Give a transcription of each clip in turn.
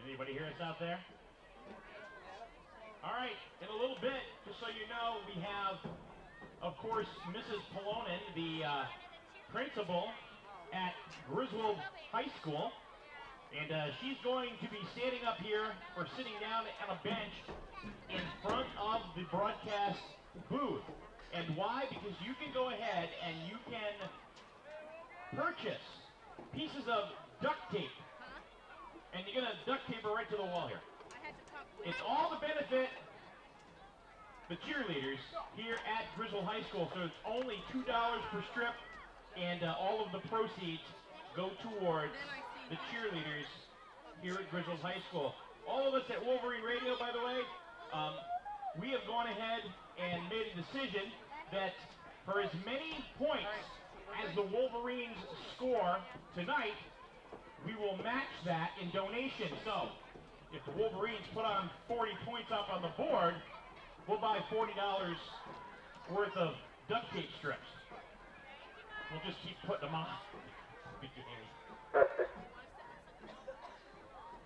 Anybody hear us out there? All right, in a little bit, just so you know, we have, of course, Mrs. Polonen, the principal at Griswold High School, and she's going to be standing up here or sitting down on a bench in front of the broadcast booth. And why? Because you can go ahead and you can purchase pieces of duct tape. And you're going to duct tape it right to the wall here. It's all to benefit the cheerleaders here at Griswold High School. So it's only $2 per strip, and all of the proceeds go towards the cheerleaders here at Griswold High School. All of us at Wolverine Radio, by the way, we have gone ahead and made a decision that for as many points as the Wolverines score tonight, we will match that in donation. So, if the Wolverines put on 40 points up on the board, we'll buy $40 worth of duct tape strips. We'll just keep putting them on.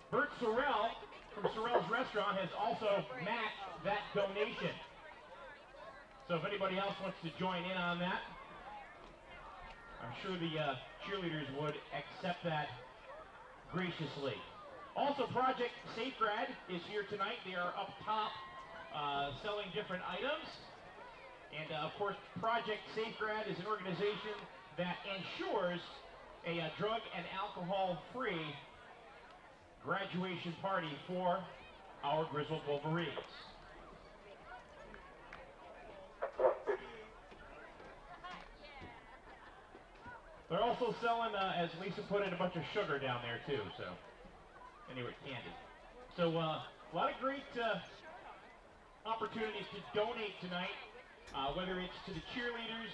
Bert Sorrell from Sorrell's Restaurant has also matched that donation. So if anybody else wants to join in on that, I'm sure the cheerleaders would accept that graciously. Also, Project Safegrad is here tonight. They are up top selling different items. And of course, Project Safegrad is an organization that ensures a drug and alcohol-free graduation party for our Griswold Wolverines. They're also selling, as Lisa put it, a bunch of sugar down there too, so anyway, candy. So a lot of great opportunities to donate tonight, whether it's to the cheerleaders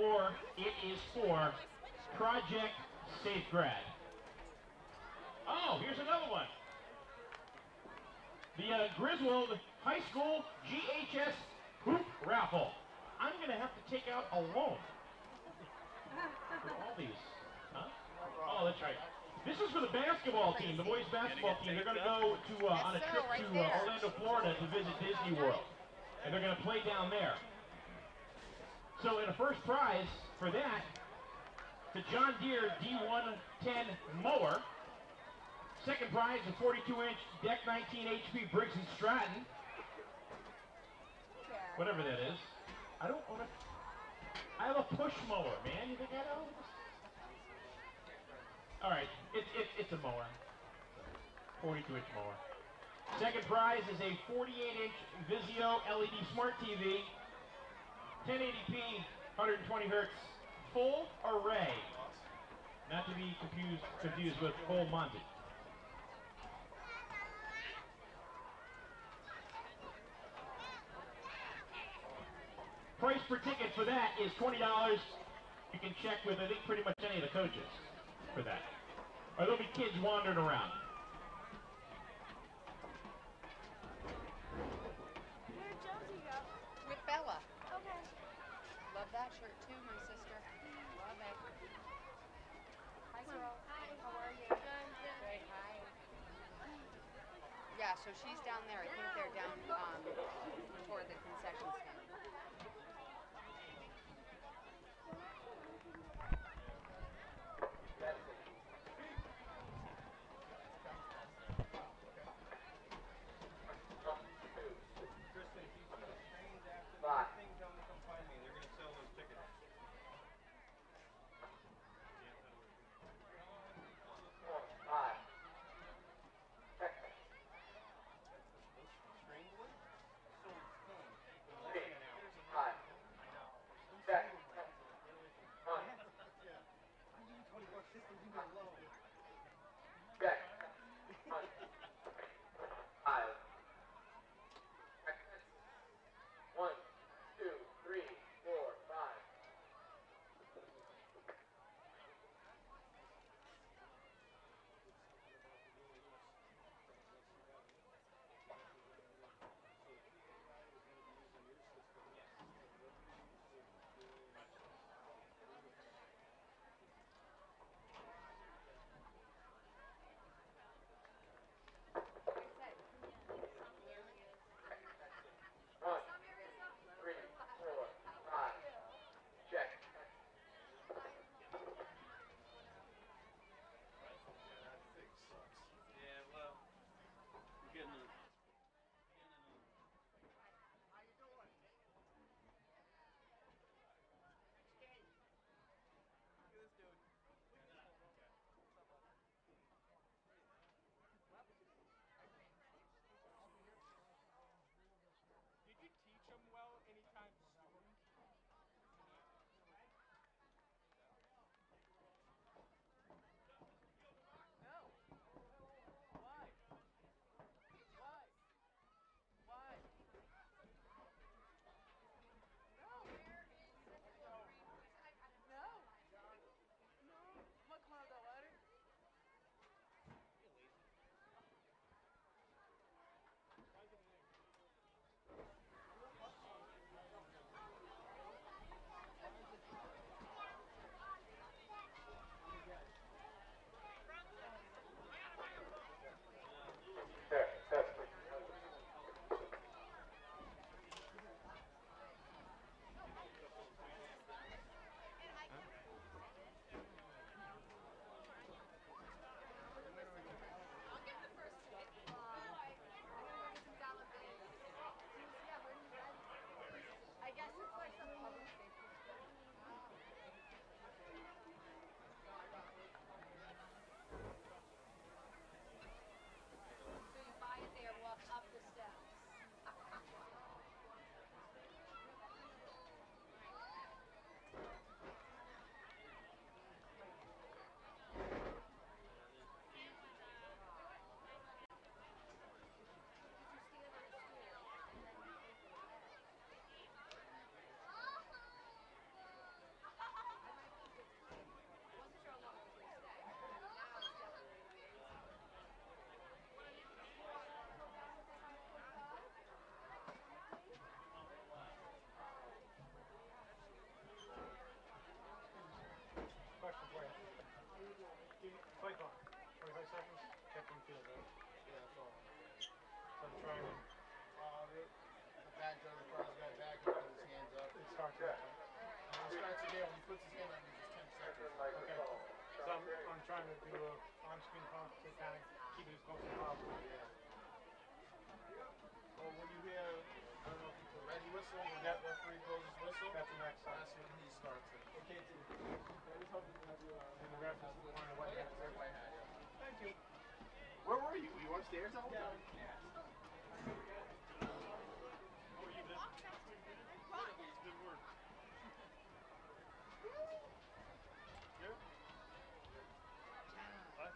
or it is for Project Safegrad. Oh, here's another one. The Griswold High School GHS Hoop Raffle. I'm going to have to take out a loan. For all these, huh? Oh, that's right. This is for the basketball team, the boys basketball team. They're going to go to on a trip to Orlando, Florida to visit Disney World, and they're going to play down there. So, in a first prize for that, the John Deere D110 mower. Second prize, a 42-inch Deck 19 HP Briggs & Stratton. Whatever that is. I don't own it. I have a push mower, man. You think I know? All right, it's a mower. 42-inch mower. Second prize is a 48-inch Vizio LED Smart TV, 1080p, 120 hertz, full array. Not to be confused with full Monty. Price per ticket for that is $20. You can check with, I think, pretty much any of the coaches for that. Or there'll be kids wandering around. that shirt too, my sister. Love it. Hi, girl. Hi. How are you? Good. Good. Hi. Yeah, so she's down there. I think they're down toward the concession stand. Question for you. Play clock. 25 seconds. Kept in field, right? Yeah, that's all. So I'm trying to. The back door, the car's got back, he puts his hands up. It starts right. And it starts again when he puts his hand up, it's just 10 seconds. Okay. So I'm trying to do a on-screen pump to kind of keep it as close as possible. Yeah. Well, when you hear, I don't know if it's a ready whistle, when that referee blows his whistle, That's the next time. that's when he starts it. Okay, too. And the ref is wearing a white hat. White hat, yeah. Thank you. Where were you? Were you upstairs all the time? Good work. Here? What?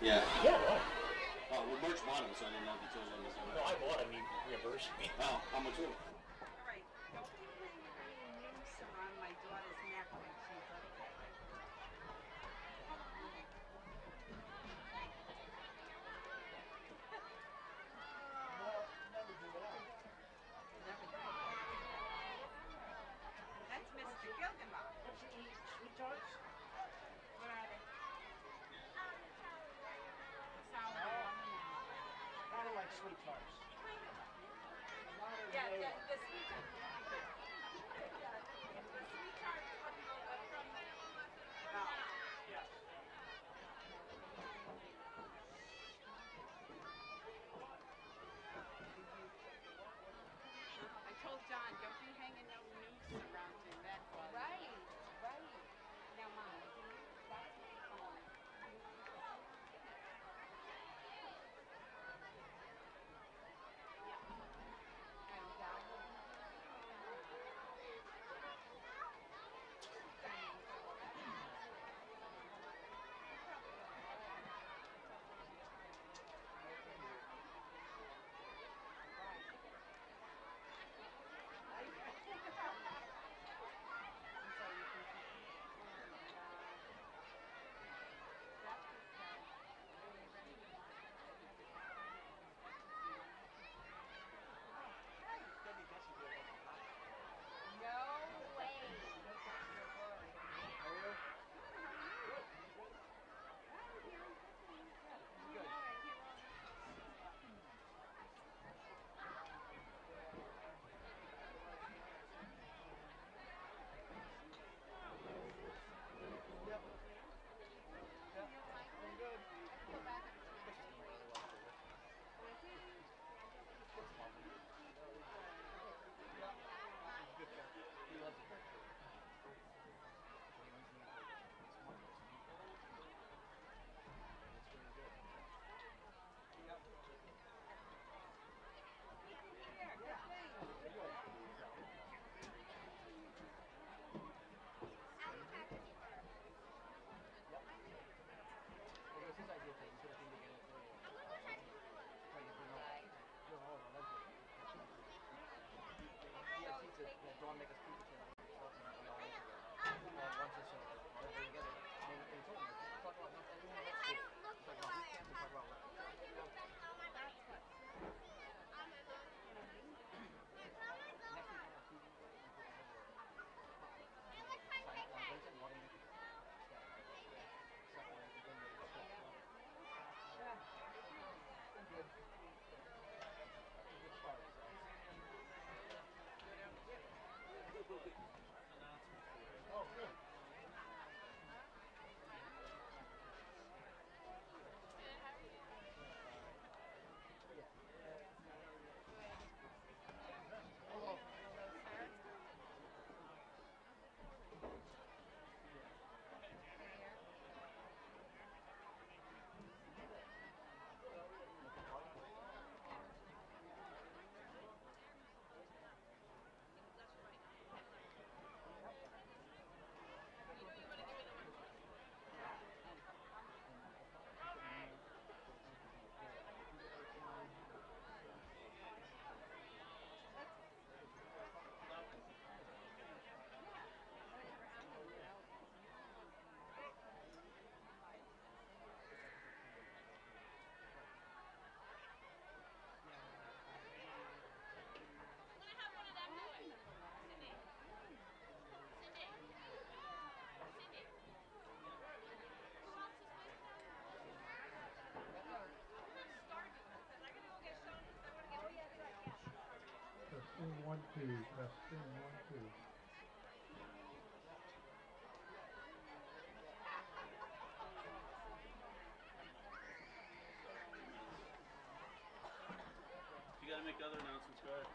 Yeah. Yeah, why? Oh, well, Merch bought them, so I didn't know if you told them. No, I bought him. He reimbursed me. Oh, how much was it? All right, don't be hanging any noose around my daughter's neck when she's up there. Never give it up. Never do. That's Mr. Gilgamesh. What you eat? Sweet tarts? What are they? Sour I don't like sweet tarts. Not as Yeah, they the were. sweet tart. The sweet tart from no. I told John, don't be hanging no noose around your neck while Right, right. Now, Mom, that's my phone. And Dad will be no way. Testing 1 2. Testing 1 2. If you gotta make other announcements, go ahead.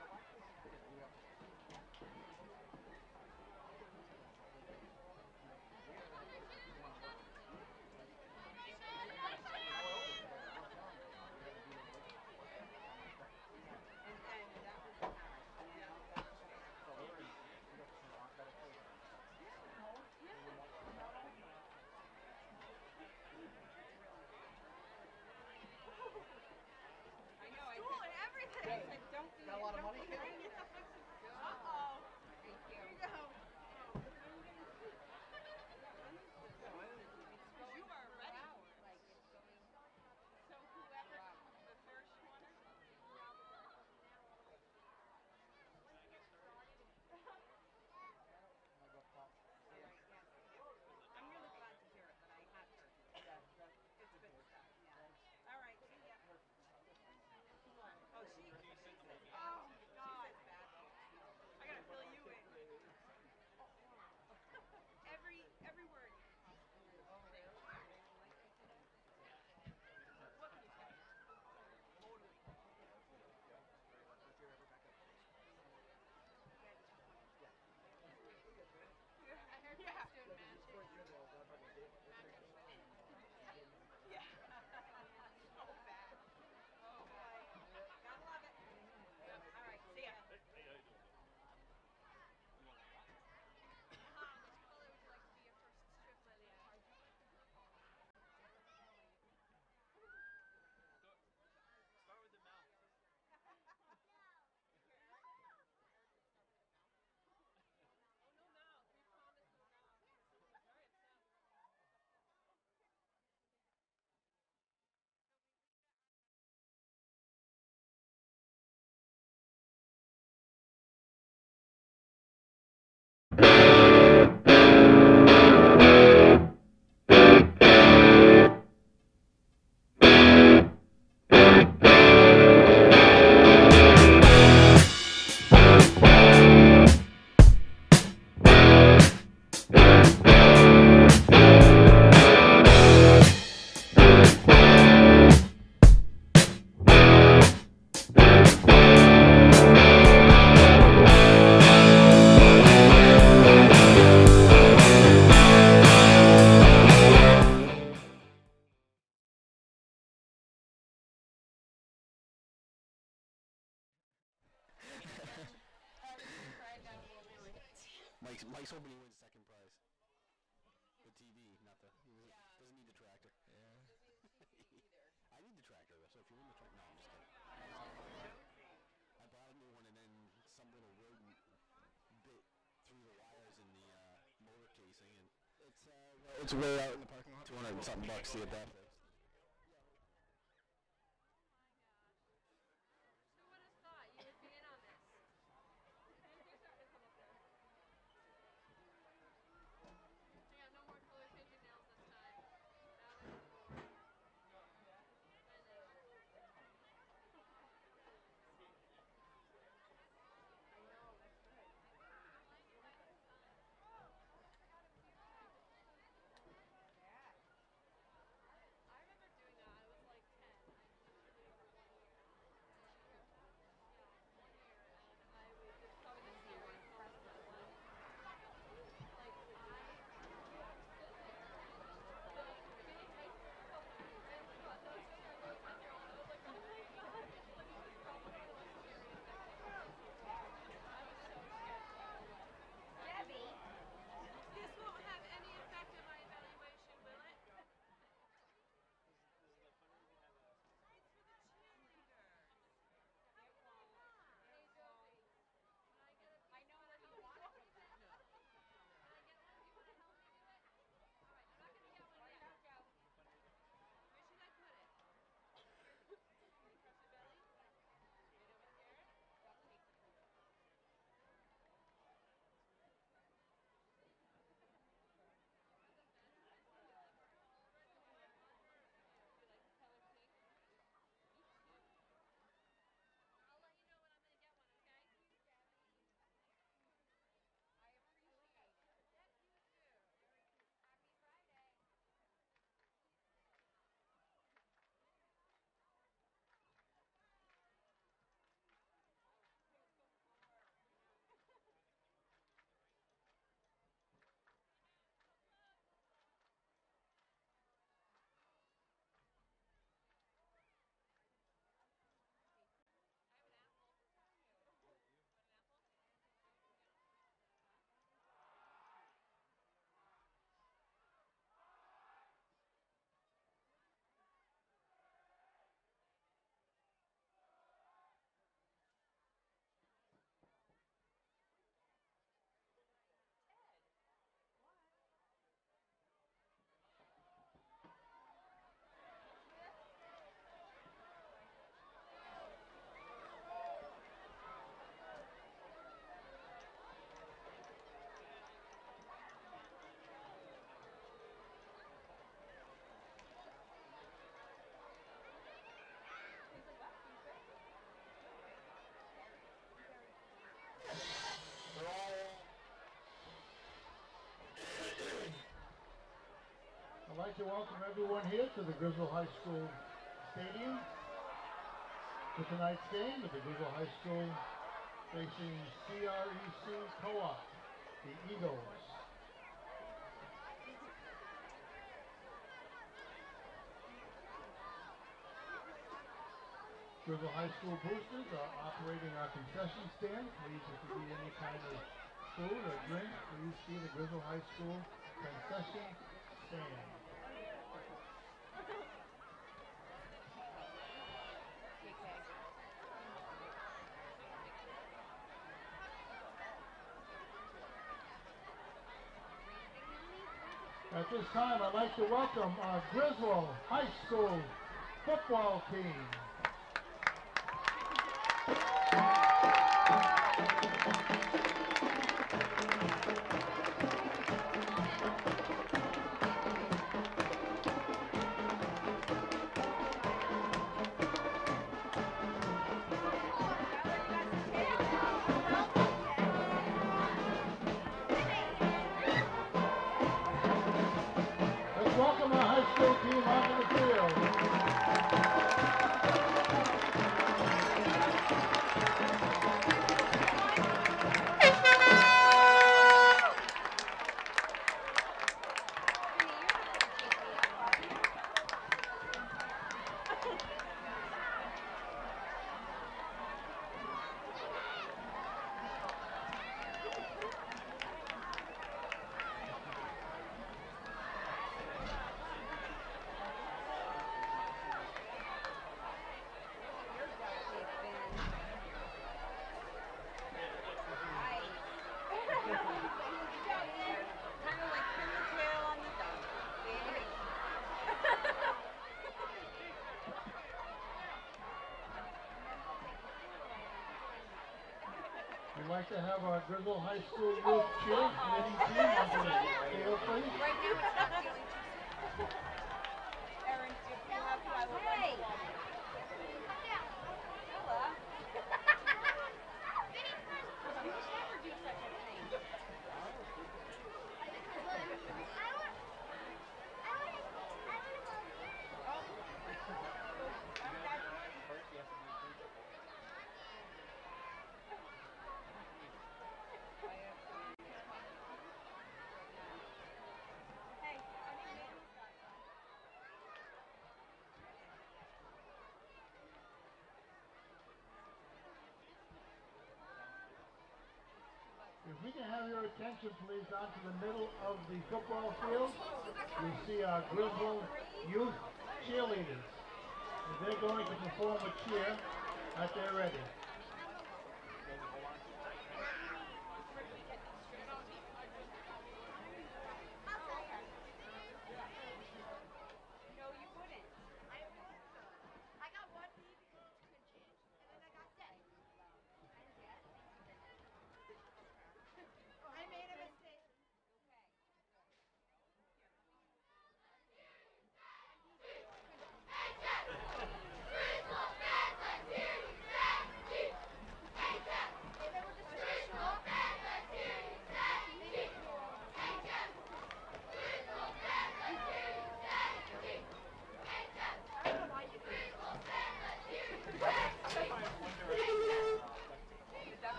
Mike's hoping he wins second prize. The TV, not the. He doesn't need the tractor. Yeah. I need the tractor though. So if you win the tractor, no, I'm just kidding. I bought a new one and then some little rodent bit through the wires in the motor casing, and it's way out in the parking lot. $200 and something bucks to get that fixed. Who would have thought you would be in on this? They're starting to come up there. Yeah, no more color changing nails this time. Now there's four. I know. I remember doing that. I was like 10. I used to do cheerleading for 1 year. Yeah, 1 year. And I was, it was probably the scariest moment of my life. Like, I stood there and the mini high school colors and got those cheerleaders and they're all, I was like, oh my god. Like, it was probably one of the scariest things I've ever done so far. I was so scared to go away. Debbie! This won't have any effect on my evaluation, will it? It's for the cheerleaders. It won't. Hey, Josie. Can I get a piece? I know where you want it. Can I get one? Do you want to help me do it? All right, I'm not going to get one yet. Joe. Where should I put it? Can you press your belly? Right over here? Don't take the photo. Is it better? Do you like the color red the way I want? Do you like the color pink? Me too. I'll let you know when I'm going to get one, okay? I appreciate it. Yep, you too. Very cute. Happy Friday. I have an apple. You want an apple? I'd like to welcome everyone here to the Griswold High School Stadium for tonight's game with the Griswold High School facing CREC Co-op, the Eagles. Griswold High School boosters are operating our concession stand. Please, if you need any kind of food or drink, please see the Griswold High School concession stand. At this time, I'd like to welcome our Griswold High School football team. Let's welcome our high school team onto the field. like to have our Griswold High School youth cheerleading team onto the field, please. Right now it's not feeling too safe. Erin, if you have to, I will run you along. Ella. You would never do such a thing. If we can have your attention, please, onto the middle of the football field, we see our Griswold youth cheerleaders. And they're going to perform a cheer at their ready. No, you wouldn't. I got one B because it's cringy, and then I got Z. I made a mistake.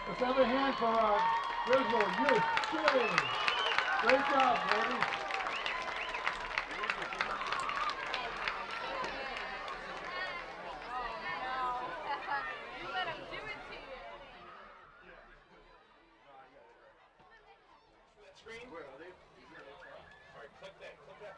Let's have a hand for our Griswold youth cheerleaders. Great job, ladies. You let him do it to you. Screen? Where are they? Alright, click that. Click that.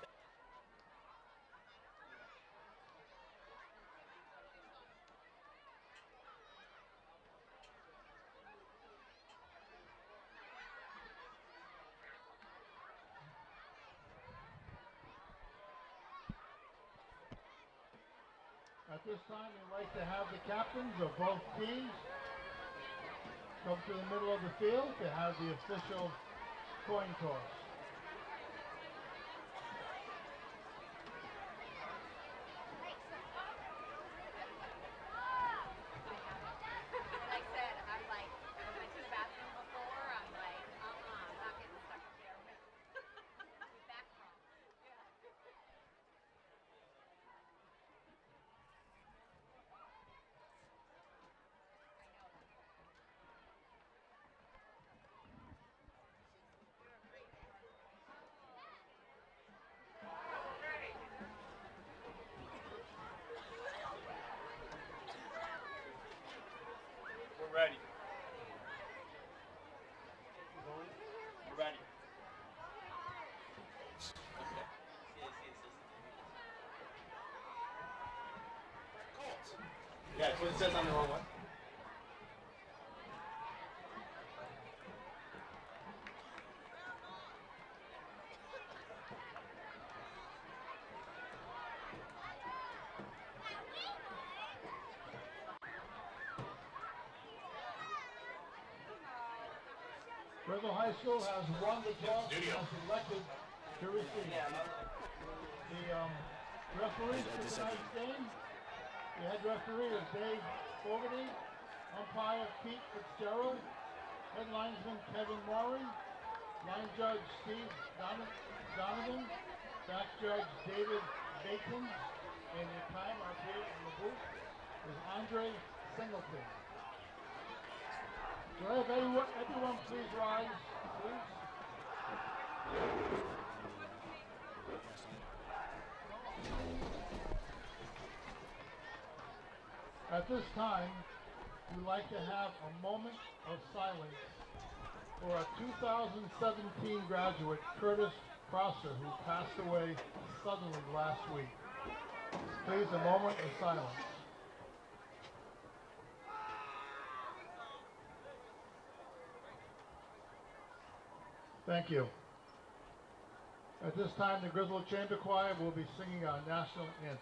At this time, we'd like to have the captains of both teams come to the middle of the field to have the official coin toss. And I said, I'm like, I went to the bathroom before, I'm like, I'm not getting stuck up there. We back from. Yeah. We're ready. We're ready. Yeah, that's what it says on the wrong one. Griswold High School has won the toss and has elected to receive. The referees for tonight's game, the head referee is Dave Fogarty, umpire Pete Fitzgerald, head linesman Kevin Maury, line judge Steve Donovan, back judge David Bacon, and the time up here in the booth is Andre Singleton. So if everyone please rise, please. At this time, we'd like to have a moment of silence for our 2017 graduate, Curtis Prosser, who passed away suddenly last week. Please, a moment of silence. Thank you. At this time, the Griswold Chamber Choir will be singing our national anthem.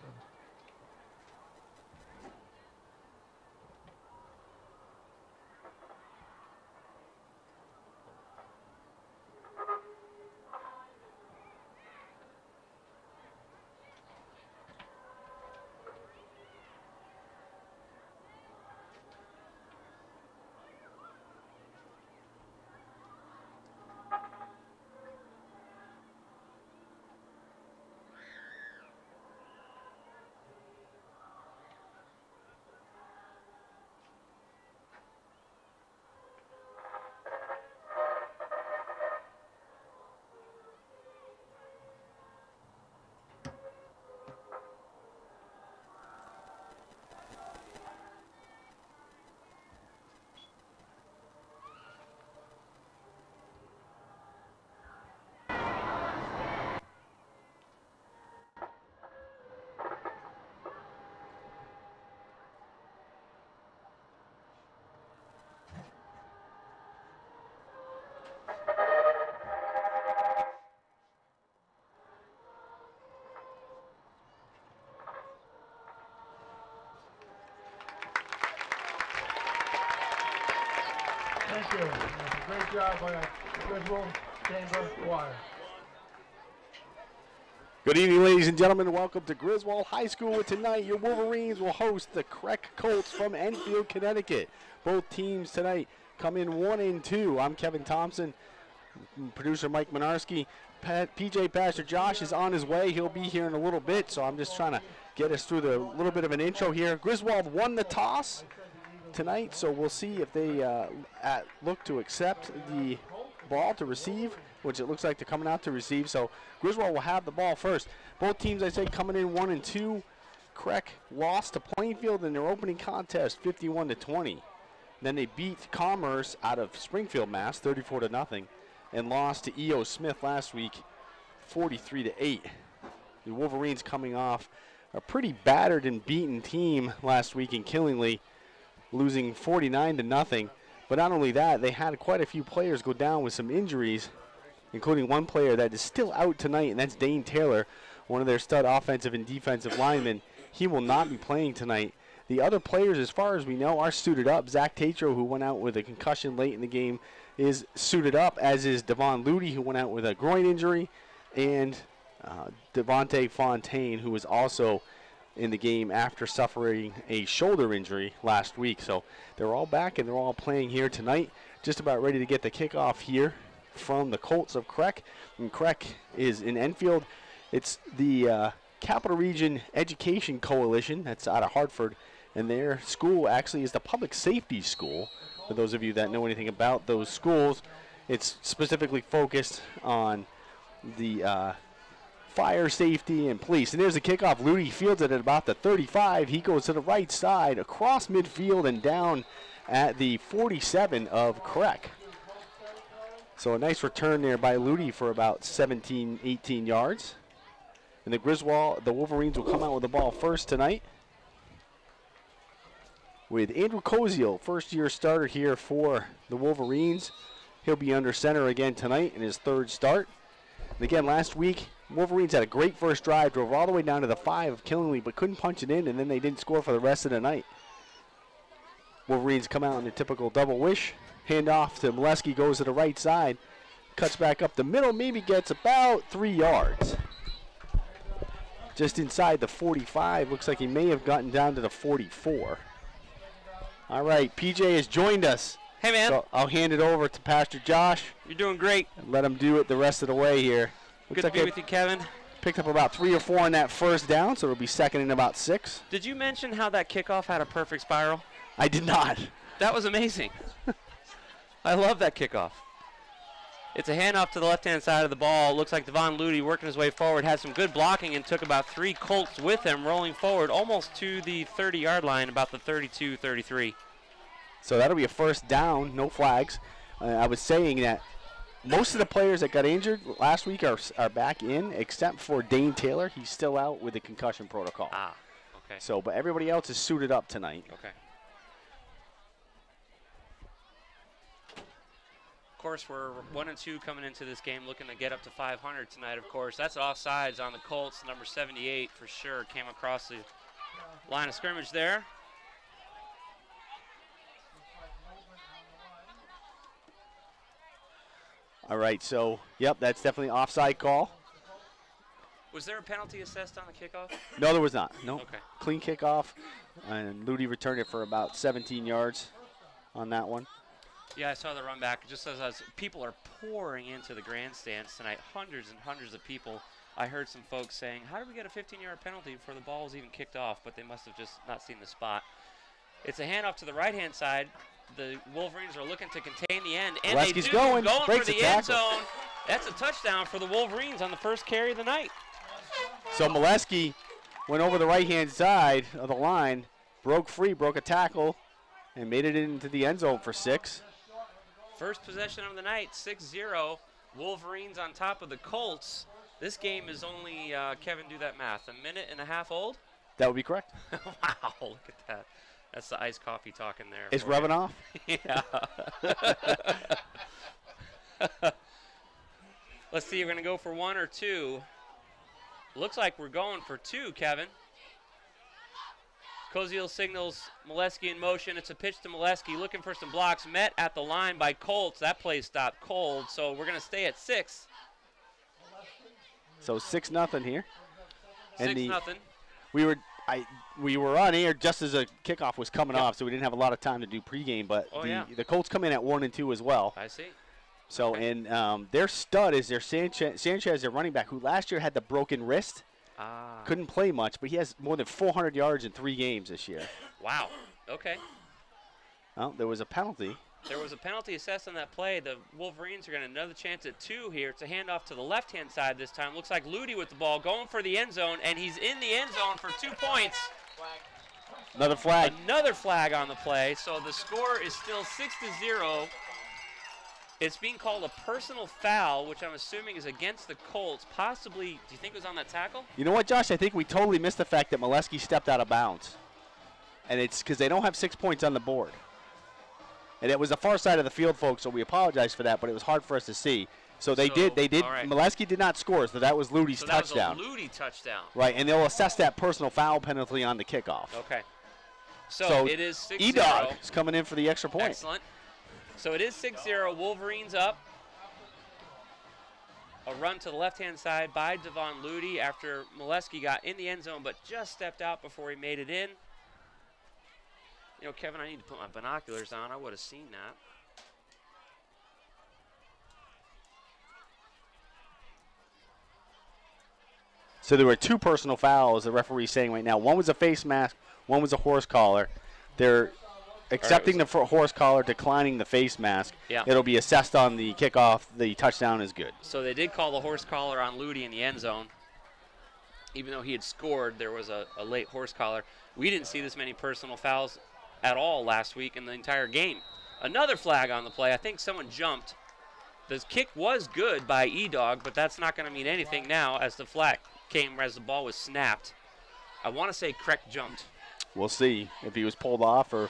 Thank you. Great job by the Griswold Chamber Choir. Good evening, ladies and gentlemen. Welcome to Griswold High School. Tonight, your Wolverines will host the CREC Colts from Enfield, Connecticut. Both teams tonight come in 1-2. I'm Kevin Thompson. Producer Mike Minarski. PJ Pastor Josh is on his way. He'll be here in a little bit, so I'm just trying to get us through the little bit of an intro here. Griswold won the toss tonight, so we'll see if they look to accept the ball to receive, which it looks like they're coming out to receive. So Griswold will have the ball first. Both teams, I say, coming in 1-2. CREC lost to Plainfield in their opening contest, 51-20. Then they beat Commerce out of Springfield, Mass, 34-0, and lost to E.O. Smith last week, 43-8. The Wolverines coming off a pretty battered and beaten team last week in Killingly, losing 49-0. But not only that, they had quite a few players go down with some injuries, including one player that is still out tonight, and that's Dane Taylor, one of their stud offensive and defensive linemen. He will not be playing tonight. The other players, as far as we know, are suited up. Zach Tatro, who went out with a concussion late in the game, is suited up, as is Devon Ludy, who went out with a groin injury, and Devontae Fontaine, who was also in the game after suffering a shoulder injury last week. So they're all back and they're all playing here tonight. Just about ready to get the kickoff here from the Colts of CREC. And CREC is in Enfield. It's the Capital Region Education Coalition that's out of Hartford, and their school actually is the public safety school. For those of you that know anything about those schools, it's specifically focused on the fire safety and police. And there's the kickoff. Ludy fields it at about the 35. He goes to the right side across midfield and down at the 47 of CREC. So a nice return there by Ludy for about 17, 18 yards. And the Wolverines will come out with the ball first tonight, with Andrew Koziel, first-year starter here for the Wolverines. He'll be under center again tonight in his third start. And again, last week, Wolverines had a great first drive, drove all the way down to the 5 of Killingly, but couldn't punch it in, and then they didn't score for the rest of the night. Wolverines come out in a typical double wish. Hand off to Molesky, goes to the right side, cuts back up the middle, maybe gets about 3 yards. Just inside the 45, looks like he may have gotten down to the 44. All right, PJ has joined us. Hey, man. So I'll hand it over to Pastor Josh. You're doing great. And let him do it the rest of the way here. Good to be with you, Kevin. Picked up about 3 or 4 on that first down, so it'll be second and about 6. Did you mention how that kickoff had a perfect spiral? I did not. That was amazing. I love that kickoff. It's a handoff to the left-hand side of the ball. Looks like Devon Ludy working his way forward, had some good blocking, and took about 3 Colts with him, rolling forward almost to the 30-yard line, about the 32, 33. So that'll be a first down, no flags. I was saying that most of the players that got injured last week are back in, except for Dane Taylor. He's still out with the concussion protocol. Ah, okay. So, but everybody else is suited up tonight. Okay. Of course, we're 1-2 coming into this game, looking to get up to 500 tonight, of course. That's offsides on the Colts. Number 78 for sure came across the line of scrimmage there. All right, so, yep, that's definitely an offside call. Was there a penalty assessed on the kickoff? No, there was not. No. Okay. Clean kickoff, and Ludi returned it for about 17 yards on that one. Yeah, I saw the run back. Just as people are pouring into the grandstands tonight, hundreds and hundreds of people. I heard some folks saying, how did we get a 15-yard penalty before the ball was even kicked off? But they must have just not seen the spot. It's a handoff to the right-hand side. The Wolverines are looking to contain the end, and Molesky's they do, going for the end tackle. zone. That's a touchdown for the Wolverines on the first carry of the night. So Molesky went over the right-hand side of the line, broke free, broke a tackle, and made it into the end zone for 6. First possession of the night, 6-0. Wolverines on top of the Colts. This game is only, Kevin, do that math, a minute and a half old? That would be correct. Wow, look at that. That's the iced coffee talking there. It's rubbing off? Yeah. Let's see, we're going to go for 1 or 2. Looks like we're going for 2, Kevin. Koziel signals Molesky in motion. It's a pitch to Molesky, looking for some blocks. Met at the line by Colts. That play stopped cold, so we're going to stay at 6. So 6-0 here. 6-0. We were on air just as a kickoff was coming off, so we didn't have a lot of time to do pregame. But the Colts come in at 1-2 as well. I see. So and their stud is their Sanchez, their running back, who last year had the broken wrist. Couldn't play much, but he has more than 400 yards in 3 games this year. Wow. Okay. Well, there was a penalty. There was a penalty assessed on that play. The Wolverines are going to another chance at 2 here. It's a handoff to the left-hand side this time. Looks like Ludi with the ball going for the end zone, and he's in the end zone for 2 points. Another flag. Another flag on the play. So the score is still 6-0. It's being called a personal foul, which I'm assuming is against the Colts. Possibly, do you think it was on that tackle? You know what, Josh? I think we totally missed the fact that Molesky stepped out of bounds. And it's because they don't have 6 points on the board. And it was the far side of the field, folks, so we apologize for that, but it was hard for us to see. So they did. Right. Molesky did not score, so that was Ludi's touchdown. That was a Ludi touchdown. Right, and they'll assess that personal foul penalty on the kickoff. Okay. So it is 6-0. E-Dog is coming in for the extra point. Excellent. So it is 6-0. Wolverines up. A run to the left-hand side by Devon Ludi after Molesky got in the end zone but just stepped out before he made it in. You know, Kevin, I need to put my binoculars on. I would have seen that. So there were 2 personal fouls, the referee's saying right now. One was a face mask, one was a horse collar. They're accepting the horse collar, declining the face mask. Yeah. It'll be assessed on the kickoff. The touchdown is good. So they did call the horse collar on Ludi in the end zone. Even though he had scored, there was a late horse collar. We didn't see this many personal fouls at all last week in the entire game. Another flag on the play. I think someone jumped. The kick was good by E-Dog, but that's not going to mean anything now as the flag came as the ball was snapped. I want to say CREC jumped. We'll see if he was pulled off or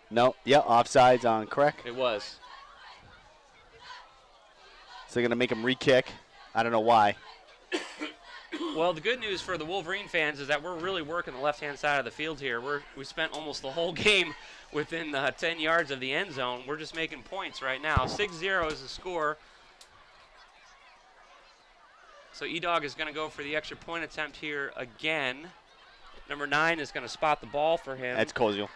no. Yeah, offsides on CREC. It was. So they're going to make him re-kick. I don't know why. Well, the good news for the Wolverine fans is that we're really working the left-hand side of the field here. We spent almost the whole game within 10 yards of the end zone. We're just making points right now. 6-0 is the score. So E-Dog is going to go for the extra point attempt here again. Number 9 is going to spot the ball for him. That's Koziel.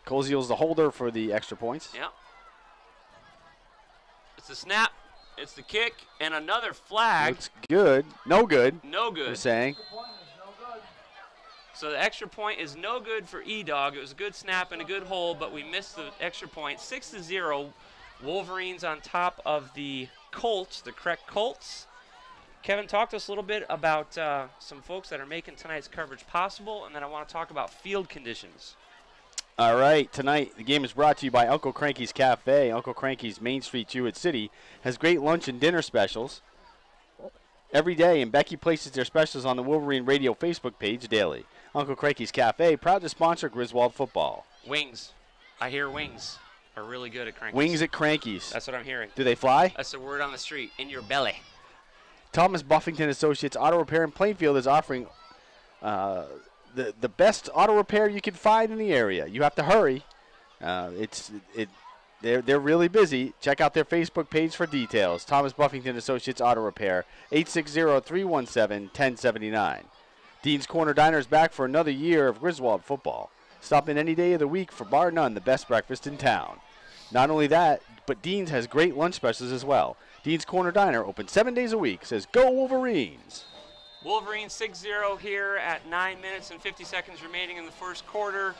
Koziel's the holder for the extra points. Yeah. It's the snap. It's the kick, and another flag. Looks good. No good. No good. We're saying. So the extra point is no good for E-Dog. It was a good snap and a good hold, but we missed the extra point. 6-0. Wolverines on top of the Colts, the CREC Colts. Kevin, talk to us a little bit about some folks that are making tonight's coverage possible, and then I want to talk about field conditions. All right, tonight the game is brought to you by Uncle Cranky's Cafe. Uncle Cranky's, Main Street, Jewett City, has great lunch and dinner specials every day, and Becky places their specials on the Wolverine Radio Facebook page daily. Uncle Cranky's Cafe, proud to sponsor Griswold Football. Wings. I hear wings are really good at Cranky's. Wings at Cranky's. That's what I'm hearing. Do they fly? That's the word on the street. In your belly. Thomas Buffington Associates Auto Repair in Plainfield is offering the best auto repair you can find in the area. You have to hurry. They're really busy. Check out their Facebook page for details. Thomas Buffington Associates Auto Repair, 860-317-1079. Dean's Corner Diner is back for another year of Griswold football. Stop in any day of the week for bar none, the best breakfast in town. Not only that, but Dean's has great lunch specials as well. Dean's Corner Diner, open 7 days a week, says go Wolverines. Wolverines 6-0 here at 9 minutes and 50 seconds remaining in the first quarter.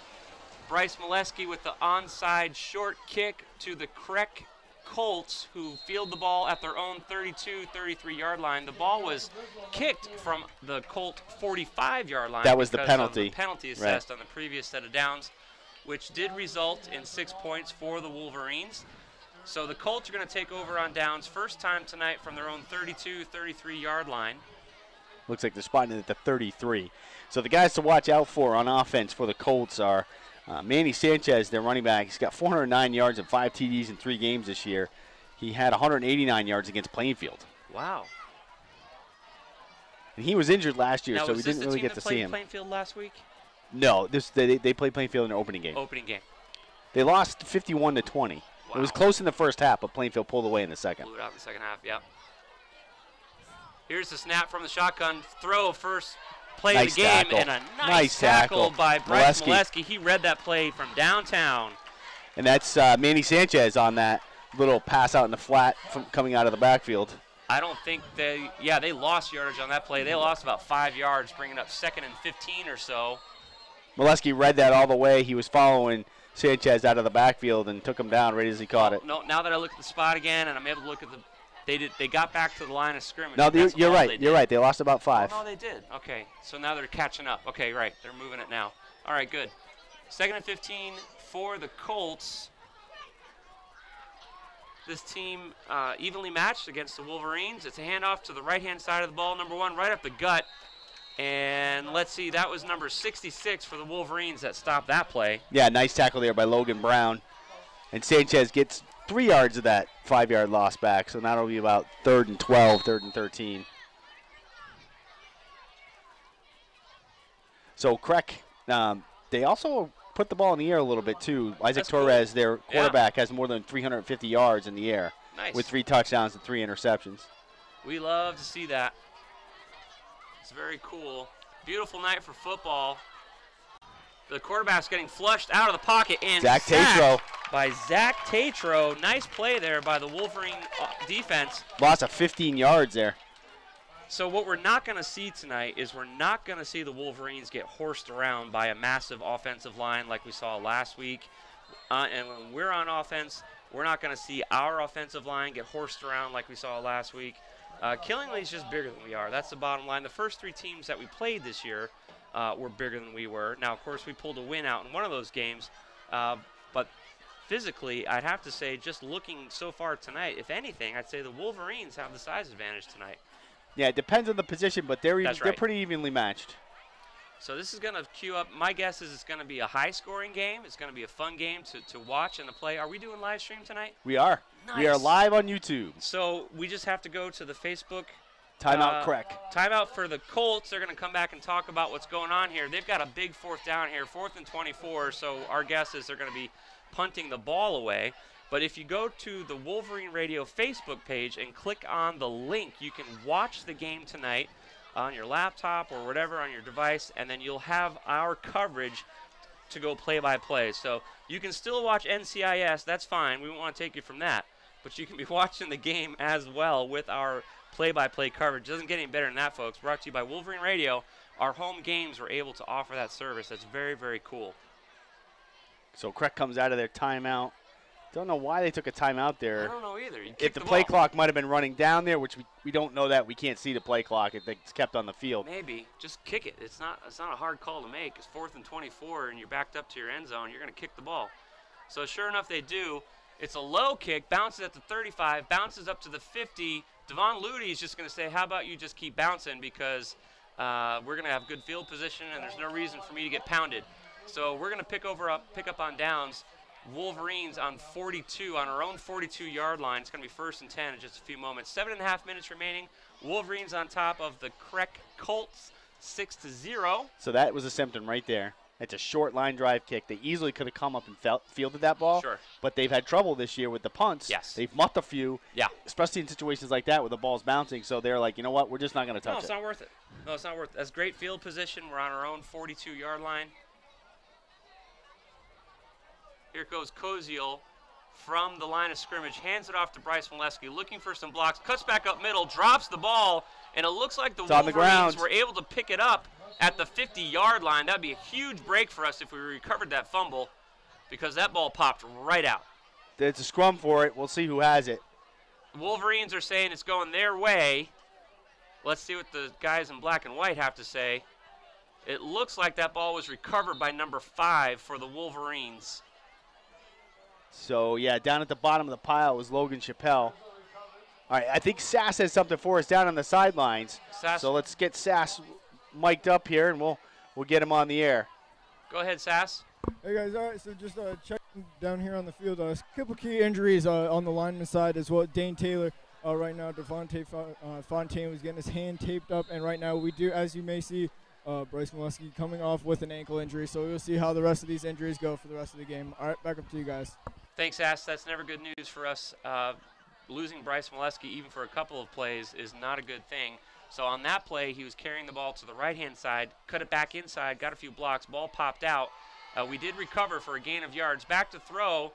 Bryce Molesky with the onside short kick to the CREC Colts, who field the ball at their own 33-yard line. The ball was kicked from the Colt 45-yard line. That was the penalty. Of the penalty assessed on the previous set of downs, which did result in 6 points for the Wolverines. So the Colts are going to take over on downs first time tonight from their own 33-yard line. Looks like they're spotting it at the 33. So the guys to watch out for on offense for the Colts are Manny Sanchez, their running back. He's got 409 yards and 5 TDs in 3 games this year. He had 189 yards against Plainfield. Wow. And he was injured last year, now, so we didn't really get to see him. Plainfield last week? No, they played Plainfield in their opening game. Opening game. They lost 51-20. Wow. It was close in the first half, but Plainfield pulled away in the second. Blew it out in the second half, yep. Here's the snap from the shotgun throw, first play of the game, tackle. and a nice tackle by Bryce Molesky. He read that play from downtown. And that's Manny Sanchez on that little pass out in the flat from coming out of the backfield. I don't think they lost yardage on that play. They lost about 5 yards, bringing up 2nd and 15 or so. Molesky read that all the way. He was following Sanchez out of the backfield and took him down right as he caught it. No, now that I look at the spot again and I'm able to look at the They got back to the line of scrimmage. No, you're right. You're right. They lost about 5. Oh, no, they did. Okay, so now they're catching up. Okay, right. They're moving it now. All right, good. 2nd and 15 for the Colts. This team evenly matched against the Wolverines. It's a handoff to the right-hand side of the ball, number 1, right up the gut. And let's see, that was number 66 for the Wolverines that stopped that play. Yeah, nice tackle there by Logan Brown. And Sanchez gets 3 yards of that 5-yard loss back, so that'll be about 3rd and 12, 3rd and 13. So CREC, they also put the ball in the air a little bit too. Isaac Torres, their quarterback, has more than 350 yards in the air with 3 touchdowns and 3 interceptions. We love to see that. It's very cool. Beautiful night for football. The quarterback's getting flushed out of the pocket and Zach Tatro. By Zach Tatro. Nice play there by the Wolverine defense. Loss of 15 yards there. So what we're not going to see tonight is we're not going to see the Wolverines get horsed around by a massive offensive line like we saw last week. And when we're on offense, we're not going to see our offensive line get horsed around like we saw last week. Killingly's just bigger than we are. That's the bottom line. The first 3 teams that we played this year were bigger than we were. Now, of course, we pulled a win out in one of those games. But physically, I'd have to say, just looking so far tonight, if anything, I'd say the Wolverines have the size advantage tonight. Yeah, it depends on the position, but they're pretty evenly matched. So this is going to queue up. My guess is it's going to be a high-scoring game. It's going to be a fun game to watch and to play. Are we doing live stream tonight? We are. Nice. We are live on YouTube. So we just have to go to the Facebook. Timeout CREC. Timeout for the Colts. They're going to come back and talk about what's going on here. They've got a big 4th down here, 4th and 24. So our guess is they're going to be punting the ball away. But if you go to the Wolverine Radio Facebook page and click on the link, you can watch the game tonight on your laptop or whatever on your device, and then you'll have our coverage to go play-by-play. So you can still watch NCIS. That's fine. We won't want to take you from that. But you can be watching the game as well with our play-by-play coverage. It doesn't get any better than that, folks. Brought to you by Wolverine Radio. Our home games were able to offer that service. That's very, very cool. So CREC comes out of their timeout. Don't know why they took a timeout there. I don't know either. If the play clock might have been running down there, which we don't know that. We can't see the play clock. It's kept on the field. Maybe. Just kick it. It's not a hard call to make. It's 4th and 24, and you're backed up to your end zone. You're going to kick the ball. So sure enough, they do. It's a low kick, bounces at the 35, bounces up to the 50. Devon Ludy is just going to say, how about you just keep bouncing because we're going to have good field position, and there's no reason for me to get pounded. So we're going to pick up on downs. Wolverines on 42, on our own 42-yard line. It's going to be 1st and 10 in just a few moments. 7.5 minutes remaining. Wolverines on top of the CREC Colts, 6-0. So that was a symptom right there. It's a short line drive kick. They easily could have come up and fielded that ball. Sure. But they've had trouble this year with the punts. Yes. They've muffed a few. Yeah. Especially in situations like that where the ball's bouncing. So they're like, you know what? We're just not going to touch it. No, it's not worth it. No, it's not worth it. That's great field position. We're on our own 42-yard line. Here goes Koziel from the line of scrimmage, hands it off to Bryce Molesky, looking for some blocks, cuts back up middle, drops the ball, and it looks like the Wolverines were able to pick it up at the 50-yard line. That would be a huge break for us if we recovered that fumble because that ball popped right out. It's a scrum for it. We'll see who has it. Wolverines are saying it's going their way. Let's see what the guys in black and white have to say. It looks like that ball was recovered by number 5 for the Wolverines. So, yeah, down at the bottom of the pile was Logan Chappelle. All right, I think Sass has something for us down on the sidelines. So let's get Sass mic'd up here, and we'll get him on the air. Go ahead, Sass. Hey, guys. All right, so just checking down here on the field. A couple key injuries on the lineman side as well. Dane Taylor right now. Devontae Fontaine was getting his hand taped up, and right now we do, as you may see, Bryce Molesky coming off with an ankle injury. So we'll see how the rest of these injuries go for the rest of the game. All right, back up to you guys. Thanks, Ass. That's never good news for us. Losing Bryce Molesky, even for a couple of plays, is not a good thing. So on that play, he was carrying the ball to the right-hand side, cut it back inside, got a few blocks, ball popped out. We did recover for a gain of yards. Back to throw,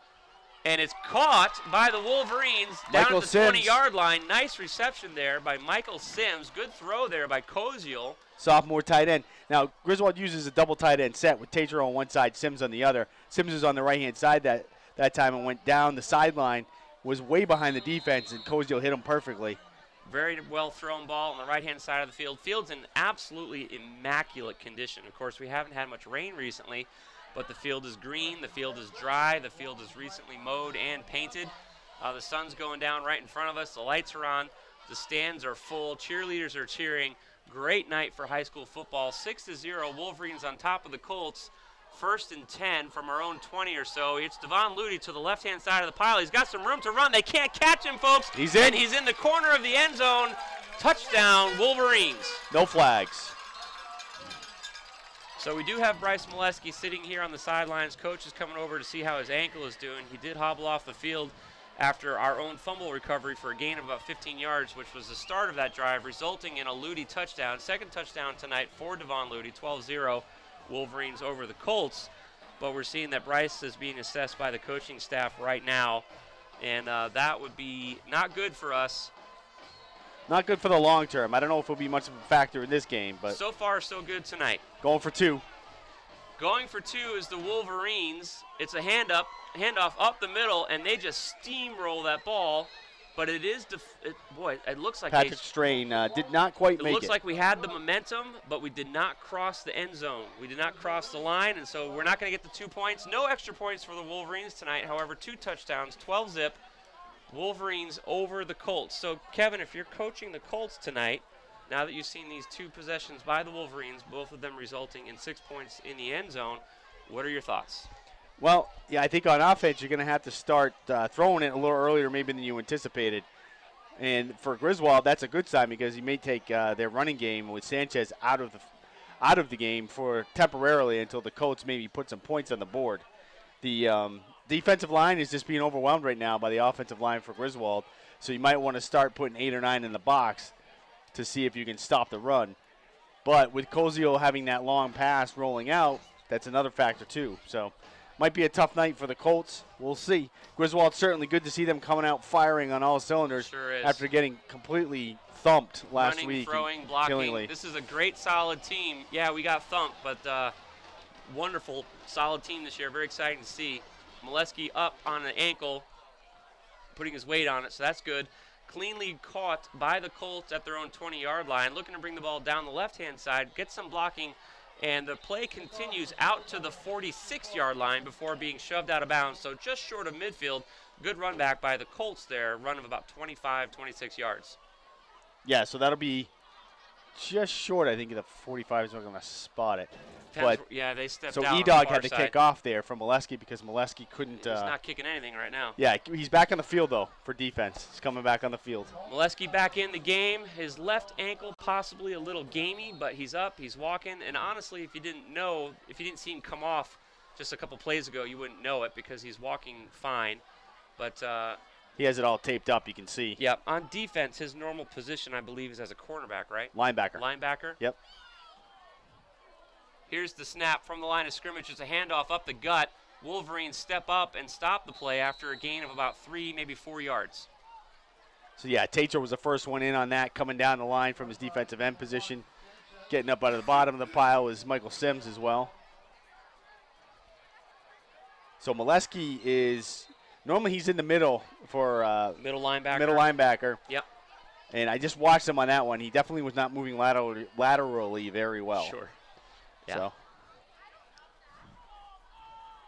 and it's caught by the Wolverines down at the 20-yard line. Nice reception there by Michael Sims. Good throw there by Koziel. Sophomore tight end. Now, Griswold uses a double tight end set with Tatro on one side, Sims on the other. Sims is on the right-hand side that time and went down the sideline, was way behind the defense, and Koziel hit him perfectly. Very well thrown ball on the right-hand side of the field. Field's in absolutely immaculate condition. Of course, we haven't had much rain recently, but the field is green, the field is dry, the field is recently mowed and painted. The sun's going down right in front of us. The lights are on. The stands are full. Cheerleaders are cheering. Great night for high school football. 6-0, Wolverines on top of the Colts. 1st and 10 from our own 20 or so. It's Devon Ludy to the left-hand side of the pile. He's got some room to run. They can't catch him, folks. He's in. And he's in the corner of the end zone. Touchdown, Wolverines. No flags. So we do have Bryce Molesky sitting here on the sidelines. Coach is coming over to see how his ankle is doing. He did hobble off the field after our own fumble recovery for a gain of about 15 yards, which was the start of that drive, resulting in a Ludy touchdown. Second touchdown tonight for Devon Ludy, 12-0. Wolverines over the Colts, but we're seeing that Bryce is being assessed by the coaching staff right now, and that would be not good for us. Not good for the long term. I don't know if it'll be much of a factor in this game, but so far so good tonight. Going for 2. Going for 2 is the Wolverines. It's a handoff up the middle, and they just steamroll that ball. But it is, it looks like Patrick Strain did not quite make it. It looks like we had the momentum, but we did not cross the end zone. We did not cross the line, and so we're not going to get the 2 points. No extra points for the Wolverines tonight. However, 2 touchdowns, 12-zip. Wolverines over the Colts. So, Kevin, if you're coaching the Colts tonight, now that you've seen these 2 possessions by the Wolverines, both of them resulting in 6 points in the end zone, what are your thoughts? Well, yeah, I think on offense you're going to have to start throwing it a little earlier maybe than you anticipated. And for Griswold, that's a good sign because you may take their running game with Sanchez out of the game for temporarily until the Colts maybe put some points on the board. The defensive line is just being overwhelmed right now by the offensive line for Griswold, so you might want to start putting 8 or 9 in the box to see if you can stop the run. But with Koziel having that long pass rolling out, that's another factor too. So might be a tough night for the Colts. We'll see. Griswold, certainly good to see them coming out firing on all cylinders after getting completely thumped last week. Running, throwing, blocking. This is a great, solid team. Yeah, we got thumped, but wonderful, solid team this year. Very exciting to see. Molesky up on an ankle, putting his weight on it, so that's good. Cleanly caught by the Colts at their own 20-yard line, looking to bring the ball down the left-hand side, get some blocking, and the play continues out to the 46-yard line before being shoved out of bounds, so just short of midfield. Good run back by the Colts there, run of about 25, 26 yards. Yeah, so that'll be just short, I think, of the 45 is not going to spot it. Depends, But yeah, they stepped so out. E-Dog had to kick off there from Molesky because Molesky couldn't. He's not kicking anything right now. Yeah, he's back on the field, though, for defense. He's coming back on the field. Molesky back in the game. His left ankle possibly a little gamey, but he's up, he's walking. And honestly, if you didn't see him come off just a couple plays ago, you wouldn't know it because he's walking fine. But he has it all taped up, you can see. Yep. On defense, his normal position, I believe, is as a cornerback, right? Linebacker. Linebacker? Yep. Here's the snap from the line of scrimmage. It's a handoff up the gut. Wolverines step up and stop the play after a gain of about 3, maybe 4 yards. So, yeah, Tatro was the first one in on that, coming down the line from his defensive end position. Getting up out of the bottom of the pile was Michael Sims as well. So Molesky is normally he's in the middle for middle linebacker. Middle linebacker. Yep. And I just watched him on that one. He definitely was not moving laterally very well. Sure. Yeah.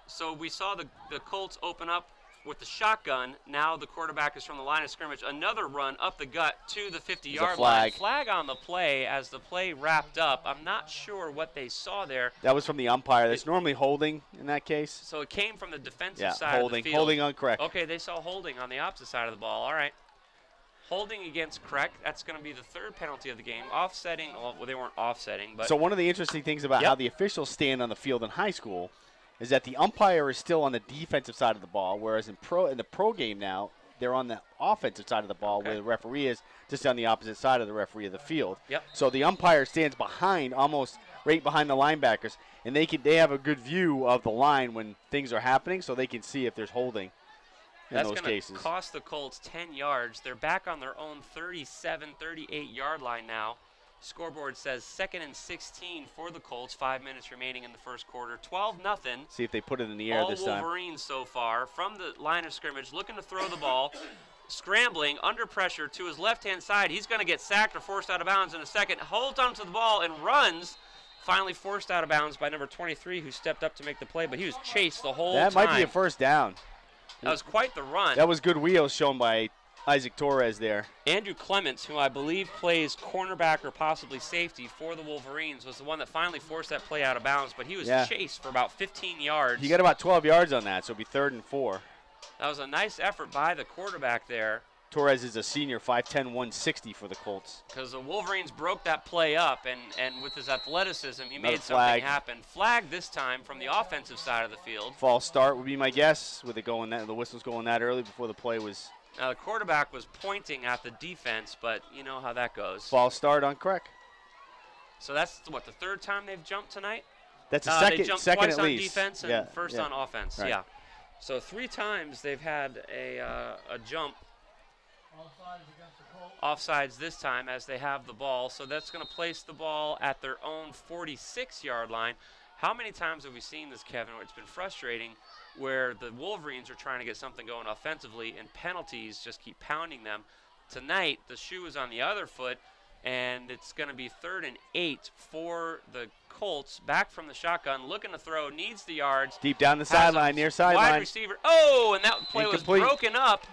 So we saw the Colts open up with the shotgun. Now the quarterback is from the line of scrimmage. Another run up the gut to the 50-yard line. Flag on the play as the play wrapped up. I'm not sure what they saw there. That was from the umpire. That's normally holding in that case. So it came from the defensive side holding, of the field. Holding on CREC. Okay, they saw holding on the opposite side of the ball. All right. Holding against CREC, that's going to be the third penalty of the game. Offsetting, well, they weren't offsetting. But so one of the interesting things about how the officials stand on the field in high school is that the umpire is still on the defensive side of the ball, whereas in the pro game now, they're on the offensive side of the ball where the referee is just on the opposite side of the referee of the field. Yep. So the umpire stands behind, almost right behind the linebackers, and they have a good view of the line when things are happening, so they can see if there's holding. That's going to cost the Colts 10 yards. They're back on their own 37, 38-yard line now. Scoreboard says 2nd and 16 for the Colts. 5 minutes remaining in the first quarter. 12-0. See if they put it in the air this time. All Wolverines so far from the line of scrimmage, looking to throw the ball, scrambling under pressure to his left-hand side. He's going to get sacked or forced out of bounds in a second. Holds onto the ball and runs. Finally forced out of bounds by number 23, who stepped up to make the play, but he was chased the whole time. That might be a first down. That was quite the run. That was good wheels shown by Isaac Torres there. Andrew Clements, who I believe plays cornerback or possibly safety for the Wolverines, was the one that finally forced that play out of bounds, but he was chased for about 15 yards. He got about 12 yards on that, so it'll be 3rd and 4. That was a nice effort by the quarterback there. Torres is a senior, 5'10", 160 for the Colts. Because the Wolverines broke that play up, and with his athleticism, he made something happen. Flag this time from the offensive side of the field. False start would be my guess, with it going the whistles going that early before the play was. Now the quarterback was pointing at the defense, but you know how that goes. False start on CREC. So that's what, the 3rd time they've jumped tonight? That's the second. They jumped second twice at on least. defense and first on offense. Right. Yeah. So 3 times they've had a jump. Offsides this time as they have the ball. So that's going to place the ball at their own 46-yard line. How many times have we seen this, Kevin, where it's been frustrating where the Wolverines are trying to get something going offensively and penalties just keep pounding them? Tonight, the shoe is on the other foot, and it's going to be 3rd and 8 for the Colts. Back from the shotgun, looking to throw, needs the yards. Deep down the sideline, near sideline. Wide receiver. Oh, and that play was broken up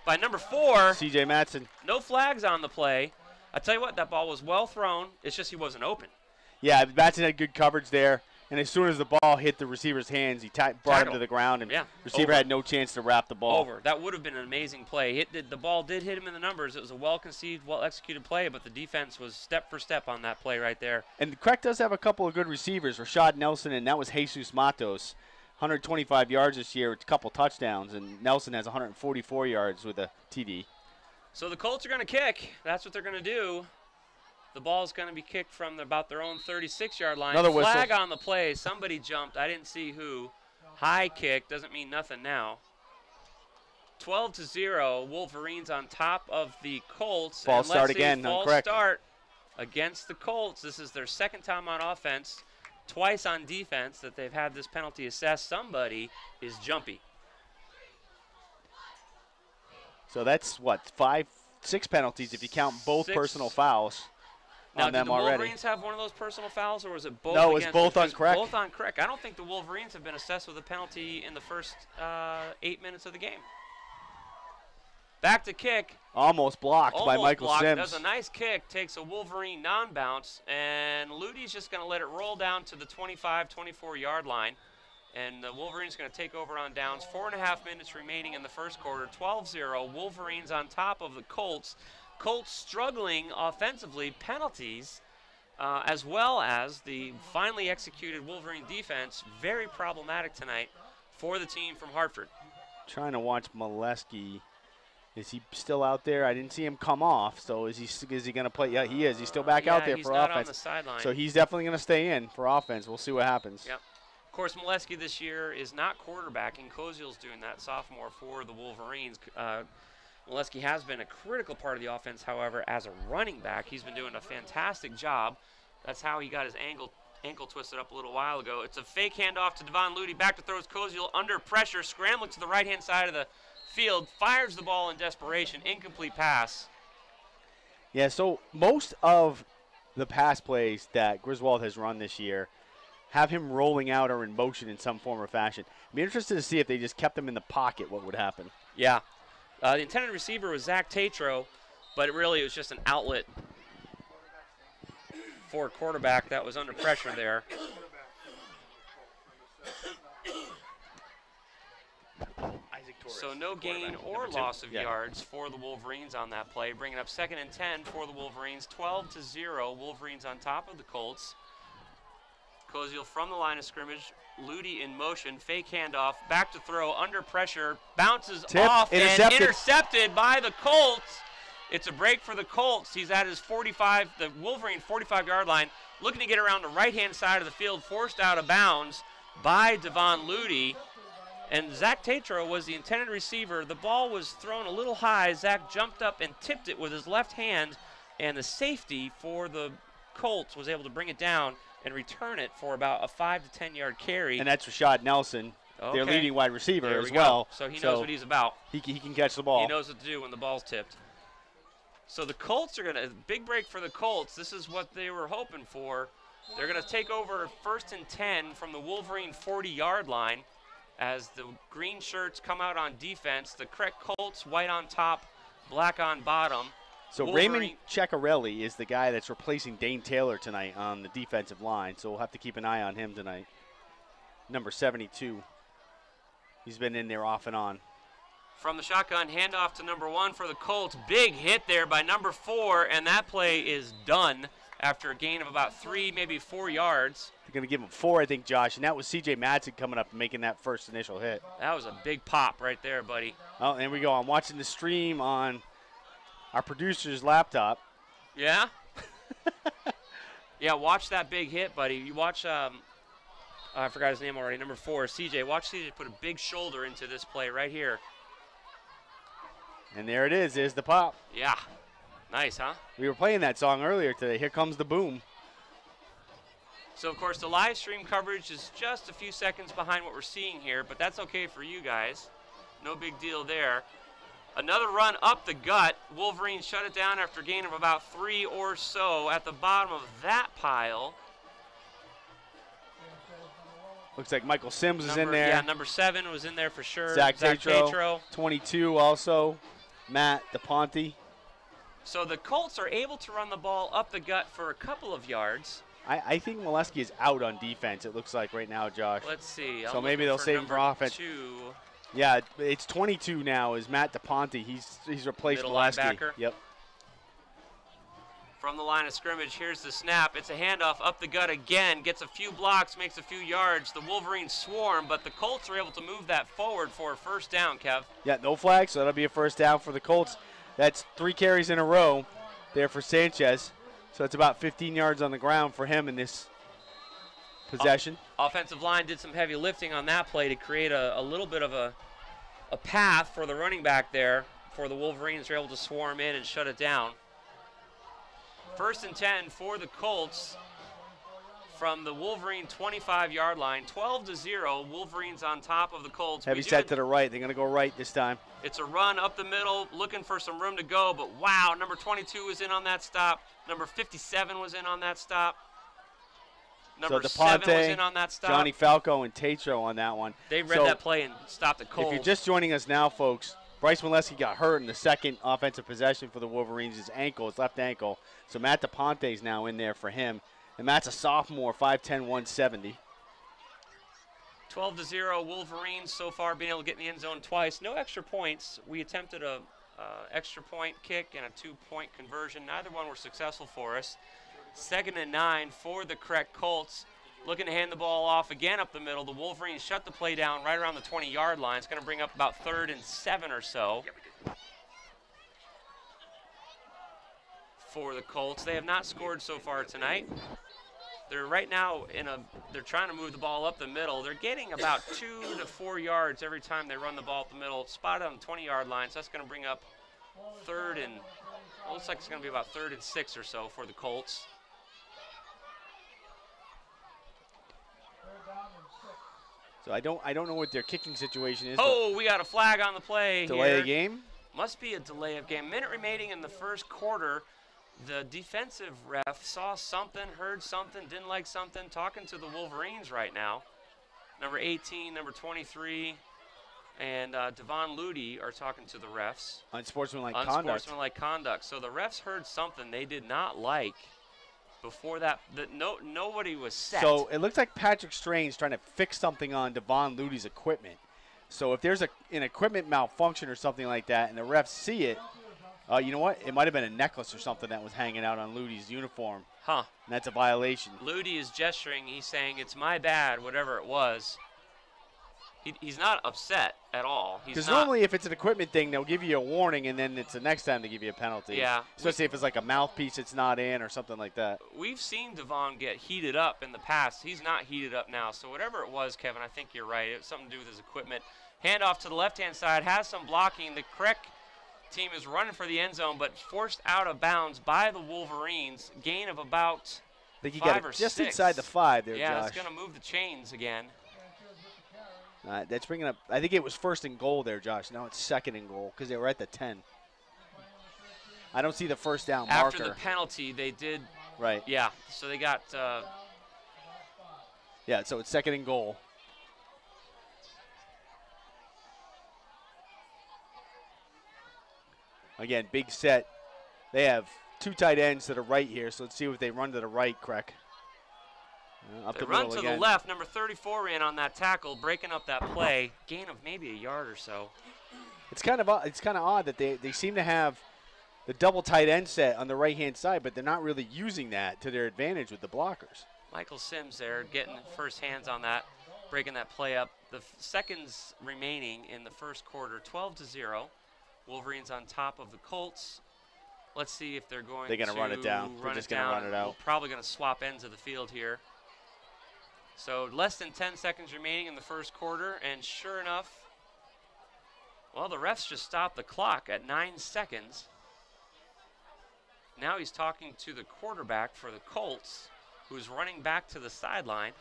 by number 4. C.J. Matson. No flags on the play. I tell you what, that ball was well thrown. It's just he wasn't open. Yeah, Matson had good coverage there. And as soon as the ball hit the receiver's hands, he brought him to the ground, and receiver had no chance to wrap the ball. That would have been an amazing play. The ball did hit him in the numbers. It was a well-conceived, well-executed play, but the defense was step for step on that play right there. And CREC does have a couple of good receivers, Rashad Nelson, and that was Jesus Matos. 125 yards this year with a couple touchdowns, and Nelson has 144 yards with a TD. So the Colts are going to kick. That's what they're going to do. The ball's going to be kicked from about their own 36-yard line. Another whistle. Flag on the play. Somebody jumped. I didn't see who. High kick. Doesn't mean nothing now. 12-0. Wolverines on top of the Colts. False start again on CREC. False start against the Colts. This is their 2nd time on offense. twice on defense that they've had this penalty assessed. Somebody is jumpy. So that's what, 6 penalties if you count both 6. personal fouls Now, on them did the already. Wolverines have one of those personal fouls, or was it both? No, it was against both them? on CREC. Both on CREC. I don't think the Wolverines have been assessed with a penalty in the first 8 minutes of the game. Back to kick. Almost blocked by Michael blocked. Sims. Does a nice kick, takes a Wolverine non-bounce, and Ludy's just going to let it roll down to the 25, 24-yard line. And the Wolverines going to take over on downs. 4.5 minutes remaining in the first quarter. 12-0. Wolverines on top of the Colts. Colts struggling offensively. Penalties, as well as the finely executed Wolverine defense. Very problematic tonight for the team from Hartford. Trying to watch Molesky. Is he still out there? I didn't see him come off. So is he going to play? Yeah, he is. He's still back out there for he's not offense. on the sideline. So he's definitely going to stay in for offense. We'll see what happens. Yep. Of course, Molesky this year is not quarterbacking. Koziel's doing that, sophomore for the Wolverines. Molesky has been a critical part of the offense, however, as a running back. He's been doing a fantastic job. That's how he got his ankle twisted up a little while ago. It's a fake handoff to Devon Ludy. Back to throws Koziel under pressure, scrambling to the right-hand side of the field, fires the ball in desperation. Incomplete pass. Yeah, so most of the pass plays that Griswold has run this year have him rolling out or in motion in some form or fashion. I'd be interested to see if they just kept him in the pocket, what would happen. Yeah. The intended receiver was Zach Tatro, but it really was just an outlet for a quarterback that was under pressure there. So no gain or loss of yards for the Wolverines on that play, bringing up 2nd and 10 for the Wolverines. 12-0, Wolverines on top of the Colts. Koziel from the line of scrimmage. Ludy in motion, fake handoff, back to throw, under pressure, bounces off and intercepted by the Colts. It's a break for the Colts. He's at his 45, the Wolverine 45-yard line, looking to get around the right-hand side of the field, forced out of bounds by Devon Ludy. And Zach Tatro was the intended receiver. The ball was thrown a little high. Zach jumped up and tipped it with his left hand, and the safety for the Colts was able to bring it down and return it for about a 5 to 10 yard carry. And that's Rashad Nelson, their leading wide receiver there as we well. Go. So he knows what he's about. He can catch the ball. He knows what to do when the ball's tipped. So the Colts are going to, big break for the Colts. This is what they were hoping for. They're going to take over 1st and 10 from the Wolverine 40-yard line as the green shirts come out on defense. The CREC Colts, white on top, black on bottom. So Raymond Ceccarelli is the guy that's replacing Dane Taylor tonight on the defensive line, so we'll have to keep an eye on him tonight. Number 72. He's been in there off and on. From the shotgun, handoff to number 1 for the Colts. Big hit there by number 4, and that play is done after a gain of about 3, maybe 4 yards. They're going to give him 4, I think, Josh, and that was C.J. Madsen coming up and making that first initial hit. That was a big pop right there, buddy. Oh, there we go. I'm watching the stream on our producer's laptop. Yeah? Yeah, watch that big hit, buddy. You watch, I forgot his name already, number 4, CJ. Watch CJ put a big shoulder into this play right here. And there it is. There's the pop. Yeah. Nice, huh? We were playing that song earlier today. Here comes the boom. So, of course, the live stream coverage is just a few seconds behind what we're seeing here, but that's okay for you guys. No big deal there. Another run up the gut. Wolverines shut it down after a gain of about 3 or so at the bottom of that pile. Looks like Michael Sims is in there. Yeah, number 7 was in there for sure. Zach Tatro. 22 also. Matt DePonte. So the Colts are able to run the ball up the gut for a couple of yards. I think Molesky is out on defense, it looks like right now, Josh. Let's see. So maybe they'll save him for offense. 2. Yeah, it's 22 now is Matt DePonte. He's replaced Middle Molesky. linebacker. Yep. From the line of scrimmage, here's the snap. It's a handoff up the gut again. Gets a few blocks, makes a few yards. The Wolverines swarm, but the Colts are able to move that forward for a first down, Kev. Yeah, no flag, so that'll be a first down for the Colts. That's 3 carries in a row there for Sanchez. So it's about 15 yards on the ground for him in this possession. Offensive line did some heavy lifting on that play to create a little bit of a path for the running back there before the Wolverines are able to swarm in and shut it down. 1st and 10 for the Colts from the Wolverine 25-yard line. 12-0, Wolverines on top of the Colts. Heavy set to the right. They're going to go right this time. It's a run up the middle, looking for some room to go, but wow, number 22 was in on that stop. Number 57 was in on that stop. Number 7 was in on that stop. Johnny Falco, and Tatro on that one. They read that play and stopped the Colts. If you're just joining us now, folks, Bryce Molesky got hurt in the second offensive possession for the Wolverines. His left ankle. So Matt DePonte is now in there for him. And Matt's a sophomore, 5'10", 170. 12-0, Wolverines so far being able to get in the end zone twice. No extra points. We attempted a extra point kick and a 2-point conversion. Neither one were successful for us. 2nd and 9 for the CREC Colts. Looking to hand the ball off again up the middle. The Wolverines shut the play down right around the 20-yard line. It's going to bring up about 3rd and 7 or so for the Colts. They have not scored so far tonight. They're right now they're trying to move the ball up the middle. They're getting about 2 to 4 yards every time they run the ball up the middle. Spotted on the 20-yard line, so that's going to bring up 3rd and, looks like it's going to be about 3rd and 6 or so for the Colts. So I don't know what their kicking situation is. Oh, we got a flag on the play. Delay here. of game? Must be a delay of game. Minute remaining in the first quarter. The defensive ref saw something, heard something, didn't like something, talking to the Wolverines right now. Number 18, number 23, and Devon Ludy are talking to the refs. Unsportsmanlike conduct. Unsportsmanlike conduct. So the refs heard something they did not like. Before that, nobody was set. So it looks like Patrick Strain's trying to fix something on Devon Ludy's equipment. So if there's an equipment malfunction or something like that and the refs see it, you know what? It might have been a necklace or something that was hanging out on Ludy's uniform. Huh. And that's a violation. Ludy is gesturing. He's saying, it's my bad, whatever it was. He's not upset at all. Because normally if it's an equipment thing, they'll give you a warning, and then it's the next time they give you a penalty. Yeah. Especially if it's like a mouthpiece that's not in or something like that. We've seen Devon get heated up in the past. He's not heated up now. So whatever it was, Kevin, I think you're right. It was something to do with his equipment. Handoff to the left-hand side. Has some blocking. The CREC team is running for the end zone, but forced out of bounds by the Wolverines. Gain of about I think you 5 got or just 6. inside the 5 there, yeah, Josh. it's going to move the chains again. That's bringing up, I think it was 1st and goal there, Josh. Now it's 2nd and goal because they were at the 10. I don't see the first down marker. After the penalty, they did. Right. Yeah, so they got. Yeah, so it's 2nd and goal. Again, big set. They have 2 tight ends to the right here, so let's see if they run to the right, CREC. Up They the run middle to again. the left. Number 34 in on that tackle, breaking up that play. Gain of maybe a yard or so. It's kind of odd that they seem to have the double tight end set on the right-hand side, but they're not really using that to their advantage with the blockers. Michael Sims there getting first hands on that, breaking that play up. The seconds remaining in the first quarter, 12-0. Wolverines on top of the Colts. Let's see if they're going to run it down. They're just going to run it out. We're probably going to swap ends of the field here. So less than 10 seconds remaining in the first quarter, and sure enough, well, the refs just stopped the clock at 9 seconds. Now he's talking to the quarterback for the Colts, who's running back to the sideline.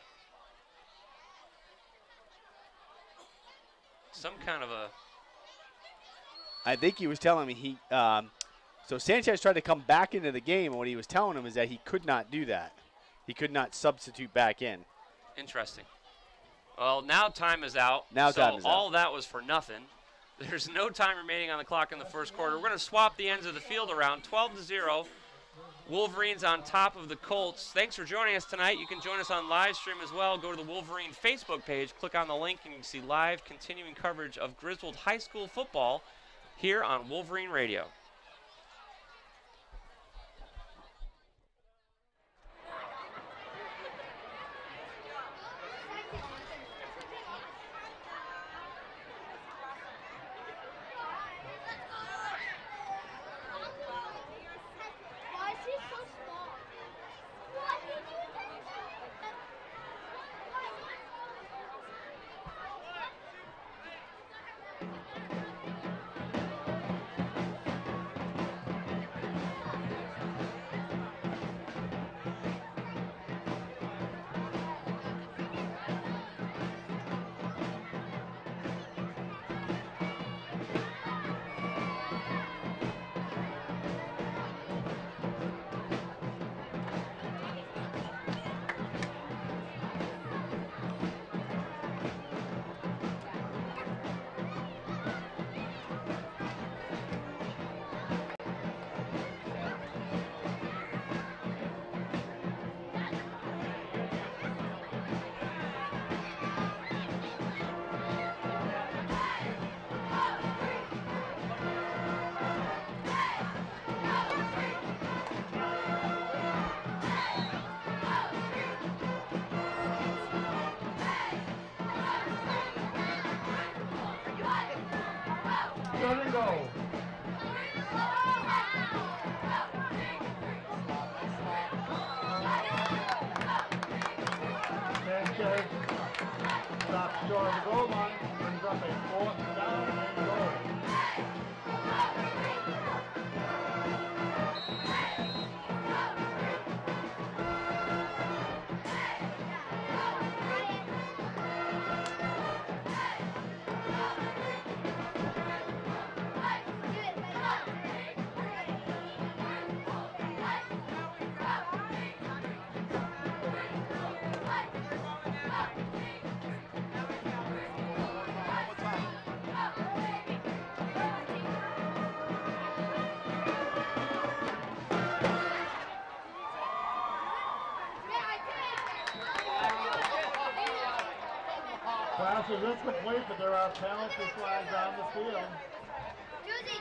Some kind of a... I think he was telling me so Sanchez tried to come back into the game, and what he was telling him is that he could not do that. He could not substitute back in. Interesting. Well, now time is out. Now so time is out. all that was for nothing. There's no time remaining on the clock in the first quarter. We're going to swap the ends of the field around. 12-0. Wolverines on top of the Colts. Thanks for joining us tonight. You can join us on live stream as well. Go to the Wolverine Facebook page. Click on the link, and you can see live continuing coverage of Griswold High School football here on Wolverine Radio. third and goal. Sanchez stops short of the goal line, brings up a 4th down and goal. Pass is incomplete, but there are penalty flags on the field. Josie,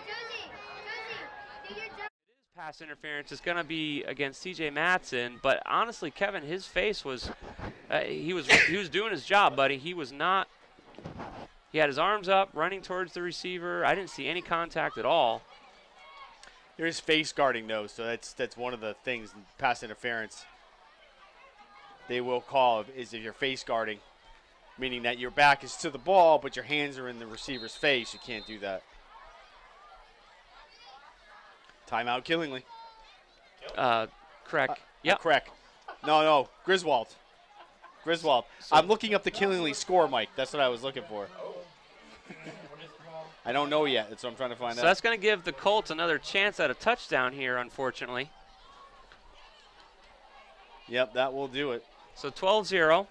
do your job. Pass interference is going to be against CJ Matson, but honestly, Kevin, his face was he was doing his job, buddy. He was not. He had his arms up, running towards the receiver. I didn't see any contact at all. There's face guarding though, so that's one of the things in pass interference they will call is if you're face guarding, meaning that your back is to the ball, but your hands are in the receiver's face. You can't do that. Timeout, Killingly. CREC. Yep. CREC. No, Griswold. So I'm looking up the Killingly score, Mike. That's what I was looking for. I don't know yet. That's what I'm trying to find out. So that's going to give the Colts another chance at a touchdown here, unfortunately. Yep, that will do it. So 12-0.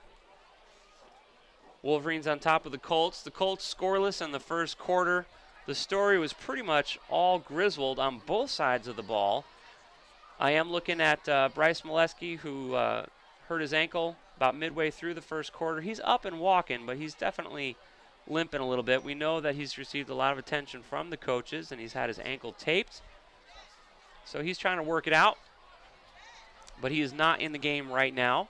Wolverines on top of the Colts. The Colts scoreless in the first quarter. The story was pretty much all Griswold on both sides of the ball. I am looking at Bryce Molesky, who hurt his ankle about midway through the first quarter. He's up and walking, but he's definitely limping a little bit. We know that he's received a lot of attention from the coaches, and he's had his ankle taped. So he's trying to work it out, but he is not in the game right now.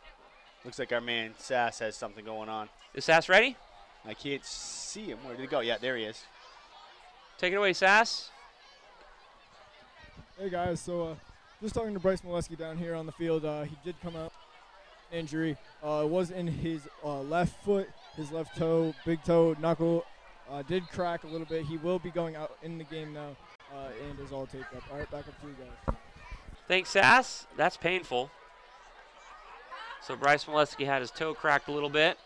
Looks like our man Sass has something going on. Is Sass ready? I can't see him. Where did he go? Yeah, there he is. Take it away, Sass. Hey, guys. So just talking to Bryce Molesky down here on the field. He did come out injury. It was in his left foot, his left toe, big toe, knuckle. Did crack a little bit. He will be going out in the game now and is all taped up. All right, back up to you guys. Thanks, Sass. That's painful. So Bryce Molesky had his toe cracked a little bit,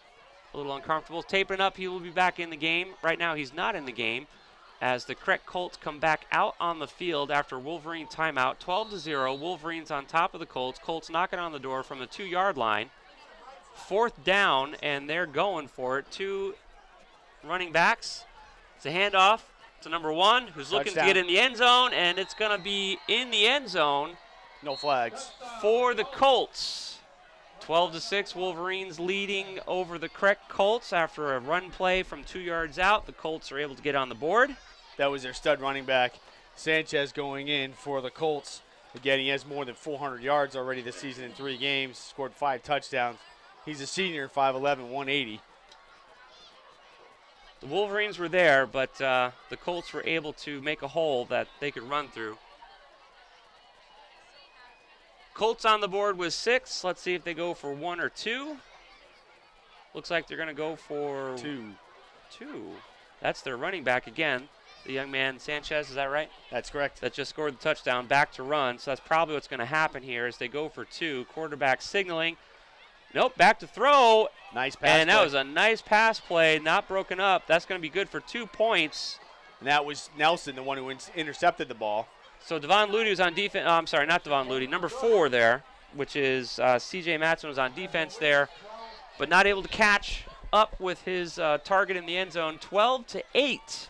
a little uncomfortable. Taping up, he will be back in the game. Right now, he's not in the game as the CREC Colts come back out on the field after Wolverine timeout. 12-0, Wolverines on top of the Colts. Colts knocking on the door from the 2-yard line. 4th down, and they're going for it. 2 running backs. It's a handoff to number 1, who's looking to get in the end zone, and it's going to be in the end zone. No flags. For the Colts. 12-6, Wolverines leading over the CREC Colts after a run play from 2 yards out. The Colts are able to get on the board. That was their stud running back, Sanchez, going in for the Colts. Again, he has more than 400 yards already this season in 3 games, scored 5 touchdowns. He's a senior, 5'11", 180. The Wolverines were there, but the Colts were able to make a hole that they could run through. Colts on the board with 6. Let's see if they go for 1 or 2. Looks like they're going to go for 2. That's their running back again. The young man Sanchez, is that right? That's correct. That just scored the touchdown, back to run. So that's probably what's going to happen here as they go for 2. Quarterback signaling. Nope, back to throw. Nice pass And that play. was a nice pass play, not broken up. That's going to be good for 2 points. And that was Nelson, the one who intercepted the ball. So Devon Ludy was on defense. I'm sorry, not Devon Ludy. Number 4 there, which is C.J. Matson, was on defense there, but not able to catch up with his target in the end zone. 12-8.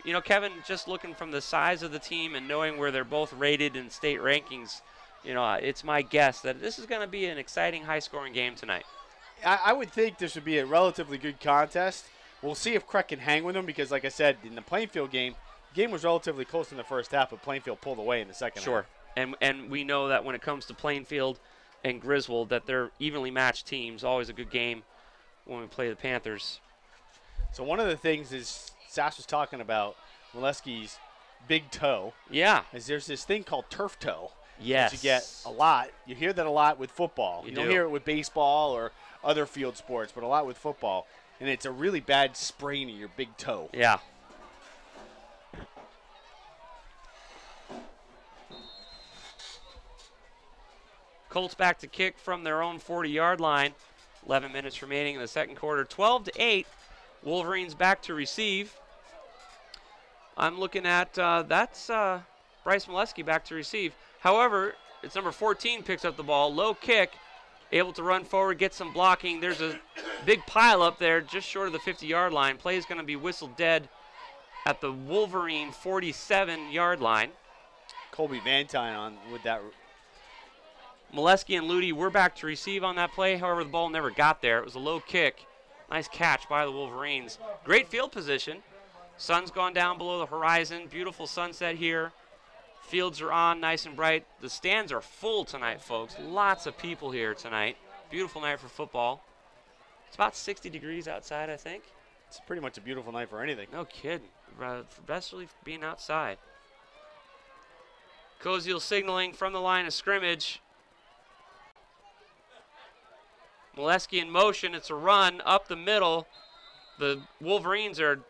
You know, Kevin, just looking from the size of the team and knowing where they're both rated in state rankings, you know, it's my guess that this is going to be an exciting, high-scoring game tonight. I would think this would be a relatively good contest. We'll see if CREC can hang with them because, like I said, in the Plainfield game, the game was relatively close in the first half, but Plainfield pulled away in the second half. Sure. And we know that when it comes to Plainfield and Griswold, that they're evenly matched teams. Always a good game when we play the Panthers. So one of the things is Sass was talking about Molesky's big toe. Yeah. Is there's this thing called turf toe. Yes. That you get a lot. You hear that a lot with football. You don't do. hear it with baseball or other field sports, but a lot with football. And it's a really bad sprain of your big toe. Yeah. Colts back to kick from their own 40-yard line. 11 minutes remaining in the second quarter. 12-8. Wolverines back to receive. I'm looking at that's Bryce Molesky back to receive. However, it's number 14 picks up the ball. Low kick, able to run forward, get some blocking. There's a big pile up there just short of the 50-yard line. Play is going to be whistled dead at the Wolverine 47-yard line. Colby Vantine on with that. Molesky and Ludi were back to receive on that play. However, the ball never got there. It was a low kick. Nice catch by the Wolverines. Great field position. Sun's gone down below the horizon. Beautiful sunset here. Fields are on, nice and bright. The stands are full tonight, folks. Lots of people here tonight. Beautiful night for football. It's about 60 degrees outside, I think. It's pretty much a beautiful night for anything. No kidding. Especially for being outside. Koziel signaling from the line of scrimmage. Molesky in motion. It's a run up the middle. The Wolverines are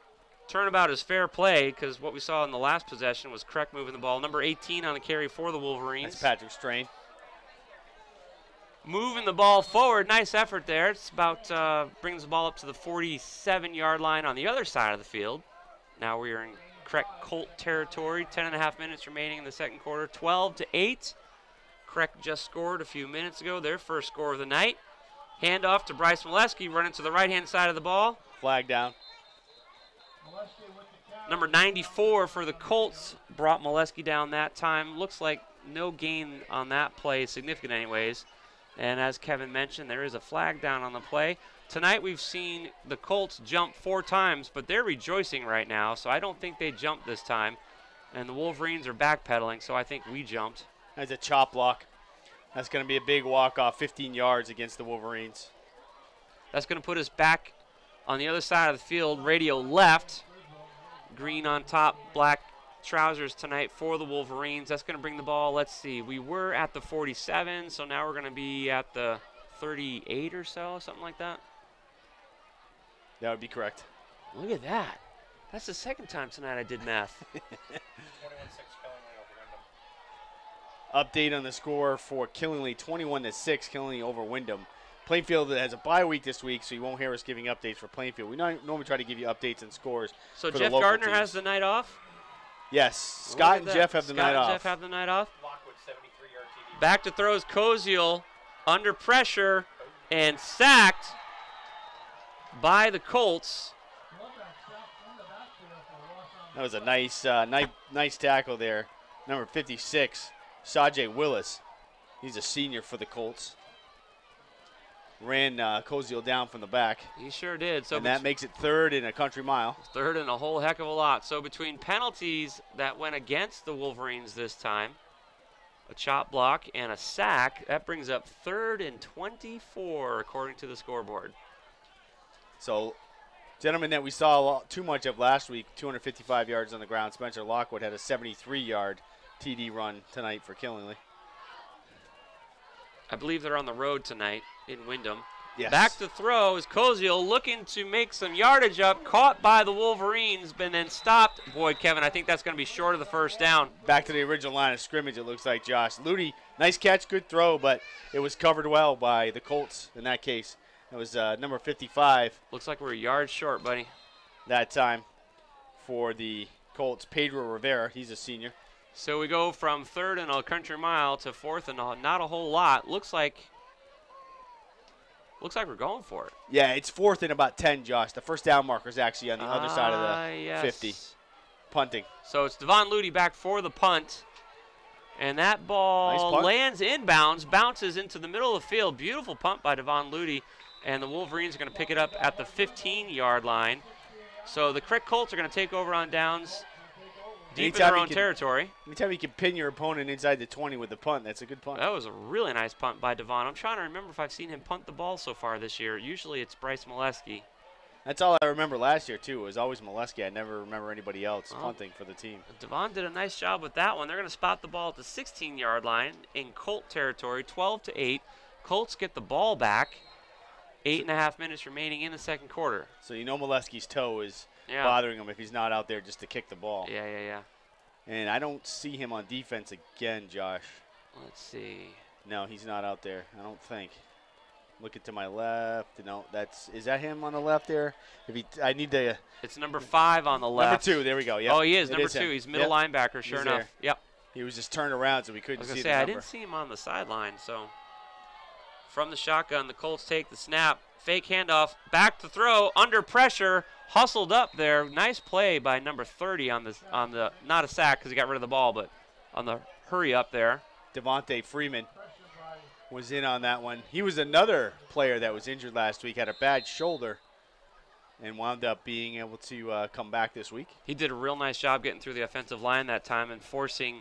turnabout is fair play because what we saw in the last possession was CREC moving the ball. Number 18 on the carry for the Wolverines. That's Patrick Strain. Moving the ball forward. Nice effort there. It's about brings the ball up to the 47-yard line on the other side of the field. Now we are in CREC Colt territory. 10.5 minutes remaining in the second quarter. 12-8. CREC just scored a few minutes ago. Their first score of the night. Handoff to Bryce Molesky, running to the right-hand side of the ball. Flag down. Number 94 for the Colts brought Molesky down that time. Looks like no gain on that play, significant anyways. And as Kevin mentioned, there is a flag down on the play. Tonight we've seen the Colts jump 4 times, but they're rejoicing right now, so I don't think they jumped this time. And the Wolverines are backpedaling, so I think we jumped. That's a chop block. That's going to be a big walk-off, 15 yards against the Wolverines. That's going to put us back on the other side of the field, radio left. Green on top, black trousers tonight for the Wolverines. That's going to bring the ball, let's see, we were at the 47, so now we're going to be at the 38 or so, something like that. That would be correct. Look at that. That's the second time tonight I did math. 21-6 Killingley over Wyndham. Update on the score for Killingley, 21-6, Killingley over Wyndham. Plainfield has a bye week this week, so you won't hear us giving updates for Plainfield. We normally try to give you updates and scores. So for Jeff the local Gardner teams. has the night off? Yes, Scott and Jeff have the night off. Scott and Jeff have the night off. Lockwood, 73-yard TD. Back to throws Koziel under pressure and sacked by the Colts. That was a nice tackle there. Number 56, Sajay Willis. He's a senior for the Colts. Ran Koziel down from the back. He sure did. So and that makes it third in a country mile. Third and a whole heck of a lot. So between penalties that went against the Wolverines this time, a chop block and a sack, that brings up 3rd and 24 according to the scoreboard. So, gentlemen that we saw too much of last week, 255 yards on the ground. Spencer Lockwood had a 73-yard TD run tonight for Killingley. I believe they're on the road tonight in Wyndham. Yes. Back to throw is Koziel looking to make some yardage up, caught by the Wolverines, but then stopped. Boy, Kevin, I think that's going to be short of the first down. Back to the original line of scrimmage, it looks like, Josh. Ludi, nice catch, good throw, but it was covered well by the Colts in that case. It was number 55. Looks like we're a yard short, buddy. That time for the Colts, Pedro Rivera. He's a senior. So we go from 3rd and a country mile to 4th and not a whole lot. Looks like we're going for it. Yeah, it's 4th and about 10, Josh. The first down marker is actually on the other side of the yes. 50. Punting. So it's Devon Ludi back for the punt. And that ball lands inbounds, bounces into the middle of the field. Beautiful punt by Devon Ludi. And the Wolverines are going to pick it up at the 15-yard line. So the CREC Colts are going to take over on downs deep in their own territory. Anytime you can pin your opponent inside the 20 with the punt, that's a good punt. That was a really nice punt by Devon. I'm trying to remember if I've seen him punt the ball so far this year. Usually it's Bryce Molesky. That's all I remember last year, too. It was always Molesky. I never remember anybody else punting for the team. Devon did a nice job with that one. They're going to spot the ball at the 16-yard line in Colt territory, 12-8. Colts get the ball back. 8.5 minutes remaining in the second quarter. So you know Molesky's toe is bothering him if he's not out there just to kick the ball. Yeah. And I don't see him on defense again, Josh. Let's see. No, he's not out there, I don't think. Looking to my left. No, is that him on the left there? I need to. It's number 5 on the left. Number 2, there we go. Yep. Oh, he is, number 2. Him. He's middle linebacker, sure enough. There. Yep. He was just turned around, so we couldn't see the I number. didn't see him on the sideline, so. From the shotgun, the Colts take the snap. Fake handoff, back to throw, under pressure, hustled up there. Nice play by number 30 on the not a sack because he got rid of the ball, but on the hurry up there. Devontae Freeman was in on that one. He was another player that was injured last week, had a bad shoulder, and wound up being able to come back this week. He did a real nice job getting through the offensive line that time and forcing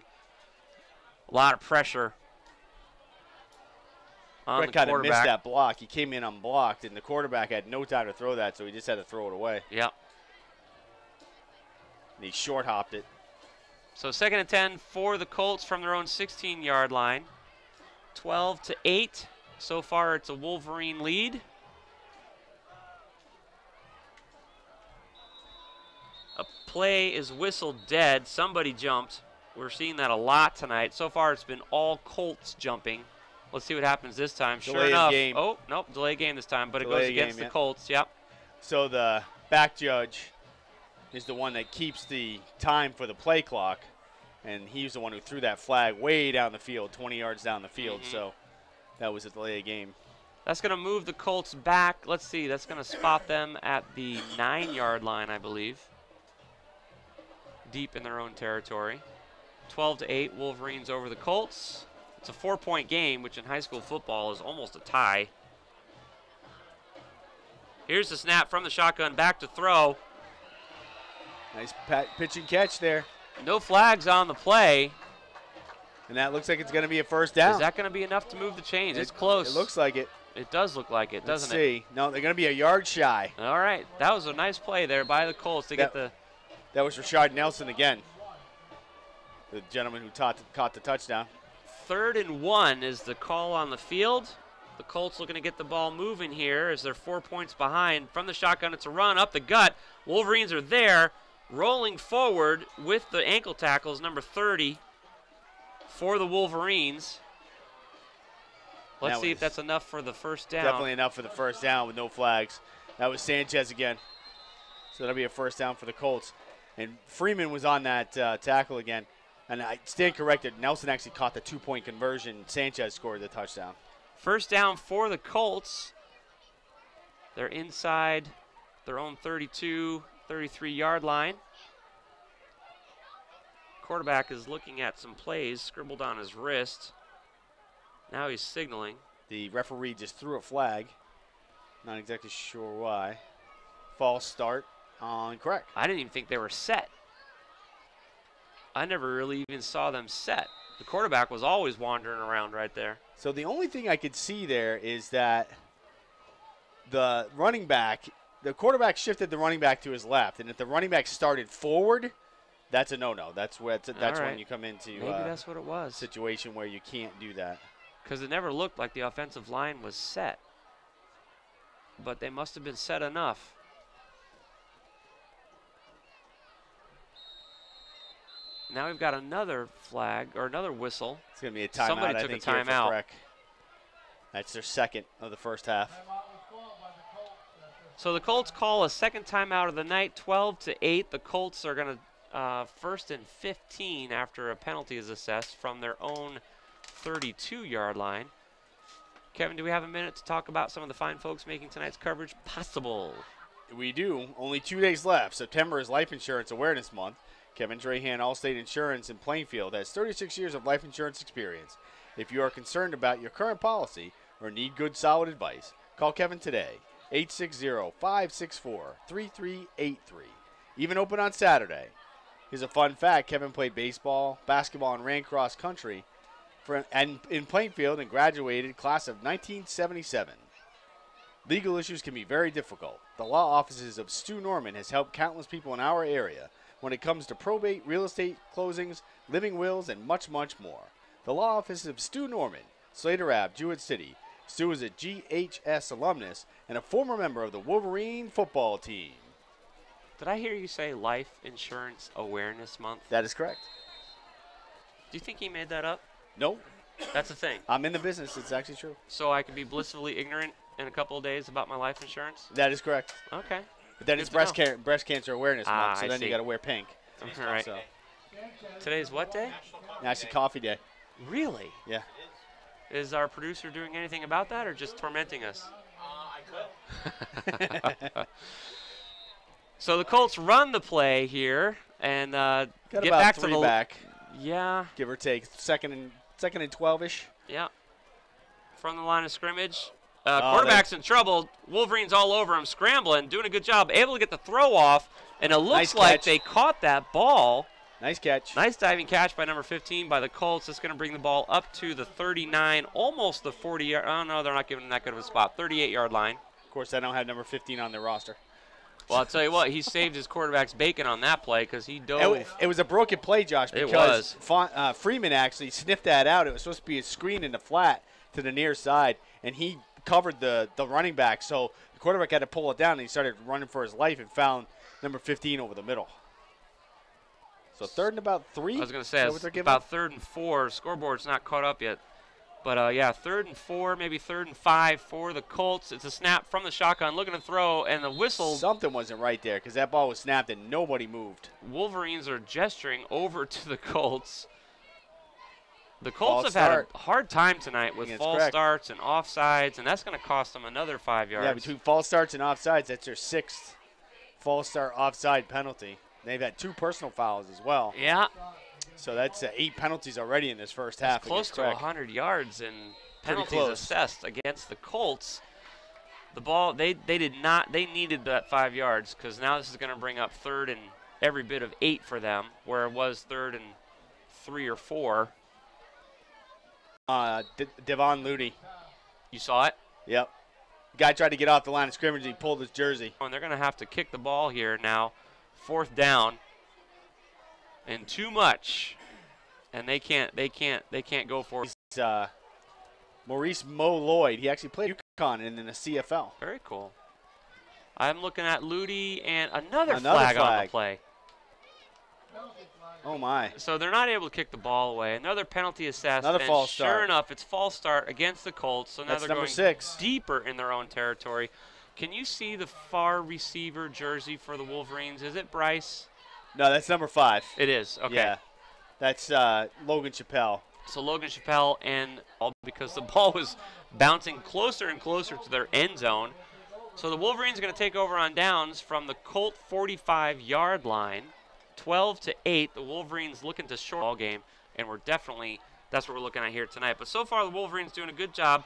a lot of pressure on the kind of quarterback. missed that block. He came in unblocked, and the quarterback had no time to throw that, so he just had to throw it away. Yep. And he short-hopped it. So 2nd and 10 for the Colts from their own 16-yard line. 12-8. So far, it's a Wolverine lead. A play is whistled dead. Somebody jumped. We're seeing that a lot tonight. So far, it's been all Colts jumping. Let's see what happens this time. Sure enough. Game. Oh, nope, delay game this time, but Delay it goes against the Colts. Yep. So the back judge is the one that keeps the time for the play clock, and he's the one who threw that flag way down the field, 20 yards down the field. So that was a delay game. That's going to move the Colts back. Let's see. That's going to spot them at the 9-yard line, I believe. Deep in their own territory. 12-8, Wolverines over the Colts. It's a 4-point game, which in high school football is almost a tie. Here's the snap from the shotgun, back to throw. Nice pitch and catch there. No flags on the play. And that looks like it's going to be a first down. Is that going to be enough to move the chains? It's close. It looks like it. It does look like it, doesn't it? Let's see. No, they're going to be a yard shy. All right. That was a nice play there by the Colts to get the... That was Rashard Nelson again, the gentleman who caught the touchdown. 3rd and 1 is the call on the field. The Colts looking to get the ball moving here as they're 4 points behind. From the shotgun, it's a run up the gut. Wolverines are there, rolling forward with the ankle tackles, number 30 for the Wolverines. Let's see if that's enough for the first down. Definitely enough for the first down with no flags. That was Sanchez again. So that'll be a first down for the Colts. And Freeman was on that tackle again. And I stand corrected. Nelson actually caught the 2-point conversion. Sanchez scored the touchdown. First down for the Colts. They're inside their own 32, 33-yard line. Quarterback is looking at some plays scribbled on his wrist. Now he's signaling. The referee just threw a flag. Not exactly sure why. False start on CREC. I didn't even think they were set. I never really even saw them set. The quarterback was always wandering around right there. So the only thing I could see there is that the running back, the quarterback shifted the running back to his left, and if the running back started forward, that's a no-no. That's when you come into maybe that's what it was. Situation where you can't do that. Because it never looked like the offensive line was set. But they must have been set enough. Now we've got another flag, or another whistle. It's going to be a timeout. Somebody took a timeout. CREC. That's their second of the first half. So the Colts call a second timeout of the night, 12-8. The Colts are going to 1st and 15 after a penalty is assessed from their own 32-yard line. Kevin, do we have a minute to talk about some of the fine folks making tonight's coverage possible? We do. Only 2 days left. September is Life Insurance Awareness Month. Kevin Drahan, Allstate Insurance in Plainfield, has 36 years of life insurance experience. If you are concerned about your current policy or need good, solid advice, call Kevin today, 860-564-3383. Even open on Saturday. Here's a fun fact. Kevin played baseball, basketball, and ran cross country in Plainfield and graduated class of 1977. Legal issues can be very difficult. The law offices of Stu Norman has helped countless people in our area when it comes to probate, real estate closings, living wills, and much, much more. The law office of Stu Norman, Slater Ave, Jewett City. Stu is a GHS alumnus and a former member of the Wolverine football team. Did I hear you say Life Insurance Awareness Month? That is correct. Do you think he made that up? No. That's a thing. I'm in the business. It's actually true. So I could be blissfully ignorant in a couple of days about my life insurance? That is correct. Okay. But then Good it's to breast cancer awareness month, so I then see. you got to wear pink. All right. So. Today's what day? National Coffee Day. Really? Yeah. Is our producer doing anything about that or just tormenting us? I could. So the Colts run the play here and Got get about back to three the back. Yeah. Give or take. Second and 12-ish. Yeah. From the line of scrimmage. Oh, Quarterback's in trouble. Wolverines all over him, scrambling, doing a good job, able to get the throw off, and it looks Nice like catch. they caught that ball. Nice catch. Nice diving catch by number 15 by the Colts. It's going to bring the ball up to the 39, almost the 40-yard. Oh, no, they're not giving him that good of a spot. 38-yard line. Of course, I don't have number 15 on their roster. Well, I'll tell you what, he saved his quarterback's bacon on that play because he dove. It was a broken play, Josh, It because was. Freeman actually sniffed that out. It was supposed to be a screen in the flat to the near side, and he covered the running back. So the quarterback had to pull it down, and he started running for his life and found number 15 over the middle. So third and about 3. I was going to say, it's about 3rd and 4. Scoreboard's not caught up yet. But, yeah, 3rd and 4, maybe 3rd and 5 for the Colts. It's a snap from the shotgun, looking to throw, and the whistle. Something wasn't right there because that ball was snapped and nobody moved. Wolverines are gesturing over to the Colts. The Colts have had a hard time tonight with false starts and offsides, and that's going to cost them another 5 yards. Yeah, between false starts and offsides, that's their 6th false start offside penalty. They've had 2 personal fouls as well. Yeah. So that's 8 penalties already in this first half. Close to 100 yards and penalties assessed against the Colts. The ball, they needed that 5 yards because now this is going to bring up 3rd and every bit of 8 for them, where it was 3rd and 3 or 4. Devon Lutie. You saw it? Yep. Guy tried to get off the line of scrimmage. He pulled his jersey. And they're going to have to kick the ball here now. 4th down. And too much. And they can't go for it. It's, Maurice Mo Lloyd. He actually played UConn and in the CFL. Very cool. I'm looking at Lutie and another flag on the play. Oh, my. So they're not able to kick the ball away. Another penalty assessed. Another false start. Sure enough, it's false start against the Colts. So now That's they're number going 6. deeper in their own territory. Can you see the far receiver jersey for the Wolverines? Is it Bryce? No, that's number 5. It is. Okay. Yeah. That's Logan Chappelle. So Logan Chappelle, and all because the ball was bouncing closer and closer to their end zone. So the Wolverines are going to take over on downs from the Colt 45-yard line. 12-8, the Wolverines looking to short ball game, and that's what we're looking at here tonight. But so far, the Wolverines doing a good job.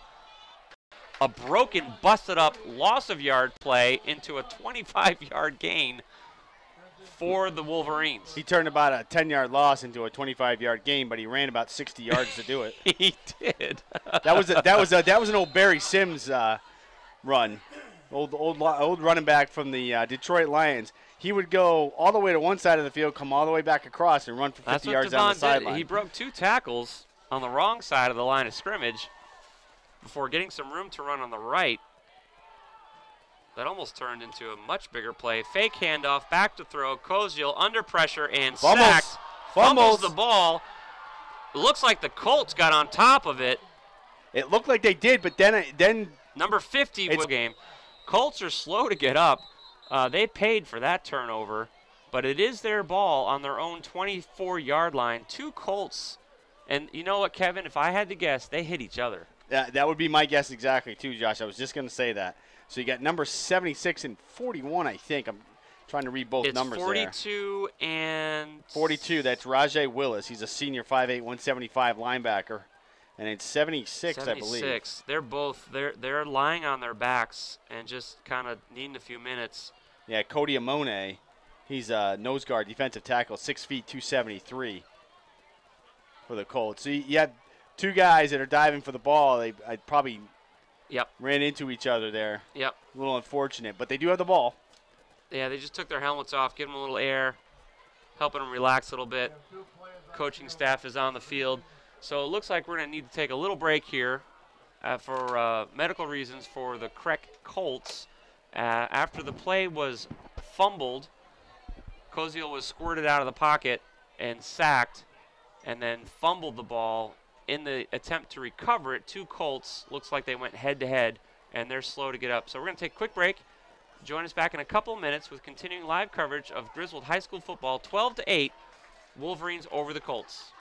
A broken, busted up, loss of yard play into a 25-yard gain for the Wolverines. He turned about a 10-yard loss into a 25-yard gain, but he ran about 60 yards to do it. He did. that was an old Barry Sims run, old running back from the Detroit Lions. He would go all the way to one side of the field, come all the way back across, and run for 50 yards down the sideline. He broke 2 tackles on the wrong side of the line of scrimmage before getting some room to run on the right. That almost turned into a much bigger play. Fake handoff, back to throw. Koziel under pressure and sacked. Fumbles the ball. It looks like the Colts got on top of it. It looked like they did, but then number 50 game. Colts are slow to get up. They paid for that turnover, but it is their ball on their own 24-yard line. 2 Colts, and you know what, Kevin? If I had to guess, they hit each other. That would be my guess exactly, too, Josh. I was just going to say that. So you got number 76 and 41, I think. I'm trying to read both numbers there. It's 42 and 42. That's Rajay Willis. He's a senior 5'8", 175 linebacker. And it's 76, I believe. 76. They're lying on their backs and just kind of needing a few minutes. Yeah, Cody Amone. He's a nose guard, defensive tackle, 6 feet, 273 for the Colts. So you have 2 guys that are diving for the ball. I'd probably Yep. Ran into each other there. Yep. A little unfortunate, but they do have the ball. Yeah, they just took their helmets off, give them a little air, helping them relax a little bit. Coaching staff is on the field. So it looks like we're going to need to take a little break here for medical reasons for the CREC Colts. After the play was fumbled, Koziel was squirted out of the pocket and sacked, and then fumbled the ball. In the attempt to recover it, 2 Colts, looks like they went head-to-head, and they're slow to get up. So we're going to take a quick break. Join us back in a couple of minutes with continuing live coverage of Griswold High School football, 12-8, Wolverines over the Colts.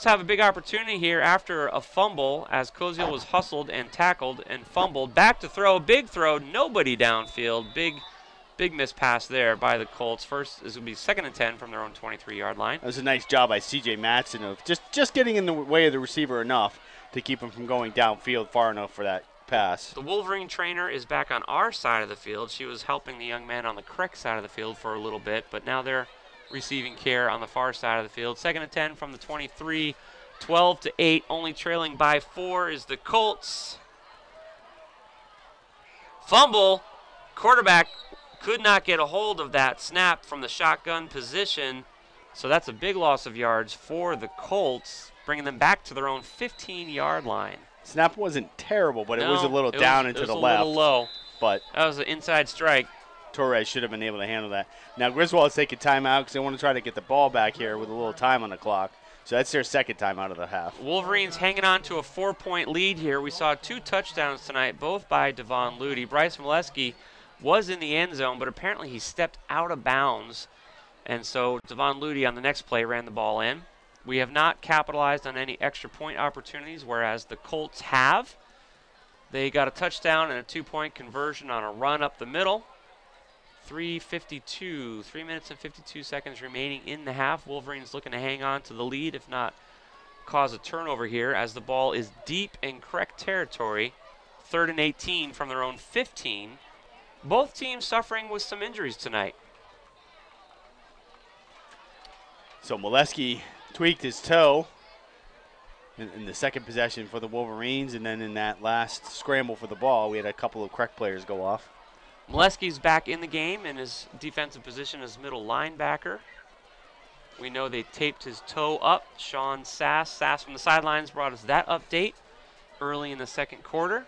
Have a big opportunity here after a fumble as Koziel was hustled and tackled and fumbled. Back to throw, big throw, nobody downfield. Big miss pass there by the Colts. First is going to be 2nd and 10 from their own 23-yard line. That was a nice job by C.J. Matson of just getting in the way of the receiver enough to keep him from going downfield far enough for that pass. The Wolverine trainer is back on our side of the field. She was helping the young man on the CREC side of the field for a little bit, but now they're receiving care on the far side of the field. 2nd and 10 from the 23, 12-8, only trailing by 4 is the Colts. Fumble, quarterback could not get a hold of that snap from the shotgun position, so that's a big loss of yards for the Colts, bringing them back to their own 15-yard line. Snap wasn't terrible, but it was a little down and to the left. It was a little low. But that was an inside strike. Torres should have been able to handle that. Now Griswold is taking timeout because they want to try to get the ball back here with a little time on the clock. So that's their 2nd timeout of the half. Wolverines hanging on to a 4-point lead here. We saw 2 touchdowns tonight, both by Devon Ludy. Bryce Molesky was in the end zone, but apparently he stepped out of bounds. And so Devon Ludy on the next play ran the ball in. We have not capitalized on any extra point opportunities, whereas the Colts have. They got a touchdown and a 2-point conversion on a run up the middle. 3 minutes and 52 seconds remaining in the half. Wolverines looking to hang on to the lead, if not cause a turnover here, as the ball is deep in CREC territory. 3rd and 18 from their own 15. Both teams suffering with some injuries tonight. So Molesky tweaked his toe in the second possession for the Wolverines, and then in that last scramble for the ball, we had a couple of CREC players go off. Molesky's back in the game in his defensive position as middle linebacker. We know they taped his toe up. Sean Sass from the sidelines brought us that update early in the 2nd quarter.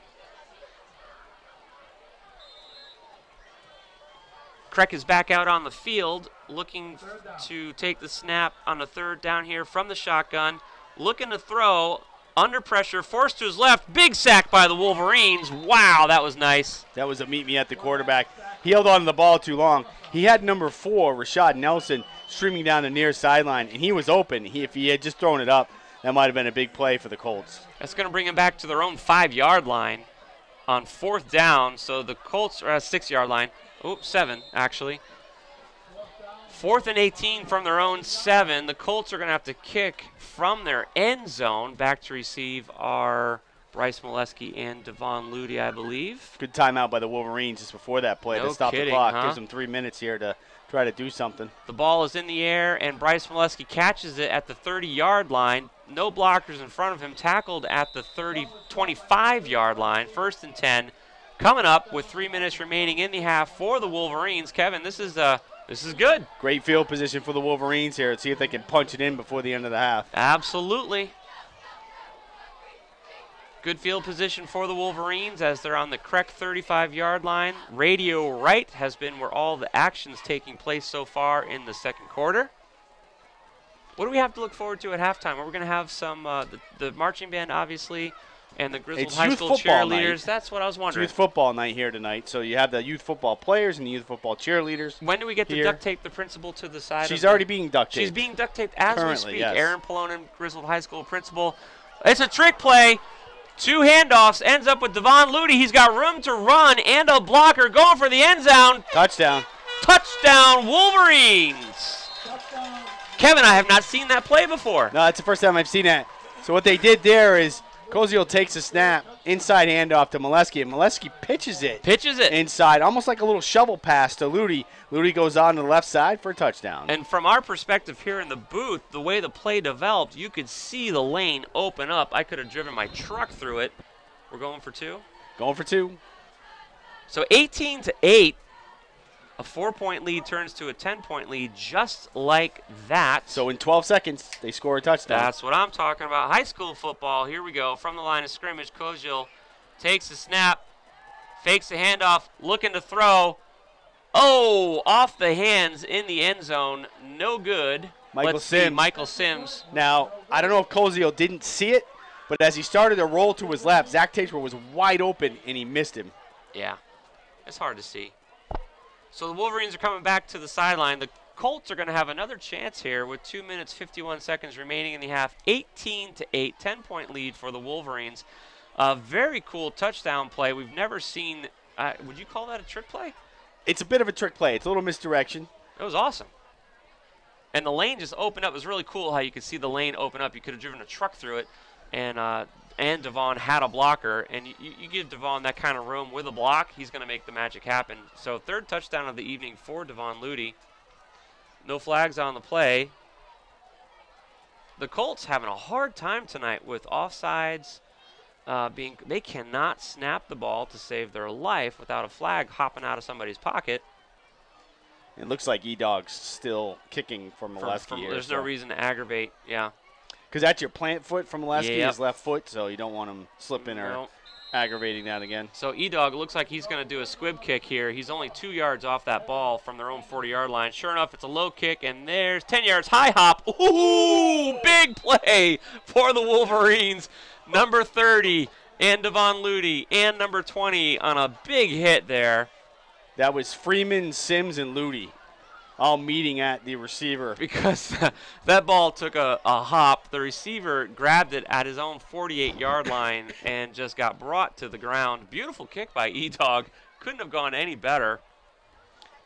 CREC is back out on the field looking to take the snap on the 3rd down here from the shotgun. Looking to throw. Under pressure, forced to his left. Big sack by the Wolverines. Wow, that was nice. That was a meet me at the quarterback. He held on to the ball too long. He had number 4, Rashad Nelson, streaming down the near sideline, and he was open. If he had just thrown it up, that might have been a big play for the Colts. That's going to bring him back to their own 5-yard line on 4th down. So the Colts are at 6-yard line. Oops, 7, actually. 4th and 18 from their own 7. The Colts are going to have to kick from their end zone. Back to receive our Bryce Molesky and Devon Ludy, I believe. Good timeout by the Wolverines just before that play No to stop kidding, the clock. huh? Gives them 3 minutes here to try to do something. The ball is in the air, and Bryce Molesky catches it at the 30-yard line. No blockers in front of him, tackled at the 25-yard line. 1st and 10. Coming up with 3 minutes remaining in the half for the Wolverines. Kevin, this is good. Great field position for the Wolverines here. Let's see if they can punch it in before the end of the half. Absolutely. Good field position for the Wolverines as they're on the CREC 35-yard line. Radio right has been where all the action's taking place so far in the second quarter. What do we have to look forward to at halftime? We're going to have some the marching band, obviously, and the Griswold High School cheerleaders. Night. That's what I was wondering. It's youth football night here tonight. So you have the youth football players and the youth football cheerleaders. When do we get here. to duct tape the principal to the side? She's already being duct taped. She's being duct taped as currently, we speak. yes. Aaron Polonen, Griswold High School principal. It's a trick play. 2 handoffs, ends up with Devon Ludy. He's got room to run and a blocker going for the end zone. Touchdown. Touchdown, Wolverines. Touchdown. Kevin, I have not seen that play before. No, that's the first time I've seen that. So what they did there is Koziel takes a snap, inside handoff to Molesky, and Molesky pitches it inside, almost like a little shovel pass to Ludy. Ludy goes on to the left side for a touchdown. And from our perspective here in the booth, the way the play developed, you could see the lane open up. I could have driven my truck through it. We're going for 2? Going for 2. So 18-8. A 4-point lead turns to a 10-point lead just like that. So in 12 seconds, they score a touchdown. That's what I'm talking about. High school football. Here we go. From the line of scrimmage, Koziel takes the snap, fakes the handoff, looking to throw. Oh, off the hands in the end zone. No good. Let's see, Michael Sims. Now, I don't know if Koziel didn't see it, but as he started to roll to his left, Zach Tatesworth was wide open, and he missed him. Yeah, it's hard to see. So the Wolverines are coming back to the sideline. The Colts are going to have another chance here with 2 minutes, 51 seconds remaining in the half. 18-8, 10-point lead for the Wolverines. A very cool touchdown play. We've never seen, would you call that a trick play? It's a bit of a trick play. It's a little misdirection. It was awesome. And the lane just opened up. It was really cool how you could see the lane open up. You could have driven a truck through it. And Devon had a blocker, and you give Devon that kind of room with a block, he's going to make the magic happen. So 3rd touchdown of the evening for Devon Ludy. No flags on the play. The Colts having a hard time tonight with offsides. They cannot snap the ball to save their life without a flag hopping out of somebody's pocket. It looks like E-Dog's still kicking for Molesky here. There's no reason to aggravate, yeah. Because that's your plant foot from Molesky, Yep. his left foot, so you don't want him slipping or aggravating that again. So E-Dog looks like he's going to do a squib kick here. He's only 2 yards off that ball from their own 40-yard line. Sure enough, it's a low kick, and there's 10 yards, high hop. Ooh, big play for the Wolverines. Number 30 and Devon Ludy and number 20 on a big hit there. That was Freeman, Sims, and Ludy all meeting at the receiver. Because that ball took a hop. The receiver grabbed it at his own 48-yard line and just got brought to the ground. Beautiful kick by E-Dog. Couldn't have gone any better.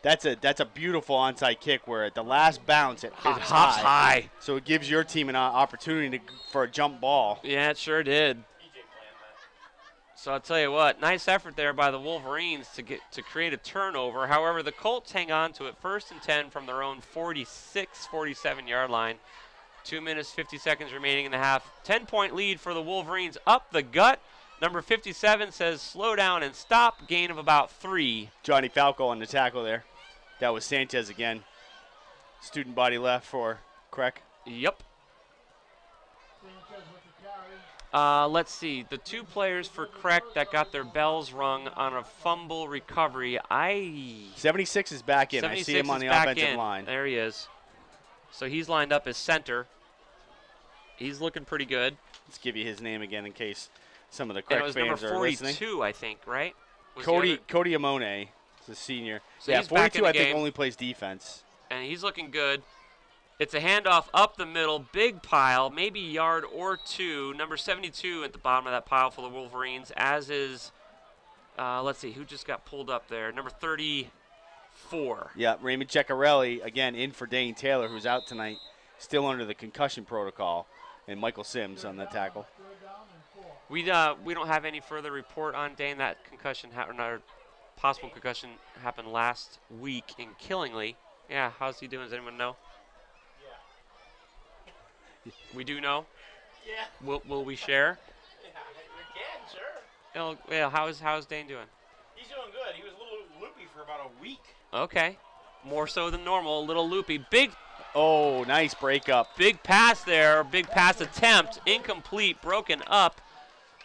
That's a beautiful onside kick where at the last bounce it hops high. So it gives your team an opportunity for a jump ball. Yeah, it sure did. So I'll tell you what, nice effort there by the Wolverines to create a turnover. However, the Colts hang on to it 1st and 10 from their own 46, 47-yard line. 2 minutes, 50 seconds remaining in the half. 10-point lead for the Wolverines up the gut. Number 57 says slow down and stop. Gain of about 3. Johnny Falco on the tackle there. That was Sanchez again. Student body left for CREC. Yep. Let's see. The 2 players for CREC that got their bells rung on a fumble recovery. 76 is back in. I see him on the offensive line. There he is. So he's lined up as center. He's looking pretty good. Let's give you his name again in case some of the CREC fans are listening. It was number 42, I think, right? Cody Amone is a senior. So yeah, he's back 42 in the I think game. only plays defense. And he's looking good. It's a handoff up the middle, big pile, maybe a yard or 2. Number 72 at the bottom of that pile for the Wolverines, as is, let's see, who just got pulled up there? Number 34. Yeah, Raymond Ceccarelli, again, in for Dane Taylor, who's out tonight, still under the concussion protocol, and Michael Sims on that tackle. We don't have any further report on Dane. That concussion or possible concussion happened last week in Killingly. Yeah, how's he doing? Does anyone know? Yeah. We do know. Yeah. Will we share? Yeah, we can, sure. Oh, yeah. How's Dane doing? He's doing good. He was a little loopy for about a week. Okay, more so than normal. A little loopy. Big. Oh, nice breakup. Big pass there. Big pass attempt. Incomplete. Broken up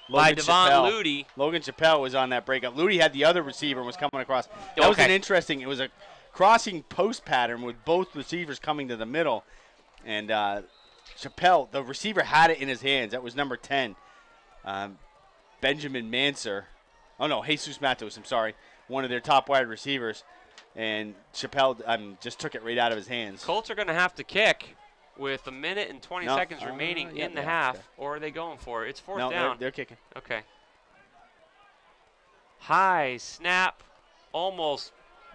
by Devon Ludi. Logan Chappelle was on that breakup. Ludi had the other receiver and was coming across. That was an interesting. It was a crossing post pattern with both receivers coming to the middle. And Chappelle, the receiver, had it in his hands. That was number 10. Benjamin Manser. Oh, no, Jesus Matos, I'm sorry. One of their top wide receivers. And Chappelle just took it right out of his hands. Colts are going to have to kick with a minute and 20 seconds remaining in the half. Okay. Or are they going for it? It's fourth down. They're kicking. Okay. High snap. Almost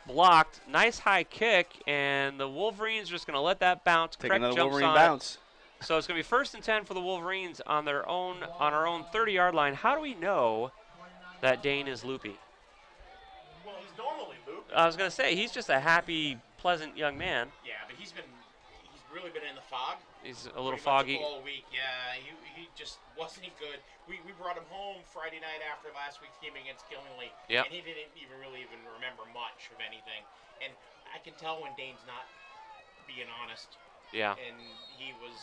blocked. Nice high kick. And the Wolverines are just going to let that bounce. Take another Wolverine bounce. So it's going to be 1st and 10 for the Wolverines on our own 30-yard line. How do we know that Dane is loopy? Well, he's normally loopy. I was going to say, he's just a happy, pleasant young man. Yeah, but he's really been in the fog. He's a little foggy. All week, yeah. He just wasn't good. We brought him home Friday night after last week's game against Killingly, and he didn't really remember much of anything. And I can tell when Dane's not being honest. Yeah. And he was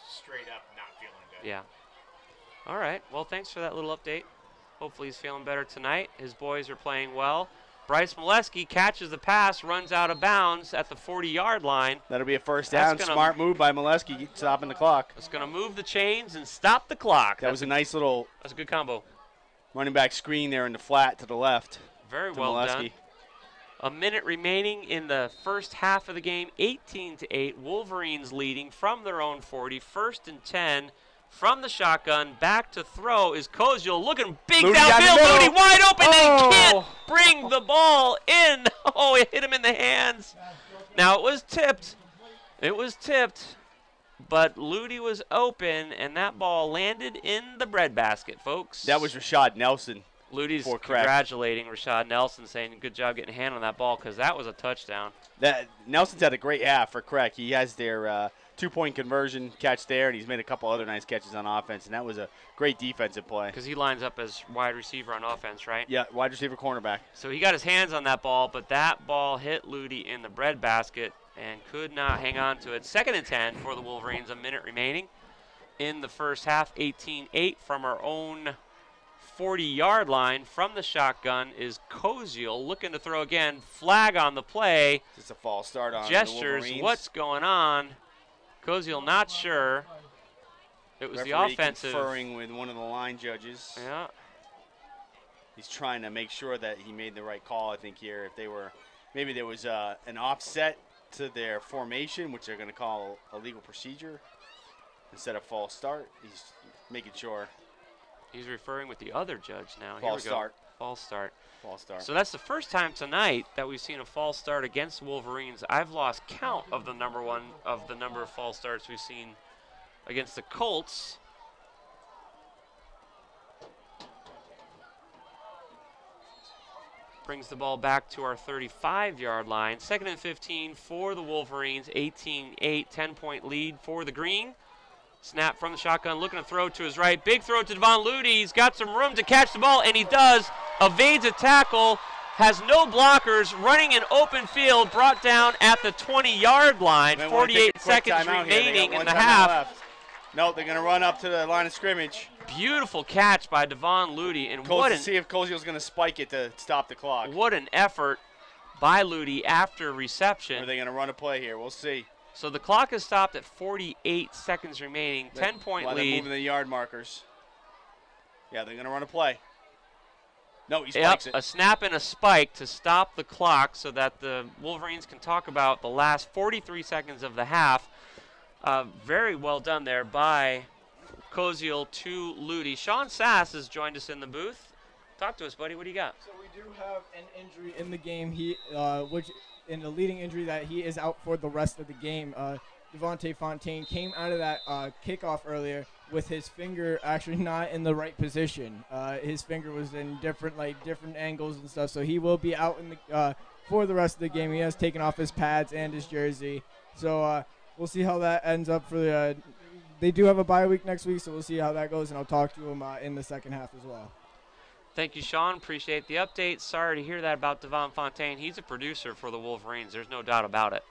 straight up not feeling good. Yeah. All right. Well, thanks for that little update. Hopefully he's feeling better tonight. His boys are playing well. Bryce Molesky catches the pass, runs out of bounds at the 40-yard line. That'll be a first down. Smart move by Molesky, stopping the clock. It's going to move the chains and stop the clock. That was a nice little. That's a good combo. Running back screen there in the flat to the left. Very well done. A minute remaining in the first half of the game, 18-8. Wolverines leading from their own 40. 1st and 10 from the shotgun. Back to throw is Koziel looking big downfield. Moody wide open and can't bring the ball in. Oh, it hit him in the hands. Now it was tipped. But Ludi was open, and that ball landed in the breadbasket, folks. That was Rashad Nelson. Ludi's congratulating Rashad Nelson, saying good job getting a hand on that ball because that was a touchdown. Nelson's had a great half for CREC. He has their 2-point conversion catch there, and he's made a couple other nice catches on offense, and that was a great defensive play. Because he lines up as wide receiver on offense, right? Yeah, wide receiver cornerback. So he got his hands on that ball, but that ball hit Ludi in the breadbasket and could not hang on to it. 2nd and 10 for the Wolverines, a minute remaining in the first half. 18-8 from our own 40-yard line. From the shotgun is Koziel looking to throw again. Flag on the play. Just a false start on gestures. The Wolverines. What's going on? Koziel not sure. It was Referee the offensive. Conferring with one of the line judges. Yeah. He's trying to make sure that he made the right call. I think here, if they were, maybe there was an offset to their formation, which they're going to call a legal procedure instead of false start. He's making sure. He's referring with the other judge now. False start. False start. False start. So that's the first time tonight that we've seen a false start against the Wolverines. I've lost count of the number of false starts we've seen against the Colts. Brings the ball back to our 35-yard line. 2nd and 15 for the Wolverines. 18-8, 10-point lead for the Green. Snap from the shotgun, looking to throw to his right. Big throw to Devon Ludi. He's got some room to catch the ball, and he does. Evades a tackle, has no blockers, running an open field, brought down at the 20-yard line. 48 seconds remaining in the half. No, they're going to run up to the line of scrimmage. Beautiful catch by Devon Ludi. And see if Koziel's going to spike it to stop the clock. What an effort by Ludi after reception. Are they going to run a play here? We'll see. So the clock is stopped at 48 seconds remaining. 10-point lead. They're moving the yard markers. Yeah, they're going to run a play. No, he Yep, spikes it. A snap and a spike to stop the clock so that the Wolverines can talk about the last 43 seconds of the half. Very well done there by Koziel to Ludi. Sean Sass has joined us in the booth. Talk to us, buddy. What do you got? So we do have an injury in the game, which in the leading injury that he is out for the rest of the game. Devontae Fontaine came out of that kickoff earlier with his finger actually not in the right position. His finger was in different angles and stuff, so he will be out in the for the rest of the game. He has taken off his pads and his jersey, so we'll see how that ends up for the. They do have a bye week next week, so we'll see how that goes, and I'll talk to him in the second half as well. Thank you, Sean. Appreciate the update. Sorry to hear that about Devon Fontaine. He's a producer for the Wolverines. There's no doubt about it.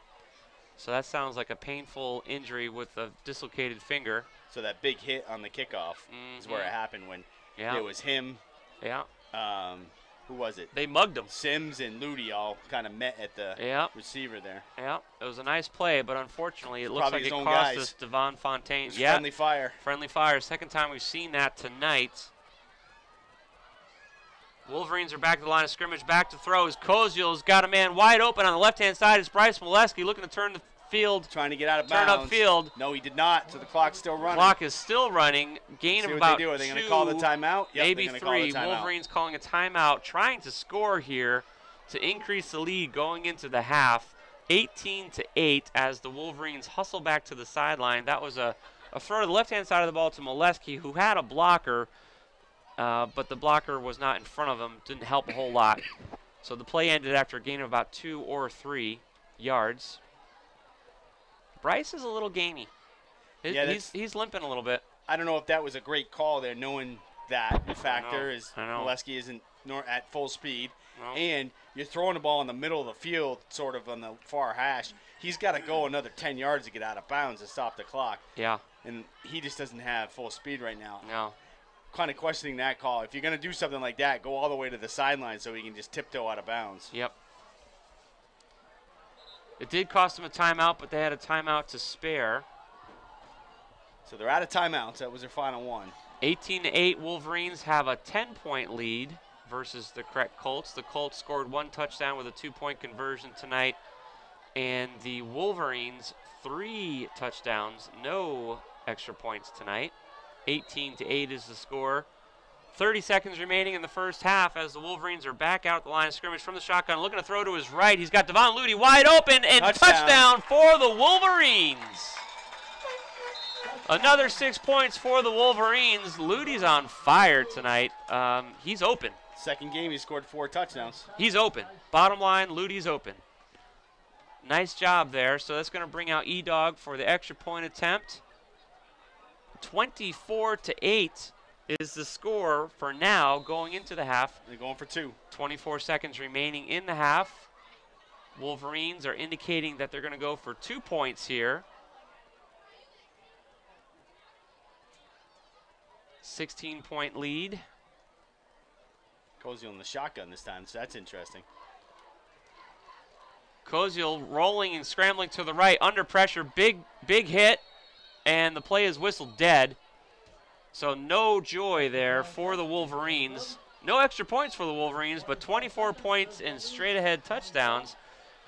So that sounds like a painful injury with a dislocated finger. So that big hit on the kickoff is where it happened when it was him. Yeah. Who was it? They mugged him. Sims and Ludi all kind of met at the receiver there. Yeah. It was a nice play, but unfortunately it looks Probably like it his own cost guys. us Devon Fontaine. Friendly fire. Friendly fire. Second time we've seen that tonight. Wolverines are back to the line of scrimmage. Back to throws. Koziel's got a man wide open on the left-hand side. It's Bryce Molesky looking to turn the field. Trying to get out of bounds. Turn upfield. No, he did not. So the clock's still running. Clock is still running. Gain of about 2. Are they going to call the timeout? Yep, maybe 3. Wolverines calling a timeout, trying to score here to increase the lead going into the half. 18-8 as the Wolverines hustle back to the sideline. That was a throw to the left-hand side of the ball to Molesky, who had a blocker. But the blocker was not in front of him. Didn't help a whole lot. So the play ended after a gain of about 2 or 3 yards. Bryce is a little gamey. He's limping a little bit. I don't know if that was a great call there, knowing that the factor is Molesky isn't at full speed. No. And you're throwing the ball in the middle of the field, sort of on the far hash. He's got to go another 10 yards to get out of bounds to stop the clock. Yeah. And he just doesn't have full speed right now. No. Kind of questioning that call. If you're going to do something like that, go all the way to the sideline so he can just tiptoe out of bounds. Yep. It did cost him a timeout, but they had a timeout to spare. So they're out of timeouts. That was their final one. 18-8, Wolverines have a 10-point lead versus the CREC Colts. The Colts scored 1 touchdown with a 2-point conversion tonight, and the Wolverines 3 touchdowns, no extra points tonight. 18-8 is the score. 30 seconds remaining in the first half as the Wolverines are back out the line of scrimmage from the shotgun, looking to throw to his right. He's got Devon Ludi wide open, and touchdown for the Wolverines. Another 6 points for the Wolverines. Ludi's on fire tonight. He's open. Second game, he scored 4 touchdowns. He's open. Bottom line, Ludi's open. Nice job there. So that's going to bring out E-Dog for the extra point attempt. 24-8 is the score for now going into the half. They're going for 2. 24 seconds remaining in the half. Wolverines are indicating that they're going to go for 2 points here. 16-point lead. Koziel in the shotgun this time, so that's interesting. Koziel rolling and scrambling to the right, under pressure, big hit, and the play is whistled dead. So no joy there for the Wolverines. No extra points for the Wolverines, but 24 points and straight-ahead touchdowns.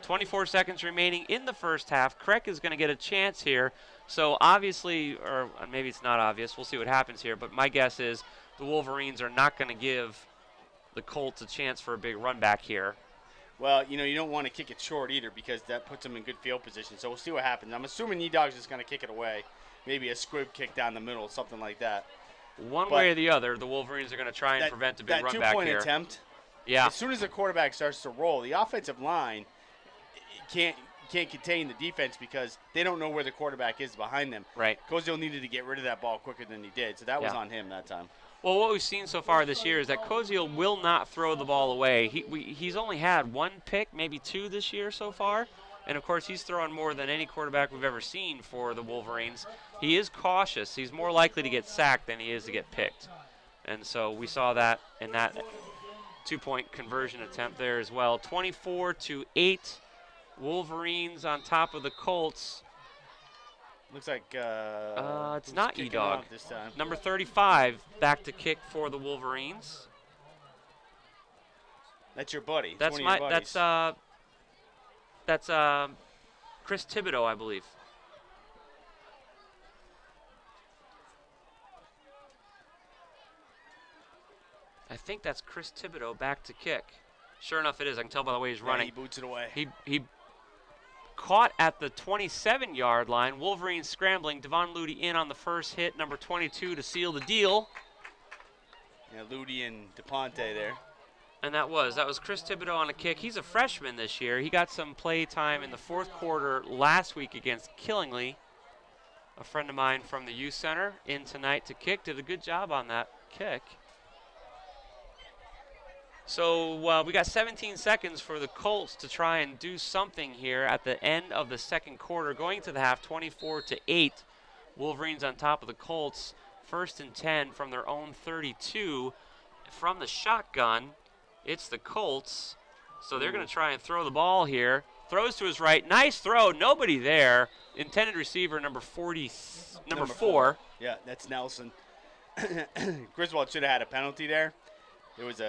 24 seconds remaining in the first half. CREC is going to get a chance here. So obviously, or maybe it's not obvious, we'll see what happens here, but my guess is the Wolverines are not going to give the Colts a chance for a big run back here. Well, you don't want to kick it short either because that puts them in good field position. So we'll see what happens. I'm assuming E-Dog's just going to kick it away. Maybe a squib kick down the middle, something like that. One way or the other, the Wolverines are going to try and prevent a big run back here. That 2-point attempt, as soon as the quarterback starts to roll, the offensive line can't contain the defense because they don't know where the quarterback is behind them. Right. Koziel needed to get rid of that ball quicker than he did, so that was on him that time. Well, what we've seen so far this year is that Koziel will not throw the ball away. He's only had 1 pick, maybe 2 this year so far. And, of course, he's throwing more than any quarterback we've ever seen for the Wolverines. He is cautious. He's more likely to get sacked than he is to get picked. And so we saw that in that 2-point conversion attempt there as well. 24-8, Wolverines on top of the Colts. Looks like it's not E-Dog. This time. Number 35 back to kick for the Wolverines. That's your buddy. That's one of your buddies. That's Chris Thibodeau, I believe. I think that's Chris Thibodeau back to kick. Sure enough, it is. I can tell by the way he's running. He boots it away. He caught at the 27-yard line. Wolverines scrambling. Devon Ludi in on the first hit, number 22 to seal the deal. Yeah, Ludi and DePonte there. And that was Chris Thibodeau on a kick. He's a freshman this year. He got some play time in the fourth quarter last week against Killingly. A friend of mine from the youth center in tonight to kick. Did a good job on that kick. So we got 17 seconds for the Colts to try and do something here at the end of the second quarter. Going to the half, 24-8. Wolverines on top of the Colts. 1st and 10 from their own 32. From the shotgun, it's the Colts. So they're going to try and throw the ball here. Throws to his right. Nice throw. Nobody there. Intended receiver number 4. Yeah, that's Nelson. Griswold should have had a penalty there. There was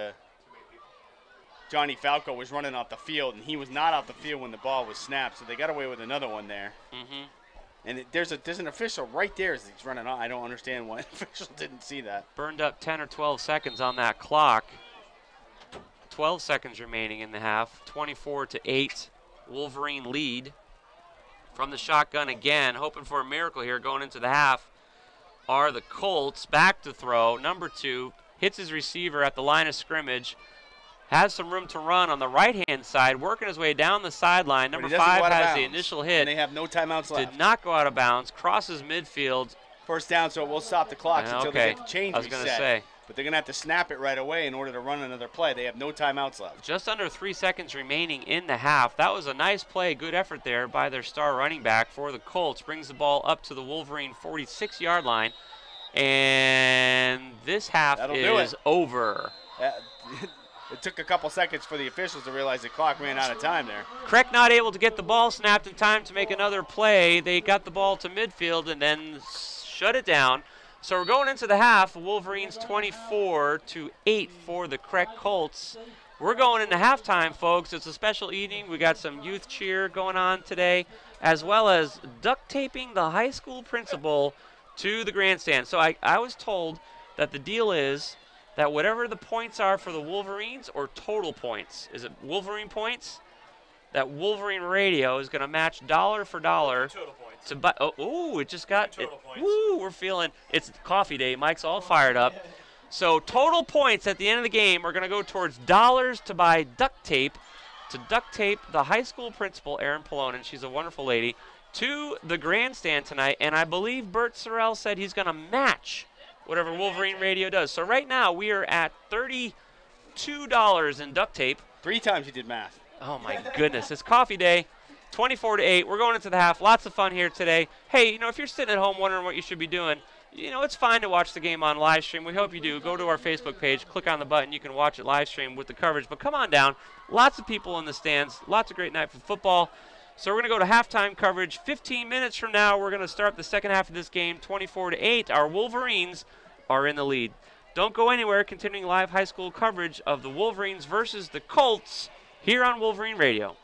Johnny Falco was running off the field, and he was not off the field when the ball was snapped, so they got away with another one there. Mm-hmm. And there's an official right there as he's running off. I don't understand why an official didn't see that. Burned up 10 or 12 seconds on that clock. 12 seconds remaining in the half. 24-8. Wolverine lead. From the shotgun again, hoping for a miracle here going into the half, are the Colts. Back to throw. Number 2 hits his receiver at the line of scrimmage. Has some room to run on the right-hand side, working his way down the sideline. Number 5 has the initial hit. And they have no timeouts left. Did not go out of bounds. Crosses midfield. First down, so we'll stop the clock until they get the change I was going to reset. say. But they're going to have to snap it right away in order to run another play. They have no timeouts left. Just under 3 seconds remaining in the half. That was a nice play, good effort there by their star running back for the Colts. Brings the ball up to the Wolverine 46-yard line. And this half is over. It took a couple seconds for the officials to realize the clock ran out of time there. CREC not able to get the ball snapped in time to make another play. They got the ball to midfield and then shut it down. So we're going into the half. Wolverines 24-8 for the CREC Colts. We're going into halftime, folks. It's a special evening. We got some youth cheer going on today, as well as duct taping the high school principal to the grandstand. So I was told that the deal is that whatever the points are for the Wolverines, or total points, is it Wolverine points? That Wolverine Radio is going to match dollar for dollar. Total points. To buy. Oh, it just got. Total points. Woo, we're feeling. It's coffee day. Mike's all fired up. So total points at the end of the game are going to go towards dollars to buy duct tape, to duct tape the high school principal, Erin Polonen, she's a wonderful lady, to the grandstand tonight. And I believe Bert Sorrell said he's going to match whatever Wolverine Radio does. So right now we are at $32 in duct tape. 3 times you did math. Oh my goodness, it's coffee day. 24-8. We're going into the half. Lots of fun here today. Hey, if you're sitting at home wondering what you should be doing, it's fine to watch the game on live stream. We hope you do. Go to our Facebook page, click on the button. You can watch it live stream with the coverage. But come on down. Lots of people in the stands. Lots of great night for football. So we're going to go to halftime coverage. 15 minutes from now, we're going to start the second half of this game, 24-8. Our Wolverines are in the lead. Don't go anywhere. Continuing live high school coverage of the Wolverines versus the Colts here on Wolverine Radio.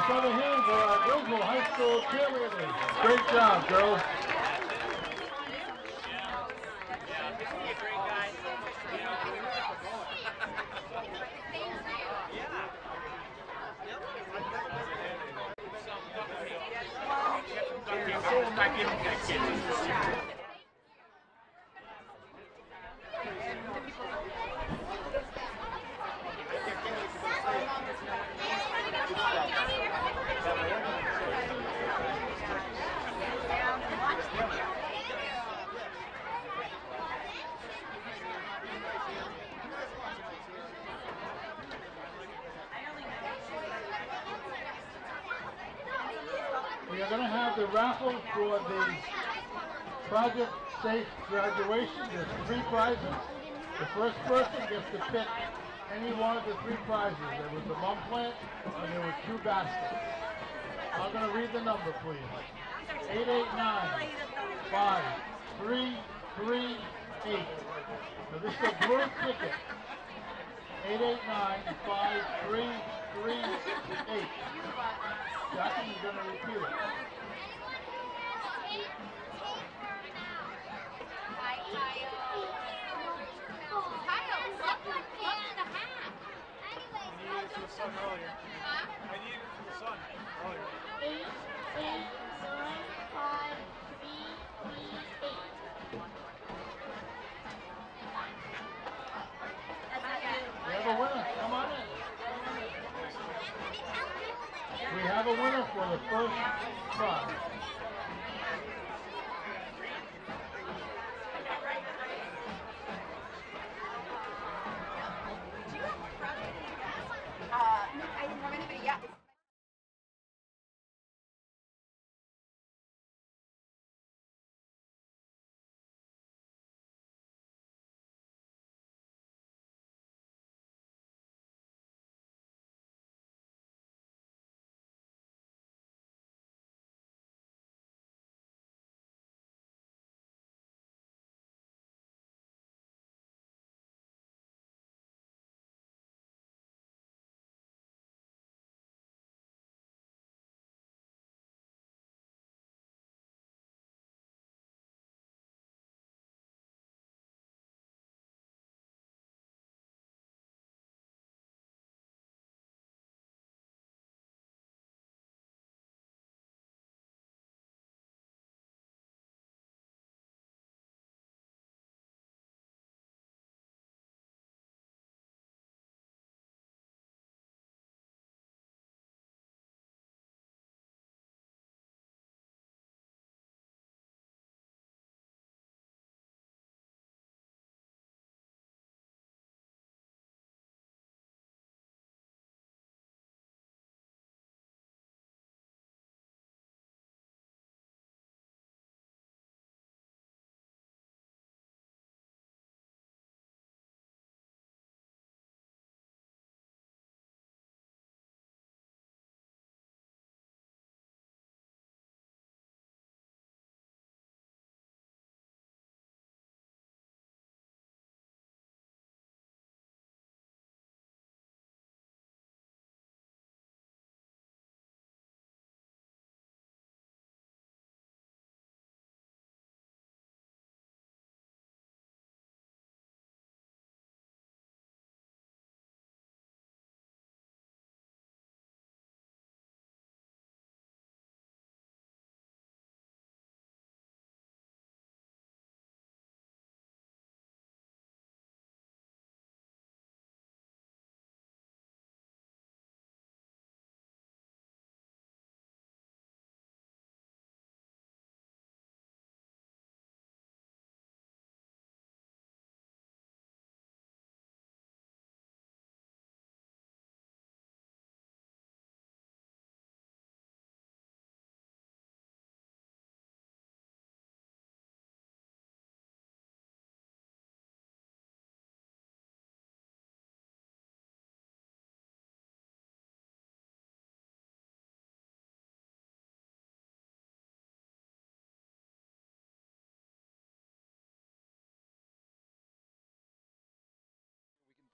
Let's have a hand for our Griswold High School cheerleaders. Great job, girls. We are going to have the raffle for the Project Safe graduation. There's 3 prizes. The first person gets to pick any one of the 3 prizes. There was the mum plant and there were 2 baskets. I'm going to read the number, please. 889-5338. So this is a blue ticket. 889-5338. Jackie is going to repeat it. Sun earlier. I needed the sun earlier. 889-5338. We have a winner. Come on in. We have a winner for the first prize. I didn't have anybody yet.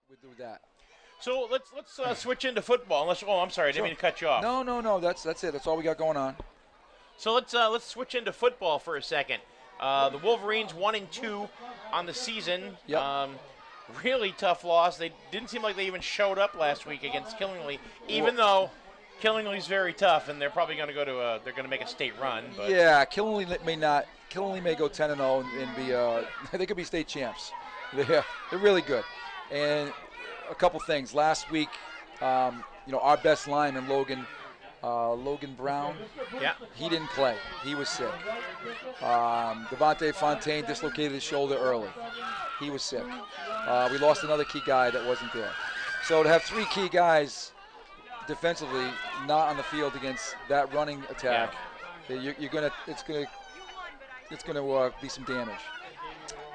We do that. So let's switch into football. I'm sorry, I didn't mean to cut you off. No. That's it. That's all we got going on. So let's switch into football for a second. The Wolverines 1-2 on the season. Yep. Really tough loss. They didn't seem like they even showed up last week against Killingly, even though Killingly's very tough, and they're probably going to go to they're going to make a state run. But. Yeah, Killingly may not. Killingly may go 10-0 and be. They could be state champs. They're really good. And a couple things. Last week, our best lineman Logan Brown. Yeah. He didn't play. He was sick. Devontae Fontaine dislocated his shoulder early. He was sick. We lost another key guy that wasn't there. So to have 3 key guys defensively not on the field against that running attack, it's gonna be some damage.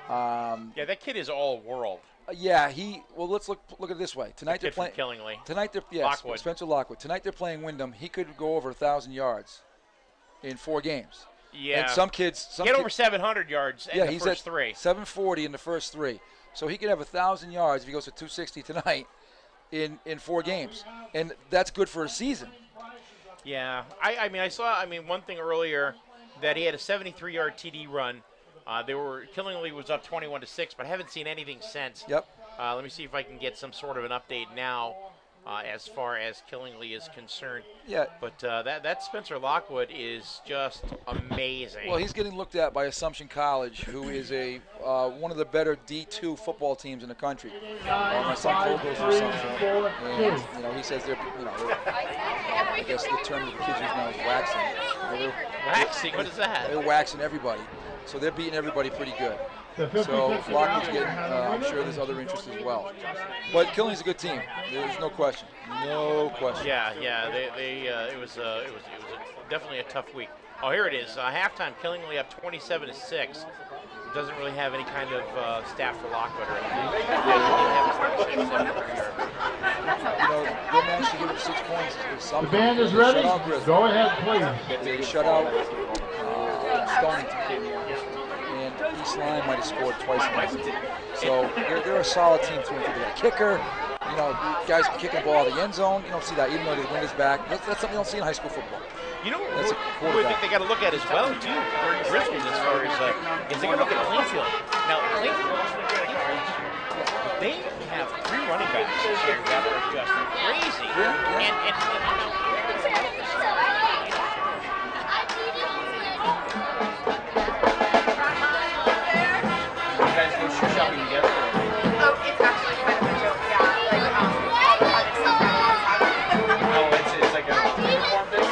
That kid is all world. Let's look at it this way. Tonight they're playing Killingly. Tonight Lockwood. Spencer Lockwood. Tonight they're playing Wyndham. He could go over 1,000 yards in 4 games. Yeah. And some kids get over 700 yards in the first 3. 740 in the first 3. So he could have 1,000 yards if he goes to 260 tonight in 4 games, and that's good for a season. Yeah. I saw one thing earlier that he had a 73-yard TD run. Killingly was up 21-6, but I haven't seen anything since. Yep. Let me see if I can get some sort of an update now as far as Killingly is concerned. Yeah. But that Spencer Lockwood is just amazing. Well, he's getting looked at by Assumption College, who is one of the better D2 football teams in the country. My son Cole goes to Assumption, and he says they're, I guess the term that the kids use now is waxing. Waxing? What is that? They're waxing everybody. So they're beating everybody pretty good. So Lockwood's getting, I'm sure there's other interest as well. But Killingly's a good team. There's no question. No question. Yeah. It was definitely a tough week. Oh, here it is. Halftime, Killingly up 27-6. Doesn't really have any kind of staff for Lockwood or anything. They managed to give up 6 points. The band is ready. Go ahead, please. They shut out Stonington. And East Line might have scored twice in that game. So they're a solid team through and through. They got a kicker. Guys kicking the ball out of the end zone. You don't see that, even though the wind is back. That's something you don't see in high school football. What I think they got to look at as well, too, for Griswold as far as is they got to look at Plainfield. Now, they have 3 running backs this year that are just crazy. You guys go shoe shopping together? Oh, it's actually kind of a joke, yeah. It's like a uniform thing?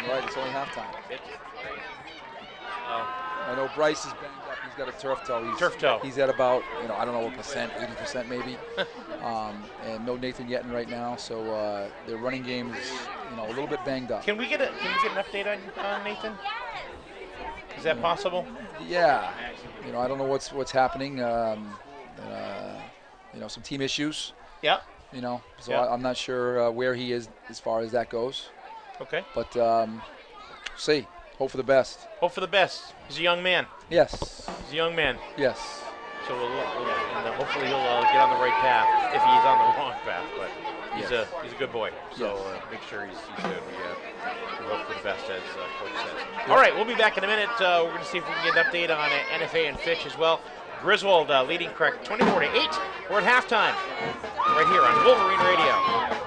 Right, it's only halftime. I know Bryce is banged up. He's got a turf toe. Turf toe. He's at about, I don't know what percent, 80% maybe. And no Nathan Yetton right now, so their running game is, a little bit banged up. Can we get an update on Nathan? Is that possible? Yeah. I don't know what's happening. Some team issues. Yeah. So I'm not sure where he is as far as that goes. Okay. But see, hope for the best. Hope for the best. He's a young man. Yes. He's a young man. Yes. So hopefully he'll get on the right path if he's on the wrong path. But he's a good boy. So make sure he's good. We hope for the best, as Coach says. All right, we'll be back in a minute. We're going to see if we can get an update on NFA and Fitch as well. Griswold leading CREC 24-8. We're at halftime right here on Wolverine Radio.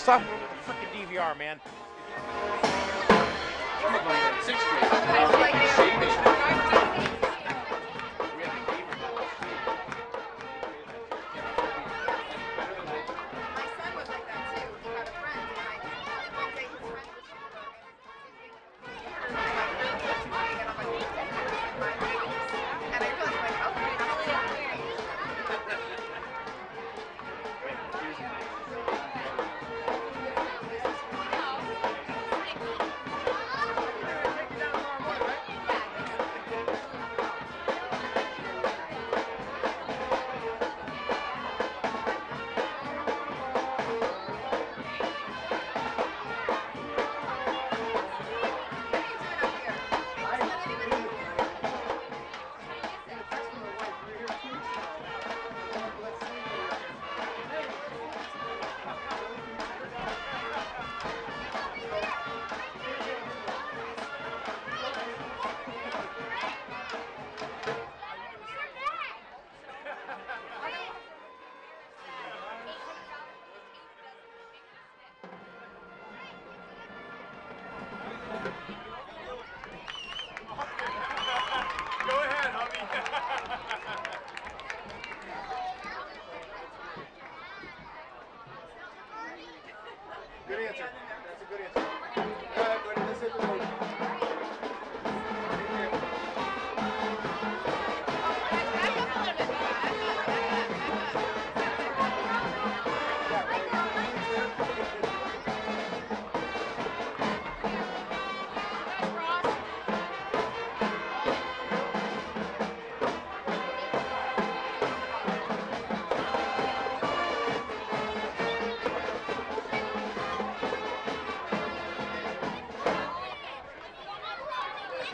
Stop freaking DVR, man. Good answer. That's a good answer. Let's hit the road.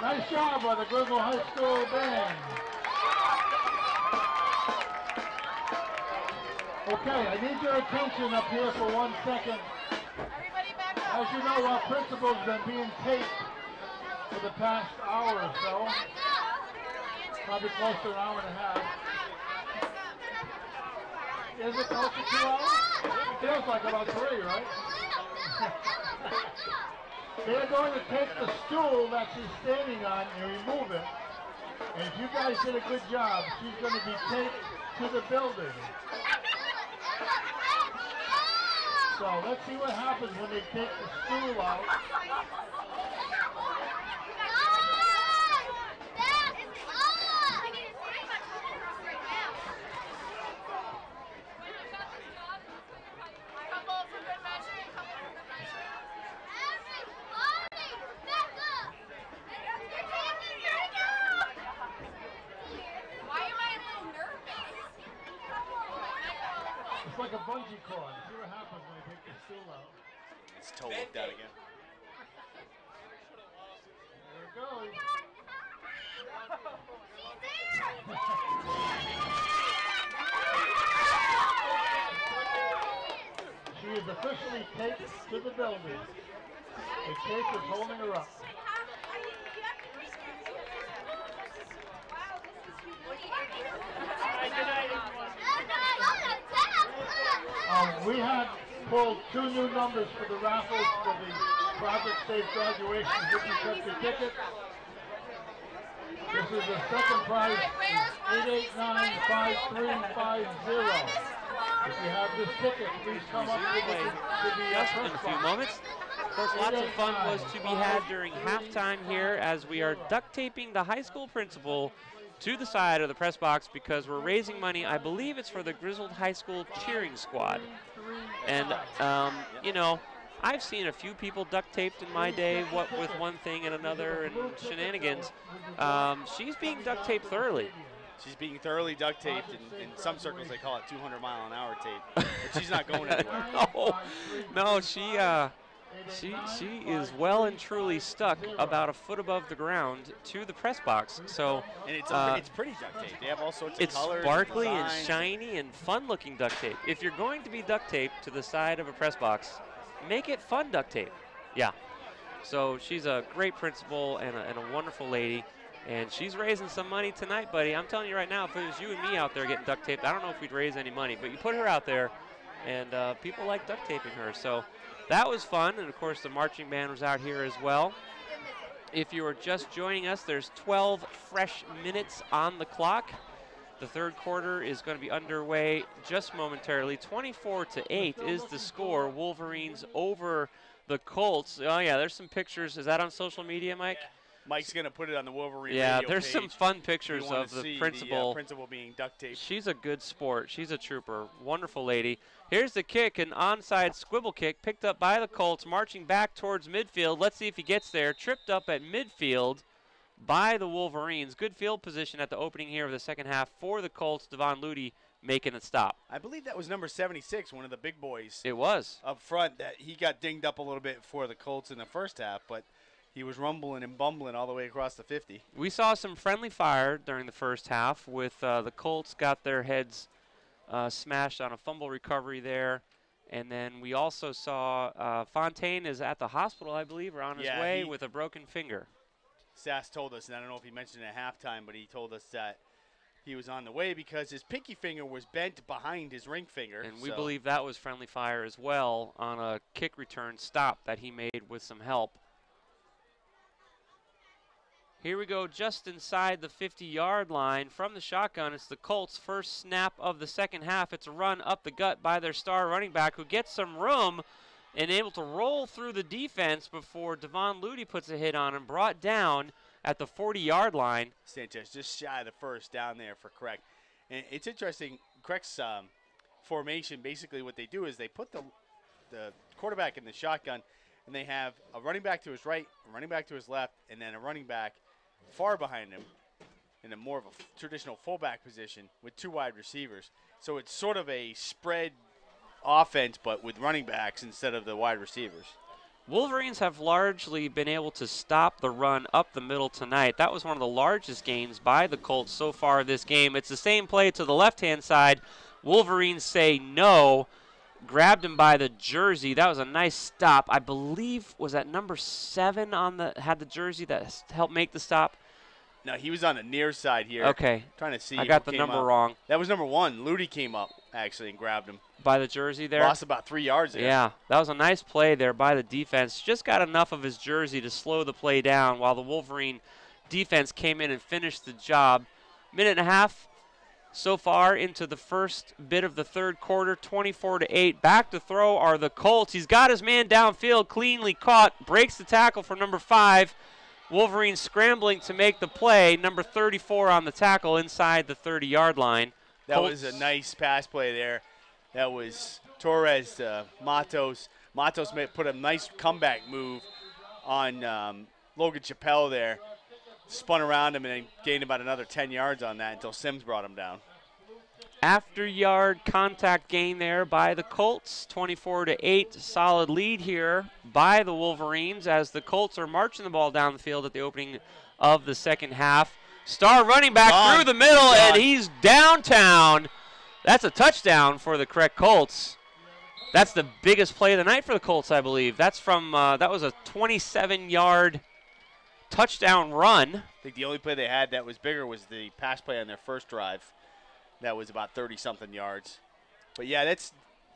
Nice job by the Griswold High School band. Okay, I need your attention up here for 1 second. As you know, our principal's been being taped for the past hour or so. Probably close to an hour and a half. Is it close to 2 hours? It feels like about 3, right? They're going to take the stool that she's standing on and remove it. And if you guys did a good job, she's going to be taped to the building. So let's see what happens when they take the stool out. It's like a bungee cord. See what happens when I take the stool out. It's toe looked out again. There it goes. She is officially taped to the building. The cake is holding her up. We had pulled 2 new numbers for the raffles for the Project Safe graduation 50-50 ticket. This is the second prize, 8895350. If you have this ticket, please come up to the just in a few moments. Of course, lots of fun was to be had during halftime here as we are duct taping the high school principal to the side of the press box because we're raising money. I believe it's for the Griswold High School cheering squad. And, you know, I've seen a few people duct taped in my day, what with one thing and another and shenanigans. She's being duct taped thoroughly. She's being thoroughly duct taped. In some circles, they call it 200-mile-an-hour tape. But she's not going anywhere. No, she is well and truly stuck about a foot above the ground to the press box. So and it's pretty duct tape. They have all sorts of colors. It's sparkly and shiny and fun-looking duct tape. If you're going to be duct taped to the side of a press box, make it fun duct tape. Yeah. So she's a great principal and a wonderful lady. And she's raising some money tonight, buddy. I'm telling you right now, if it was you and me out there getting duct taped, I don't know if we'd raise any money. But you put her out there, and people like duct taping her. So that was fun. And, of course, the marching band was out here as well. If you are just joining us, there's 12 fresh minutes on the clock. The third quarter is going to be underway just momentarily. 24-8 is the score. Wolverines over the Colts. Oh, yeah, there's some pictures. Is that on social media, Mike? Yeah. Mike's going to put it on the Wolverine radio page. There's some fun pictures of the principal. The principal being duct taped. She's a good sport. She's a trooper. Wonderful lady. Here's the kick, an onside squibble kick picked up by the Colts, marching back towards midfield. Let's see if he gets there. Tripped up at midfield by the Wolverines. Good field position at the opening here of the second half for the Colts. Devon Ludy making it stop. I believe that was number 76, one of the big boys. It was. Up front. That he got dinged up a little bit for the Colts in the first half, but he was rumbling and bumbling all the way across the 50. We saw some friendly fire during the first half with the Colts got their heads smashed on a fumble recovery there. And then we also saw Fontaine is at the hospital, I believe, or on his way with a broken finger. Sass told us, and I don't know if he mentioned it at halftime, but he told us that he was on the way because his pinky finger was bent behind his ring finger. And we believe that was friendly fire as well on a kick return stop that he made with some help. Here we go just inside the 50-yard line from the shotgun. It's the Colts' first snap of the second half. It's a run up the gut by their star running back who gets some room and able to roll through the defense before Devon Ludy puts a hit on him, brought down at the 40-yard line. Sanchez just shy of the first down there for CREC. And it's interesting, CREC's formation, basically what they do is they put the quarterback in the shotgun, and they have a running back to his right, a running back to his left, and then a running back far behind him in a more of a traditional fullback position with 2 wide receivers. So it's sort of a spread offense, but with running backs instead of the wide receivers. Wolverines have largely been able to stop the run up the middle tonight. That was one of the largest gains by the Colts so far this game. It's the same play to the left-hand side. Wolverines say no. Grabbed him by the jersey. That was a nice stop. I believe, was that number 7 had the jersey that helped make the stop? No, he was on the near side here. Okay. Trying to see. I got the number wrong. That was number 1. Ludy came up, actually, and grabbed him. By the jersey there? Lost about 3 yards there. Yeah, that was a nice play there by the defense. Just got enough of his jersey to slow the play down while the Wolverine defense came in and finished the job. Minute and a half so far into the first bit of the third quarter, 24-8. Back to throw are the Colts. He's got his man downfield, cleanly caught, breaks the tackle for number 5. Wolverine scrambling to make the play. Number 34 on the tackle inside the 30-yard line. That was a nice pass play there. That was Torres to Matos. Matos put a nice comeback move on Logan Chappelle there. Spun around him and then gained about another 10 yards on that until Sims brought him down. After-yard contact gain there by the Colts, 24-8. Solid lead here by the Wolverines as the Colts are marching the ball down the field at the opening of the second half. Star running back through the middle, and he's downtown. That's a touchdown for the CREC Colts. That's the biggest play of the night for the Colts, I believe. That's from that was a 27-yard touchdown run. I think the only play they had that was bigger was the pass play on their first drive. That was about 30-something yards. But, yeah, that's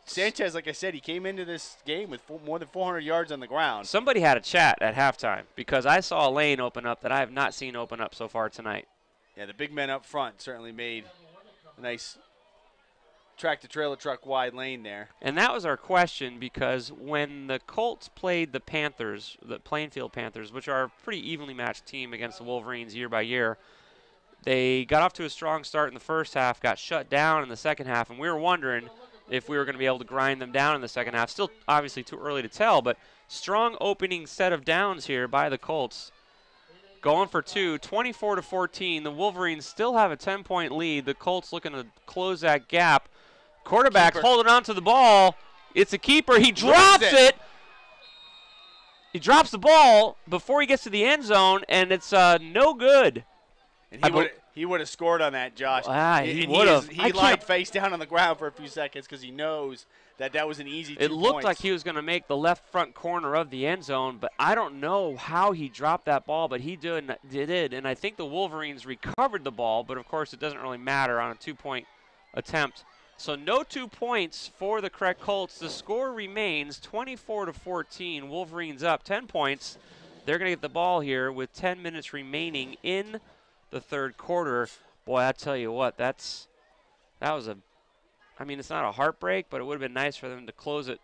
Sanchez, like I said, he came into this game with more than 400 yards on the ground. Somebody had a chat at halftime because I saw a lane open up that I have not seen open up so far tonight. Yeah, the big men up front certainly made a nice tractor-trailer truck wide lane there. And that was our question because when the Colts played the Panthers, the Plainfield Panthers, which are a pretty evenly matched team against the Wolverines year by year, they got off to a strong start in the first half, got shut down in the second half, and we were wondering if we were going to be able to grind them down in the second half. Still obviously too early to tell, but strong opening set of downs here by the Colts. Going for two, 24-14. The Wolverines still have a 10-point lead. The Colts looking to close that gap. Quarterback holding on to the ball. It's a keeper. He drops it. He drops the ball before he gets to the end zone, and it's no good. And he would have scored on that, Josh. He would have. He lied face down on the ground for a few seconds because he knows that was an easy 2 points. It looked like he was going to make the left front corner of the end zone, but I don't know how he dropped that ball, but he did. And I think the Wolverines recovered the ball, but, of course, it doesn't really matter on a 2-point attempt. So no 2 points for the CREC Colts. The score remains 24-14. Wolverines up 10 points. They're going to get the ball here with 10 minutes remaining in the third quarter. Boy, I tell you what, that was I mean, it's not a heartbreak, but it would have been nice for them to close it.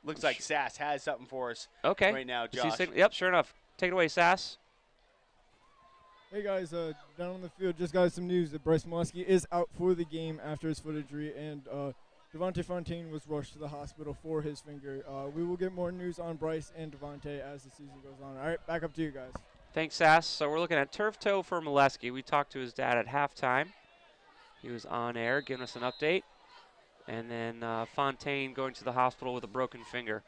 Looks like Sass has something for us right now, Josh. Yep, sure enough. Take it away, Sass. Hey guys, down on the field, just got some news that Bryce Molesky is out for the game after his foot injury, and Devontae Fontaine was rushed to the hospital for his finger. We will get more news on Bryce and Devontae as the season goes on. All right, back up to you guys. Thanks, Sass. So we're looking at turf toe for Molesky. We talked to his dad at halftime. He was on air giving us an update. And then Fontaine going to the hospital with a broken finger.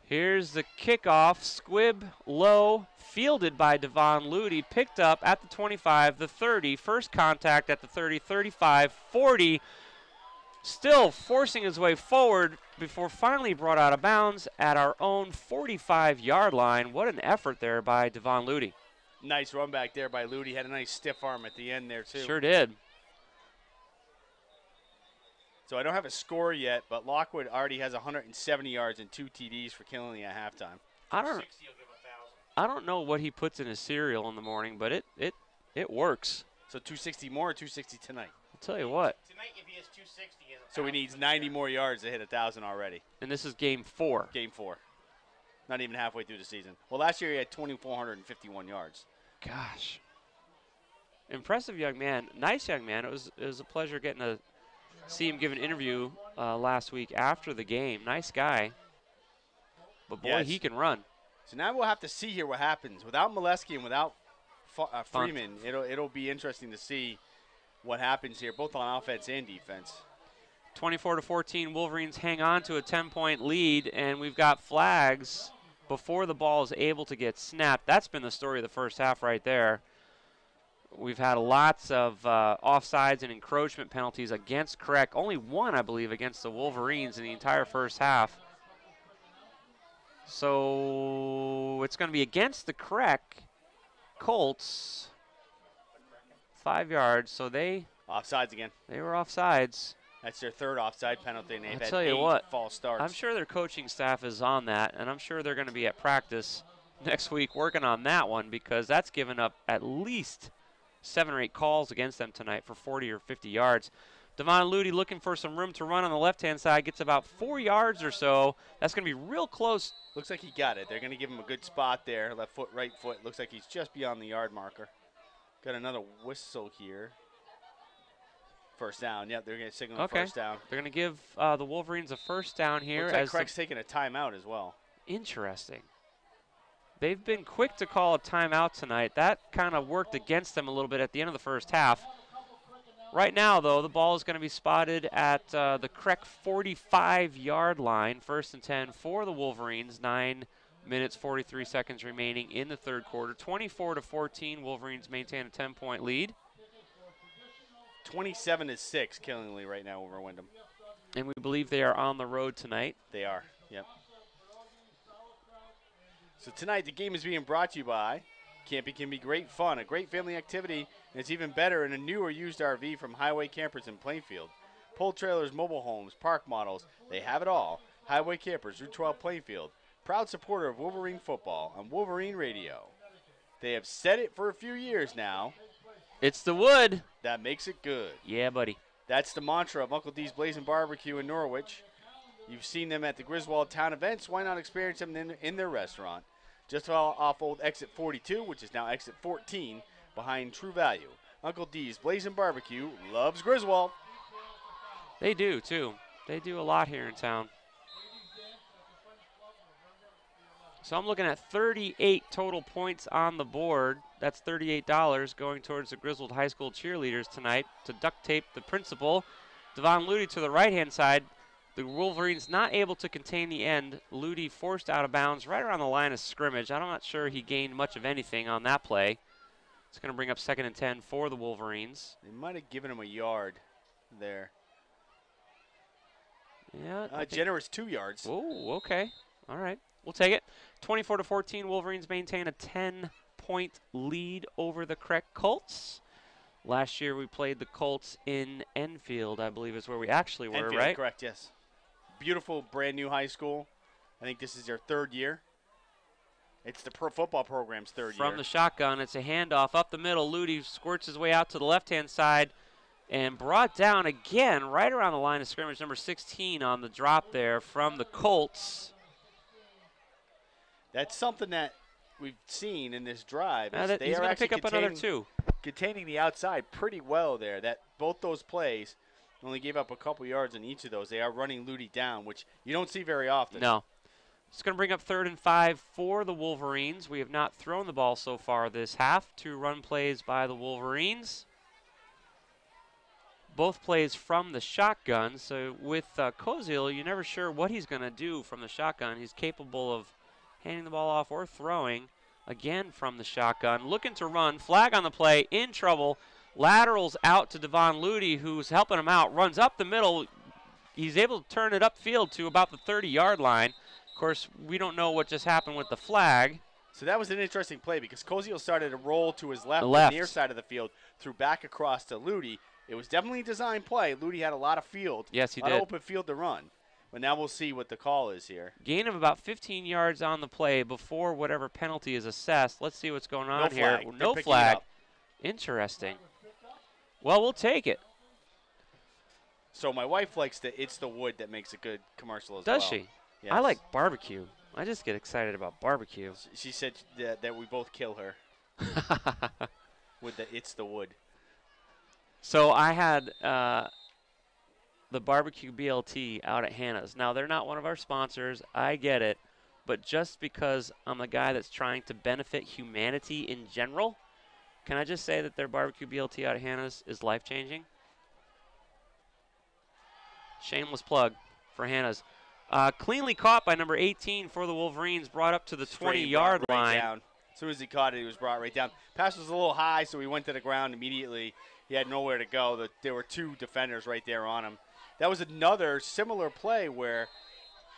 Here's the kickoff. Squib low, fielded by Devon Ludy, picked up at the 25, the 30. First contact at the 30, 35, 40. Still forcing his way forward before finally brought out of bounds at our own 45-yard line. What an effort there by Devon Ludy. Nice run back there by Ludy. Had a nice stiff arm at the end there, too. Sure did. So I don't have a score yet, but Lockwood already has 170 yards and 2 TDs for Killenly at halftime. I don't know what he puts in his cereal in the morning, but it works. So 260 more or 260 tonight? I'll tell you what. Tonight, if he has 260, he has 1,000. So he needs 90 more yards to hit 1,000 already. And this is game 4. Game 4. Not even halfway through the season. Well, last year he had 2,451 yards. Gosh. Impressive young man. Nice young man. It was a pleasure getting to see him give an interview last week after the game. Nice guy. But, boy, he can run. So now we'll have to see here what happens. Without Molesky and without Freeman, it'll be interesting to see what happens here, both on offense and defense. 24-14, Wolverines hang on to a 10-point lead, and we've got flags before the ball is able to get snapped. That's been the story of the first half right there. We've had lots of offsides and encroachment penalties against CREC. Only one, I believe, against the Wolverines in the entire first half. So it's going to be against the CREC Colts. 5 yards. So offsides again. They were offsides. That's their third offside penalty, and they've had 8 false starts. I'm sure their coaching staff is on that, and I'm sure they're going to be at practice next week working on that one because that's given up at least 7 or 8 calls against them tonight for 40 or 50 yards. Devon Ludy looking for some room to run on the left-hand side, gets about 4 yards or so. That's going to be real close. Looks like he got it. They're going to give him a good spot there. Left foot, right foot. Looks like he's just beyond the yard marker. Got another whistle here. First down. Yep, they're going to signal first down. They're going to give the Wolverines a first down here. Looks like CREC's taking a timeout as well. Interesting. They've been quick to call a timeout tonight. That kind of worked against them a little bit at the end of the first half. Right now, though, the ball is going to be spotted at the CREC 45-yard line, 1st and 10 for the Wolverines. 9 minutes, 43 seconds remaining in the third quarter. 24-14, Wolverines maintain a 10-point lead. 27-6, Killingly right now over Wyndham. And we believe they are on the road tonight. They are, yep. So tonight the game is being brought to you by Camping can be great fun, a great family activity, and it's even better in a new or used RV from Highway Campers in Plainfield. Pull trailers, mobile homes, park models, they have it all. Highway Campers, Route 12 Plainfield. Proud supporter of Wolverine football on Wolverine Radio. They have said it for a few years now. It's the wood. That makes it good. Yeah, buddy. That's the mantra of Uncle D's Blazing Barbecue in Norwich. You've seen them at the Griswold town events. Why not experience them in their restaurant? Just off old exit 42, which is now exit 14, behind True Value. Uncle D's Blazing Barbecue loves Griswold. They do, too. They do a lot here in town. So I'm looking at 38 total points on the board. That's $38 going towards the Griswold High School cheerleaders tonight to duct tape the principal. Devon Ludy to the right-hand side. The Wolverines not able to contain the end. Ludy forced out of bounds right around the line of scrimmage. I'm not sure he gained much of anything on that play. It's going to bring up 2nd and 10 for the Wolverines. They might have given him a yard there. Yeah. Generous 2 yards. Oh, okay. All right. We'll take it. 24-14, Wolverines maintain a 10-point lead over the CREC Colts. Last year we played the Colts in Enfield, I believe is where we actually were, Enfield, right? Correct, yes. Beautiful, brand new high school. I think this is their 3rd year. It's the pro football program's 3rd year. From the shotgun, it's a handoff up the middle. Ludy squirts his way out to the left-hand side and brought down again right around the line of scrimmage. Number 16 on the drop there from the Colts. That's something that we've seen in this drive. He's going to pick up another 2. Containing the outside pretty well there. That both those plays only gave up a couple yards in each of those. They are running Ludy down, which you don't see very often. No. It's going to bring up 3rd and 5 for the Wolverines. We have not thrown the ball so far this half. 2 run plays by the Wolverines. Both plays from the shotgun. So with Koziel, you're never sure what he's going to do from the shotgun. He's capable of handing the ball off or throwing. Again from the shotgun, looking to run, flag on the play, in trouble, laterals out to Devon Ludy, who's helping him out, runs up the middle. He's able to turn it upfield to about the 30-yard line. Of course, we don't know what just happened with the flag. So that was an interesting play because Koziel started to roll to his left, left. The near side of the field, threw back across to Ludy. It was definitely a design play. Ludy had a lot of field. Yes, he did. A lot of open field to run. But now we'll see what the call is here. Gain of about 15 yards on the play before whatever penalty is assessed. Let's see what's going on here. No flag. Interesting. Well, we'll take it. So my wife likes it's the wood that makes a good commercial as well. Does she? Yes. I like barbecue. I just get excited about barbecue. She said that we both kill her. With the it's the wood. So I had the barbecue BLT out at Hannah's. Now, they're not one of our sponsors. I get it. But just because I'm a guy that's trying to benefit humanity in general, can I just say that their barbecue BLT out at Hannah's is life-changing? Shameless plug for Hannah's. Cleanly caught by number 18 for the Wolverines, brought up to the 20-yard line. Down. As soon as he caught it, he was brought right down. Pass was a little high, so he went to the ground immediately. He had nowhere to go. There were 2 defenders right there on him. That was another similar play where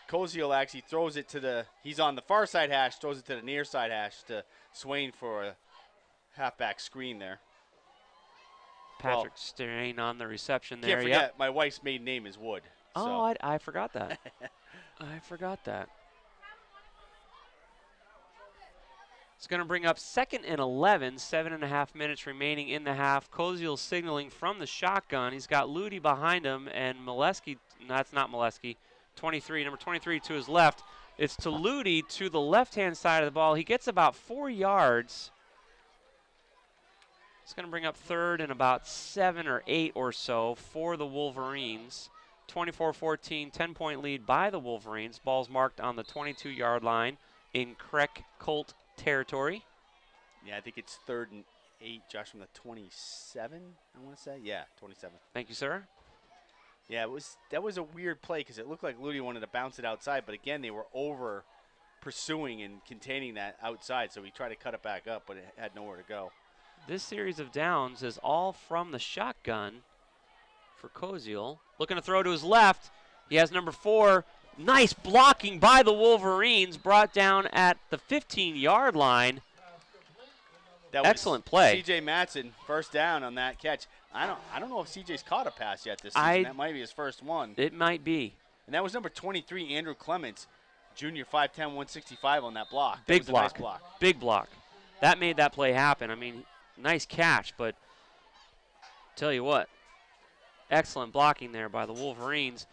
Koziel actually throws it to he's on the far side hash, throws it to the near side hash to Swain for a halfback screen there. Patrick Strain on the reception there. Can't forget, my wife's maiden name is Wood. Oh, I forgot that. I forgot that. It's going to bring up 2nd and 11, 7.5 minutes remaining in the half. Koziel signaling from the shotgun. He's got Ludy behind him, and Molesky, no, that's not Molesky, number 23 to his left. It's to Ludy to the left-hand side of the ball. He gets about 4 yards. It's going to bring up 3rd and about 7 or 8 or so for the Wolverines. 24-14, 10-point lead by the Wolverines. Ball's marked on the 22-yard line in CREC Colt territory. Yeah, I think it's 3rd and 28. Josh from the 27, I want to say. Yeah, 27. Thank you, sir. Yeah, that was a weird play because it looked like Ludi wanted to bounce it outside, but again, they were over pursuing and containing that outside, so he tried to cut it back up, but it had nowhere to go. This series of downs is all from the shotgun for Koziel. Looking to throw to his left. He has number 4. Nice blocking by the Wolverines, brought down at the 15-yard line. Excellent play. C.J. Matson, first down on that catch. I don't know if C.J.'s caught a pass yet this season. That might be his first one. It might be. And that was number 23, Andrew Clements, junior, 5'10", 165 on that block. Big block. Nice block. Big block. That made that play happen. I mean, nice catch, but tell you what, excellent blocking there by the Wolverines.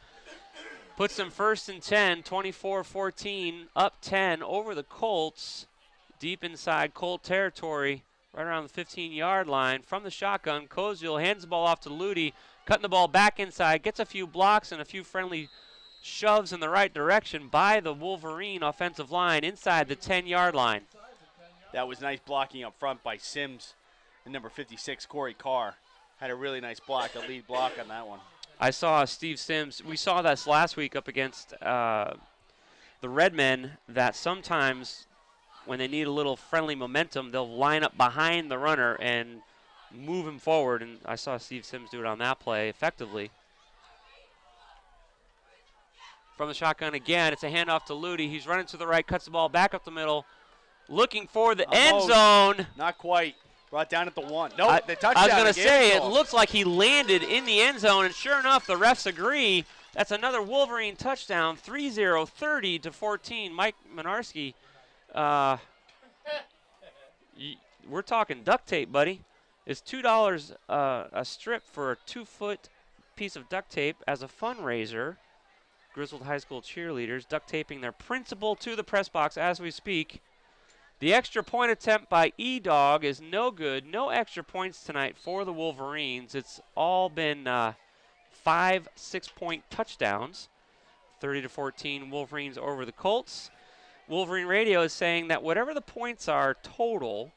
Puts them first and 10, 24-14, up 10 over the Colts, deep inside Colt territory, right around the 15-yard line. From the shotgun, Koziel hands the ball off to Ludi, cutting the ball back inside, gets a few blocks and a few friendly shoves in the right direction by the Wolverine offensive line inside the 10-yard line. That was nice blocking up front by Sims and number 56, Corey Carr. Had a really nice block, a lead block on that one. I saw Steve Sims. We saw this last week up against the Redmen, that sometimes when they need a little friendly momentum, they'll line up behind the runner and move him forward. And I saw Steve Sims do it on that play effectively. From the shotgun again, it's a handoff to Ludi. He's running to the right, cuts the ball back up the middle, looking for the end zone. Not quite. Brought down at the 1. No, the touchdown. I was going to say, it looks like he landed in the end zone, and sure enough, the refs agree. That's another Wolverine touchdown, 3-0, 30-14. Mike Minarski, we're talking duct tape, buddy. It's $2 a strip for a 2-foot piece of duct tape as a fundraiser. Griswold High School cheerleaders duct taping their principal to the press box as we speak. The extra point attempt by E-Dog is no good. No extra points tonight for the Wolverines. It's all been 5 6-point touchdowns. 30-14 Wolverines over the Colts. Wolverine Radio is saying that whatever the points are total,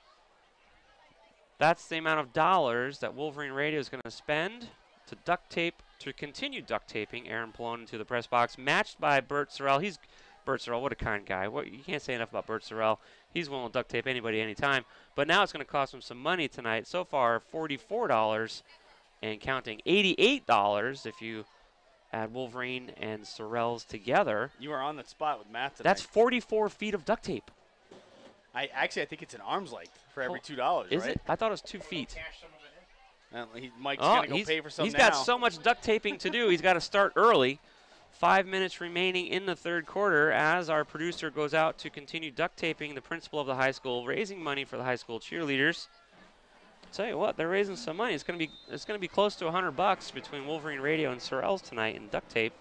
that's the amount of dollars that Wolverine Radio is going to spend to duct tape, to continue duct taping Aaron Pallone into the press box, matched by Bert Sorrell. Bert Sorrell, what a kind guy. You can't say enough about Bert Sorrell. He's willing to duct tape anybody anytime. But now it's going to cost him some money tonight. So far, $44 and counting. $88 if you add Wolverine and Sorrell's together. You are on the spot with math tonight. That's 44 feet of duct tape. I think it's an arm's length for every $2, right? Is it? I thought it was 2 feet. Mike's going to go pay for some He's now. got so much duct taping to do. He's got to start early. 5 minutes remaining in the third quarter as our producer goes out to continue duct taping the principal of the high school, raising money for the high school cheerleaders. I'll tell you what, they're raising some money. It's going to be close to $100 between Wolverine Radio and Sorrell's tonight in duct tape.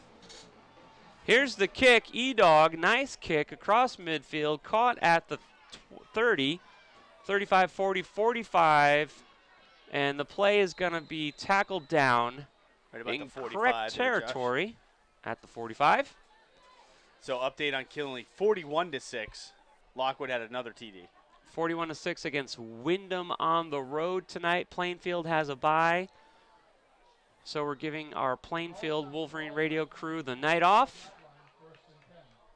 Here's the kick. E-Dog, nice kick across midfield, caught at the 30, 35, 40, 45, and the play is going to be tackled down in correct territory. At the 45. So update on Kinley, 41-6. Lockwood had another TD. 41-6 against Wyndham on the road tonight. Plainfield has a bye. So we're giving our Plainfield Wolverine Radio crew the night off.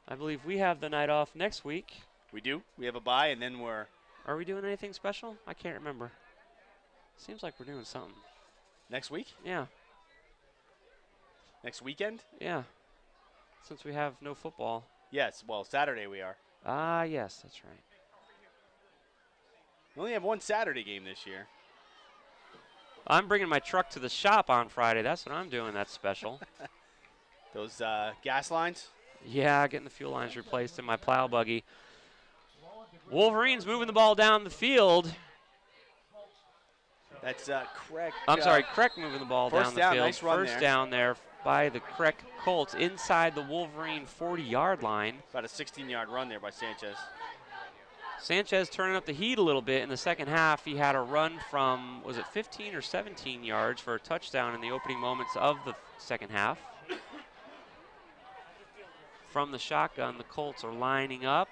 I believe we have the night off next week. We do. We have a bye, and then we're... Are we doing anything special? I can't remember. Seems like we're doing something. Next week? Yeah. Next weekend? Yeah, since we have no football. Yes, well, Saturday we are. Ah, yes, that's right. We only have one Saturday game this year. I'm bringing my truck to the shop on Friday. That's what I'm doing. That's special. Those gas lines? Yeah, getting the fuel lines replaced in my plow buggy. Wolverines moving the ball down the field. That's CREC. I'm sorry, CREC moving the ball down the field. Nice run First down there by the CREC Colts inside the Wolverine 40-yard line. About a 16-yard run there by Sanchez. Sanchez turning up the heat a little bit in the second half. He had a run from, was it 15 or 17 yards for a touchdown in the opening moments of the second half. From the shotgun, the Colts are lining up.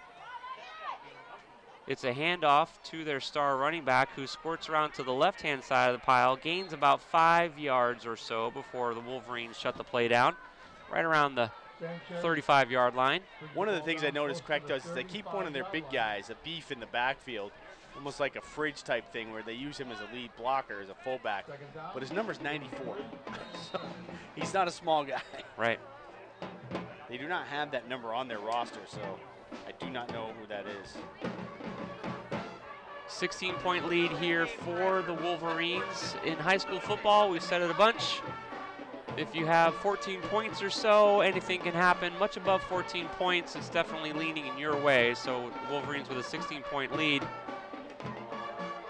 It's a handoff to their star running back who squirts around to the left-hand side of the pile, gains about 5 yards or so before the Wolverines shut the play down, right around the 35-yard line. One of the things I noticed CREC does is they keep one of their big guys, a beef in the backfield, almost like a fridge type thing where they use him as a lead blocker, as a fullback. But his number's 94. So he's not a small guy. Right. They do not have that number on their roster, so I do not know who that is. 16-point lead here for the Wolverines. In high school football, we've said it a bunch. If you have 14 points or so, anything can happen. Much above 14 points, it's definitely leaning in your way. So Wolverines with a 16-point lead.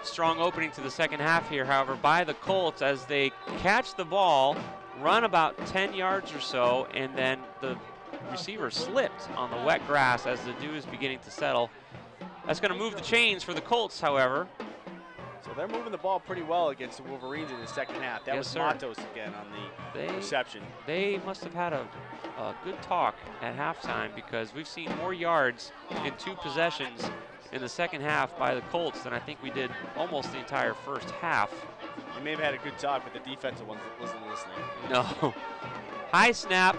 Strong opening to the second half here, however, by the Colts as they catch the ball, run about 10 yards or so, and then the receiver slipped on the wet grass as the dew is beginning to settle. That's going to move the chains for the Colts, however. So they're moving the ball pretty well against the Wolverines in the second half. That was Matos again on the reception. They must have had a good talk at halftime because we've seen more yards in 2 possessions in the second half by the Colts than I think we did almost the entire first half. They may have had a good talk, but the defensive ones wasn't listening. No. High snap.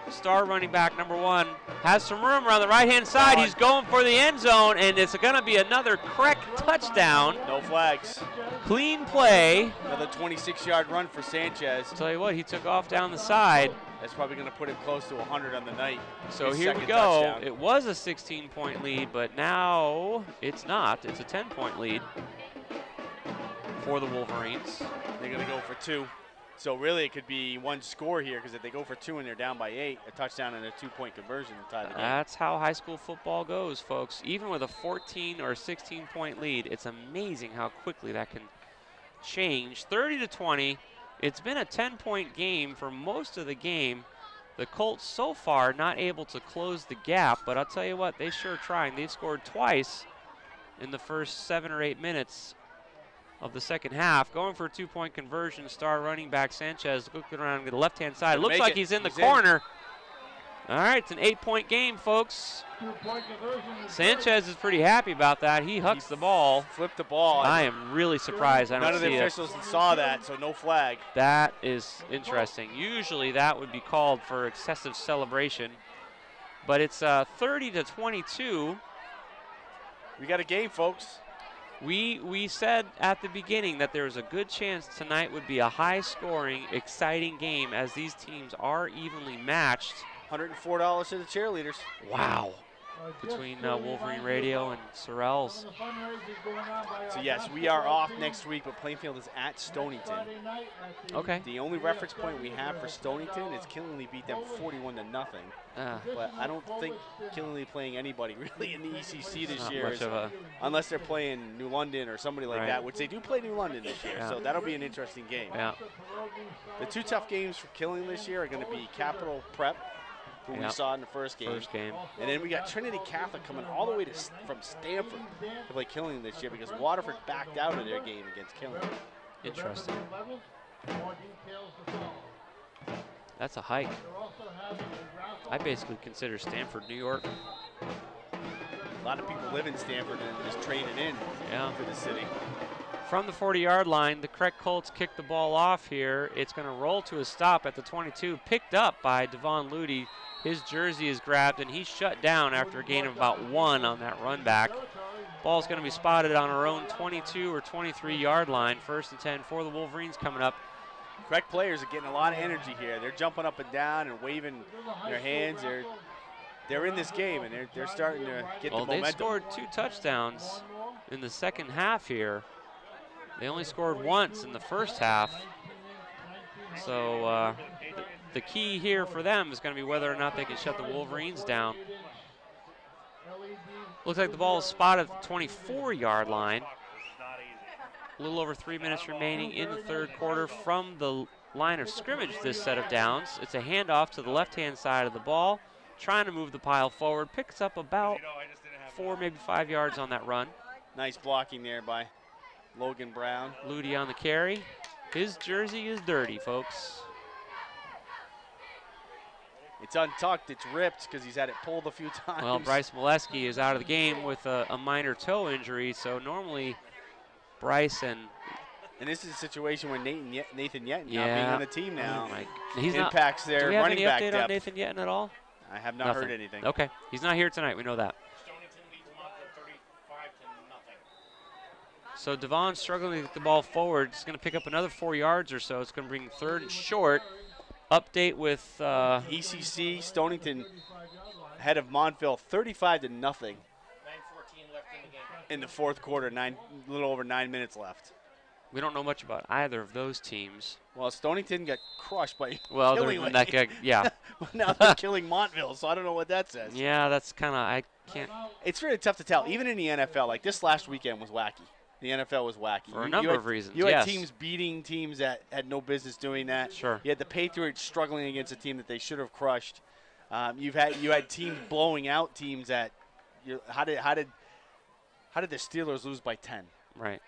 Star running back number 1 has some room around the right-hand side. He's going for the end zone, and it's going to be another CREC touchdown. No flags. Clean play. Another 26-yard run for Sanchez. Tell you what, he took off down the side. That's probably going to put him close to 100 on the night. So here we go. Touchdown. It was a 16-point lead, but now it's not. It's a 10-point lead for the Wolverines. They're going to go for 2. So really it could be one score here because if they go for 2 and they're down by 8, a touchdown and a 2-point conversion to tie the game. That's how high school football goes, folks. Even with a 14 or 16-point lead, it's amazing how quickly that can change. 30-20. It's been a 10-point game for most of the game. The Colts so far not able to close the gap, but I'll tell you what, they sure are trying. They've scored twice in the first 7 or 8 minutes of the second half. Going for a 2-point conversion, star running back Sanchez looking around to the left-hand side. Looks like he's in the corner. All right, it's an 8-point game, folks. Sanchez is pretty happy about that. He hucks the ball. Flipped the ball. I am really surprised I don't see it. None of the officials saw that, so no flag. That is interesting. Usually that would be called for excessive celebration, but it's 30-22. We got a game, folks. We said at the beginning that there was a good chance tonight would be a high-scoring, exciting game as these teams are evenly matched. $104 to the cheerleaders. Wow. Between Wolverine Radio and Sorrells. So yes, we are off next week, but Plainfield is at Stonington. Okay. The only reference point we have for Stonington is Killingly beat them 41-0. But I don't think Killingly playing anybody really in the ECC this year, unless they're playing New London or somebody like that, which they do play New London this year. So that'll be an interesting game. Yeah. The 2 tough games for Killingly this year are going to be Capital Prep, who we saw in the first game. And then we got Trinity Catholic coming all the way from Stanford to play Killingly this year because Waterford backed out of their game against Killingly. Interesting. That's a hike. I basically consider Stanford, New York. A lot of people live in Stanford and just training in for the city. From the 40-yard line, the CREC Colts kick the ball off here. It's going to roll to a stop at the 22, picked up by Devon Ludy. His jersey is grabbed, and he's shut down after a gain of about 1 on that run back. Ball's going to be spotted on our own 22 or 23-yard line. 1st and 10 for the Wolverines coming up. CREC players are getting a lot of energy here. They're jumping up and down and waving their hands. They're in this game, and they're starting to get the momentum. They've scored 2 touchdowns in the second half here. They only scored once in the first half. So the key here for them is going to be whether or not they can shut the Wolverines down. Looks like the ball is spotted at the 24-yard line. A little over 3 minutes remaining in the third quarter from the line of scrimmage this set of downs. It's a handoff to the left-hand side of the ball. Trying to move the pile forward. Picks up about 4, maybe 5 yards on that run. Nice blocking there by Logan Brown. Ludy on the carry. His jersey is dirty, folks. It's untucked. It's ripped because he's had it pulled a few times. Well, Bryce Molesky is out of the game with a minor toe injury, so normally Bryce and this is a situation where Nathan Yetton not being on the team now he's impacts their running back depth. Do we have any update on Nathan Yetton at all? I have not heard anything. Okay, he's not here tonight. We know that. Stonington leads Montville 35-0. So Devon's struggling to get the ball forward. It's going to pick up another 4 yards or so. It's going to bring 3rd and short. Update with ECC Stonington ahead of Montville 35-0. 9:14 left in the game. In the 4th quarter, a little over 9 minutes left. We don't know much about either of those teams. Well, Stonington got crushed by Killingly. Yeah. Now they're killing Montville, so I don't know what that says. Yeah, that's kind of, I can't. It's really tough to tell. Even in the NFL, like this last weekend was wacky. The NFL was wacky. For a number of reasons, You had teams beating teams that had no business doing that. Sure. You had the Patriots struggling against a team that they should have crushed. You had teams blowing out teams that how did the Steelers lose by 10? Right.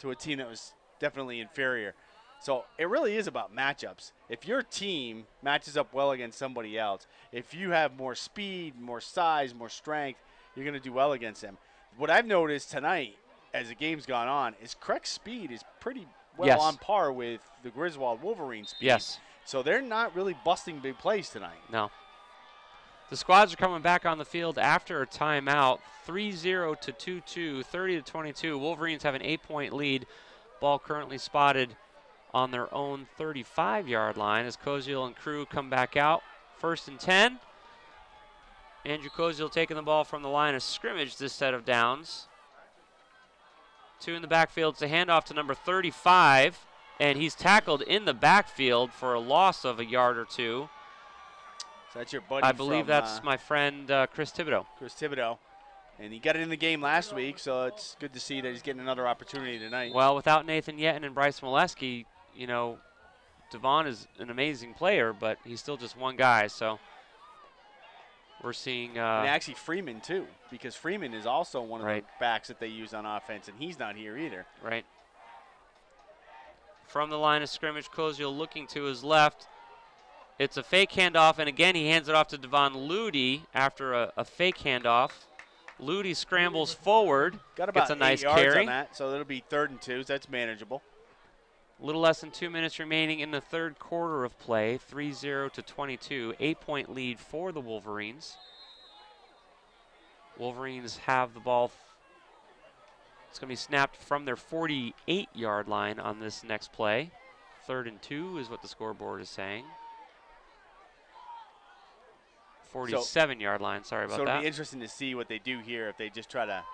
To a team that was definitely inferior. So it really is about matchups. If your team matches up well against somebody else, if you have more speed, more size, more strength, you're going to do well against them. What I've noticed tonight as the game's gone on is CREC's speed is pretty well on par with the Griswold Wolverine speed. Yes. So they're not really busting big plays tonight. No. The squads are coming back on the field after a timeout. 3-0 to 2-2, 30-22. Wolverines have an 8-point lead. Ball currently spotted on their own 35-yard line as Koziel and crew come back out. 1st and 10. Andrew Koziel taking the ball from the line of scrimmage this set of downs. 2 in the backfield. It's a handoff to number 35, and he's tackled in the backfield for a loss of a yard or 2. So that's your buddy. I believe that's my friend Chris Thibodeau. Chris Thibodeau. And he got it in the game last week, so it's good to see that he's getting another opportunity tonight. Well, without Nathan Yetton and Bryce Molesky, you know, Devon is an amazing player, but he's still just one guy, so we're seeing and actually Freeman, too, because Freeman is also one of the backs that they use on offense, and he's not here either. Right. From the line of scrimmage, Koziel looking to his left. It's a fake handoff, and again he hands it off to Devon Ludi after a fake handoff. Ludi scrambles forward. Got about gets a nice 8 yards carry on that, so it'll be 3rd and 2. So that's manageable. A little less than 2 minutes remaining in the 3rd quarter of play. 3-0 to 22. 8-point lead for the Wolverines. Wolverines have the ball. It's going to be snapped from their 48-yard line on this next play. 3rd and 2 is what the scoreboard is saying. 47-yard line, sorry about that. So it'll be interesting to see what they do here, if they just try to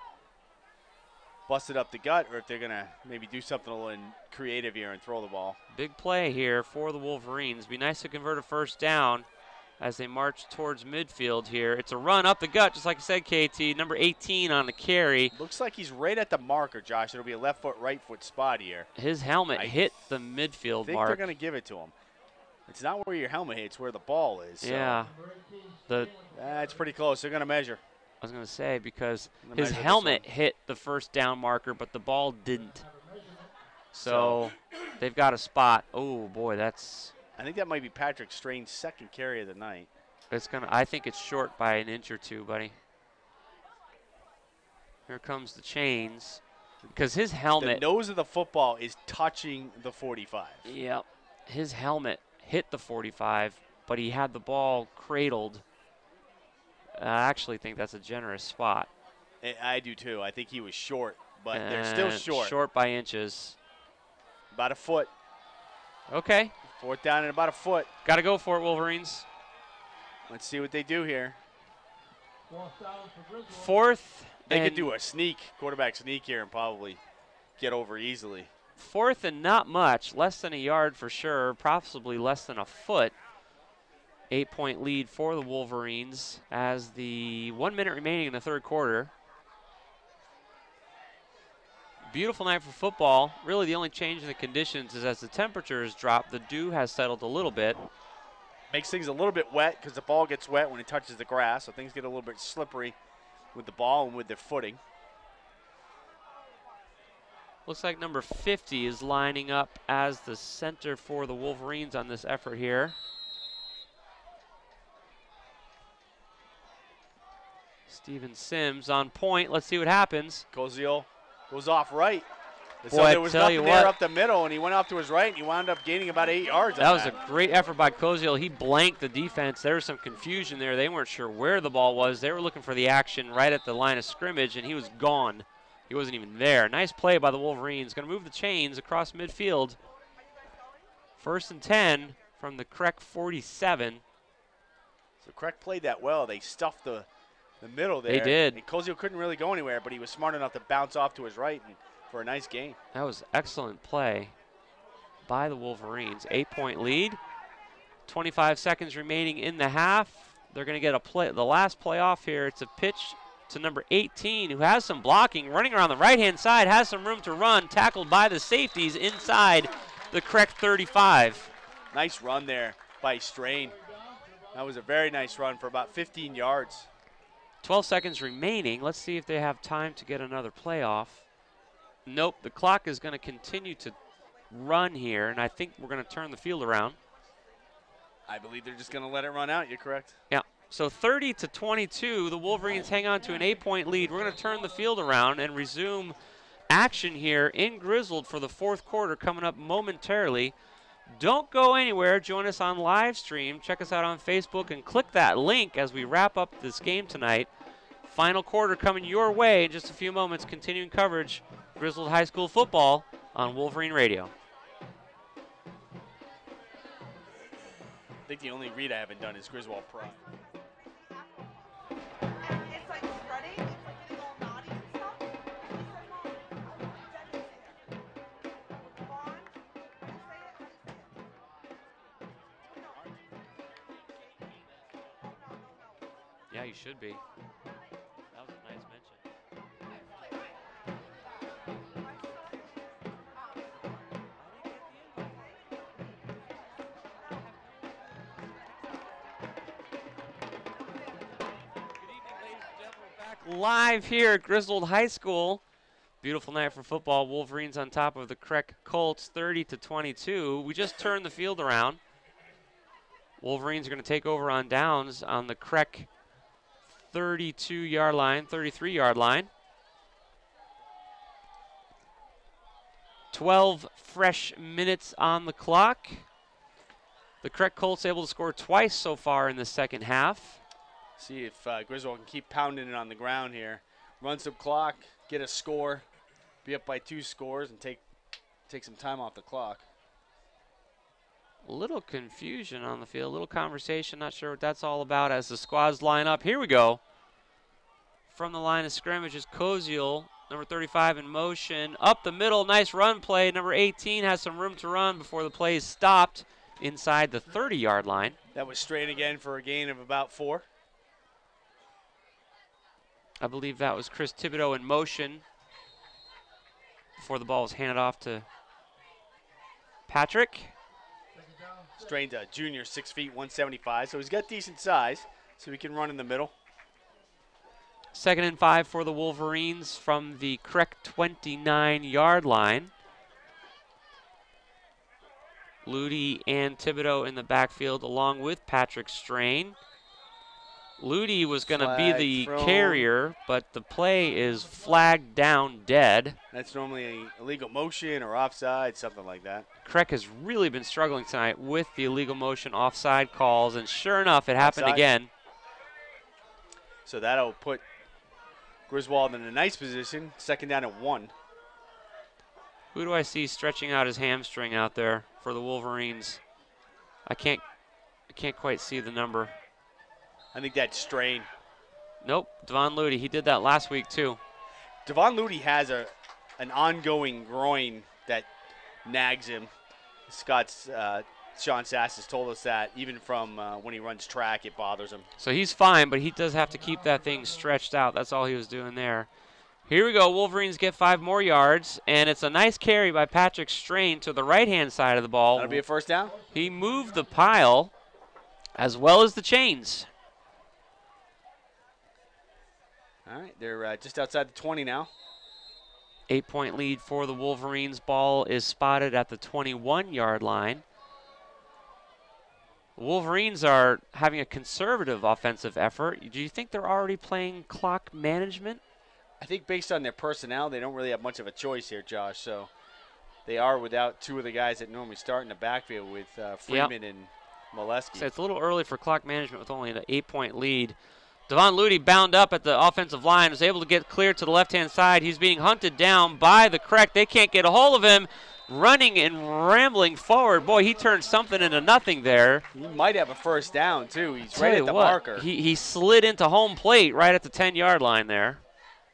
bust it up the gut or if they're going to maybe do something a little creative here and throw the ball. Big play here for the Wolverines. Be nice to convert a 1st down as they march towards midfield here. It's a run up the gut, just like you said, KT. Number 18 on the carry. Looks like he's right at the marker, Josh. It'll be a left foot, right foot spot here. His helmet hit the midfield mark. I think mark. they're going to give it to him. It's not where your helmet hits, where the ball is. So. Yeah. That's pretty close. They're going to measure. I was going to say, because his helmet hit the 1st down marker, but the ball didn't. So they've got a spot. Oh, boy, that's... I think that might be Patrick Strain's 2nd carry of the night. I think it's short by an inch or 2, buddy. Here comes the chains. Because his helmet... The nose of the football is touching the 45. Yep. His helmet hit the 45, but he had the ball cradled. I actually think that's a generous spot. I do too. I think he was short, but they're still short. Short by inches. About a foot. Okay. 4th down and about a foot. Got to go for it, Wolverines. Let's see what they do here. 4th. They could do a quarterback sneak here and probably get over easily. 4th and not much, less than a yard for sure, possibly less than a foot. 8-point lead for the Wolverines as the 1 minute remaining in the 3rd quarter. Beautiful night for football. Really the only change in the conditions is as the temperatures drop, the dew has settled a little bit. Makes things a little bit wet because the ball gets wet when it touches the grass, so things get a little bit slippery with the ball and with their footing. Looks like number 50 is lining up as the center for the Wolverines on this effort here. Steven Sims on point. Let's see what happens. Koziel goes off right. Boy, So there was I tell you nothing there what. up the middle, and he went off to his right, and he wound up gaining about 8 yards. That was a great effort by Koziel. He blanked the defense. There was some confusion there. They weren't sure where the ball was. They were looking for the action right at the line of scrimmage, and he was gone. He wasn't even there. Nice play by the Wolverines. Going to move the chains across midfield. 1st and 10 from the CREC 47. So CREC played that well. They stuffed the middle there. They did. And Koziel couldn't really go anywhere, but he was smart enough to bounce off to his right and for a nice gain. That was excellent play by the Wolverines. 8-point lead. 25 seconds remaining in the half. They're going to get the last play off here. It's a pitch to number 18, who has some blocking, running around the right-hand side, has some room to run, tackled by the safeties inside the CREC 35. Nice run there by Strain. That was a very nice run for about 15 yards. 12 seconds remaining. Let's see if they have time to get another play off. Nope, the clock is going to continue to run here, and I think we're going to turn the field around. I believe they're just going to let it run out. You're correct. Yeah. So 30-22, the Wolverines hang on to an 8-point lead. We're going to turn the field around and resume action here in Griswold for the 4th quarter coming up momentarily. Don't go anywhere. Join us on live stream. Check us out on Facebook and click that link as we wrap up this game tonight. Final quarter coming your way in just a few moments. Continuing coverage, Griswold High School football on Wolverine Radio. I think the only read I haven't done is Griswold Pride. It's like spreading, it's like getting all naughty and stuff. He said, Mom, Dad didn't say it. Vaughn, how do you say it? How do you say it? No. Oh, no. Yeah, you should be. That was a nice mention. Live here at Griswold High School. Beautiful night for football. Wolverines on top of the CREC Colts 30-22. We just turned the field around. Wolverines are going to take over on downs on the CREC 32-yard line, 33-yard line. 12 fresh minutes on the clock. The CREC Colts able to score twice so far in the second half. See if Griswold can keep pounding it on the ground here. Run some clock, get a score, be up by 2 scores, and take some time off the clock. A little confusion on the field, a little conversation. Not sure what that's all about as the squads line up. Here we go. From the line of scrimmage is Koziel, number 35 in motion. Up the middle, nice run play. Number 18 has some room to run before the play is stopped inside the 30-yard line. That was Strain again for a gain of about 4. I believe that was Chris Thibodeau in motion before the ball was handed off to Patrick. Strain's a junior, 6 feet, 175, so he's got decent size, so he can run in the middle. 2nd and 5 for the Wolverines from the CREC 29-yard line. Ludi and Thibodeau in the backfield along with Patrick Strain. Ludi was going to be the carrier, but the play is flagged down dead. That's normally an illegal motion or offside, something like that. CREC has really been struggling tonight with the illegal motion offside calls, and sure enough, it happened Offside. again. So that'll put Griswold in a nice position, 2nd down and 1. Who do I see stretching out his hamstring out there for the Wolverines? I can't quite see the number. I think that's Strain. Nope, Devon Ludi. He did that last week too. Devon Ludi has an ongoing groin that nags him. Sean Sass has told us that even from when he runs track, it bothers him. So he's fine, but he does have to keep that thing stretched out. That's all he was doing there. Here we go. Wolverines get 5 more yards, and it's a nice carry by Patrick Strain to the right-hand side of the ball. That'll be a 1st down. He moved the pile as well as the chains. All right, they're just outside the 20 now. 8-point lead for the Wolverines. Ball is spotted at the 21-yard line. The Wolverines are having a conservative offensive effort. Do you think they're already playing clock management? I think based on their personnel, they don't really have much of a choice here, Josh. So they are without two of the guys that normally start in the backfield with Freeman and Molesky. So it's a little early for clock management with only an 8-point lead. Devon Ludy bound up at the offensive line, was able to get clear to the left-hand side. He's being hunted down by the CREC. They can't get a hold of him. Running and rambling forward. Boy, he turned something into nothing there. He might have a first down, too. He's right at the marker. He slid into home plate right at the 10-yard line there.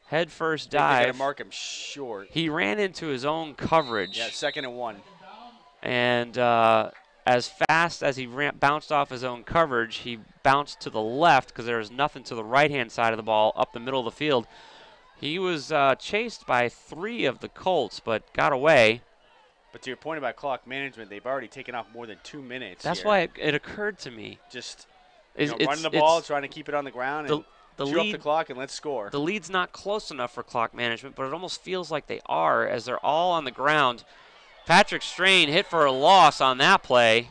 Head first dive. They're going to mark him short. He ran into his own coverage. Yeah, 2nd and 1. And as fast as he bounced off his own coverage, he bounced to the left because there was nothing to the right-hand side of the ball up the middle of the field. He was chased by 3 of the Colts, but got away. But to your point about clock management, they've already taken off more than 2 minutes. That's here. why it occurred to me. Just running the ball, trying to keep it on the ground, and chew up the clock, and let's score. The lead's not close enough for clock management, but it almost feels like they are as they're all on the ground. Patrick Strain hit for a loss on that play.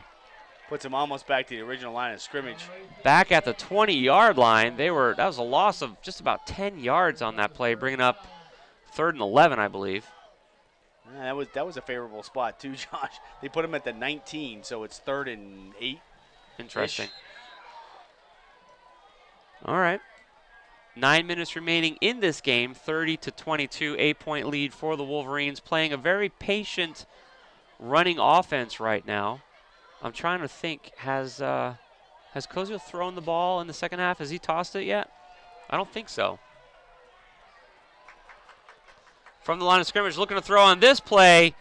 Puts him almost back to the original line of scrimmage. Back at the 20-yard line, that was a loss of just about 10 yards on that play, bringing up 3rd and 11, I believe. Yeah, that was a favorable spot too, Josh. They put him at the 19, so it's 3rd and 8. Interesting. All right. 9 minutes remaining in this game, 30-22, 8-point lead for the Wolverines, playing a very patient running offense right now. I'm trying to think, has Koziel thrown the ball in the second half? Has he tossed it yet? I don't think so. From the line of scrimmage, looking to throw on this play.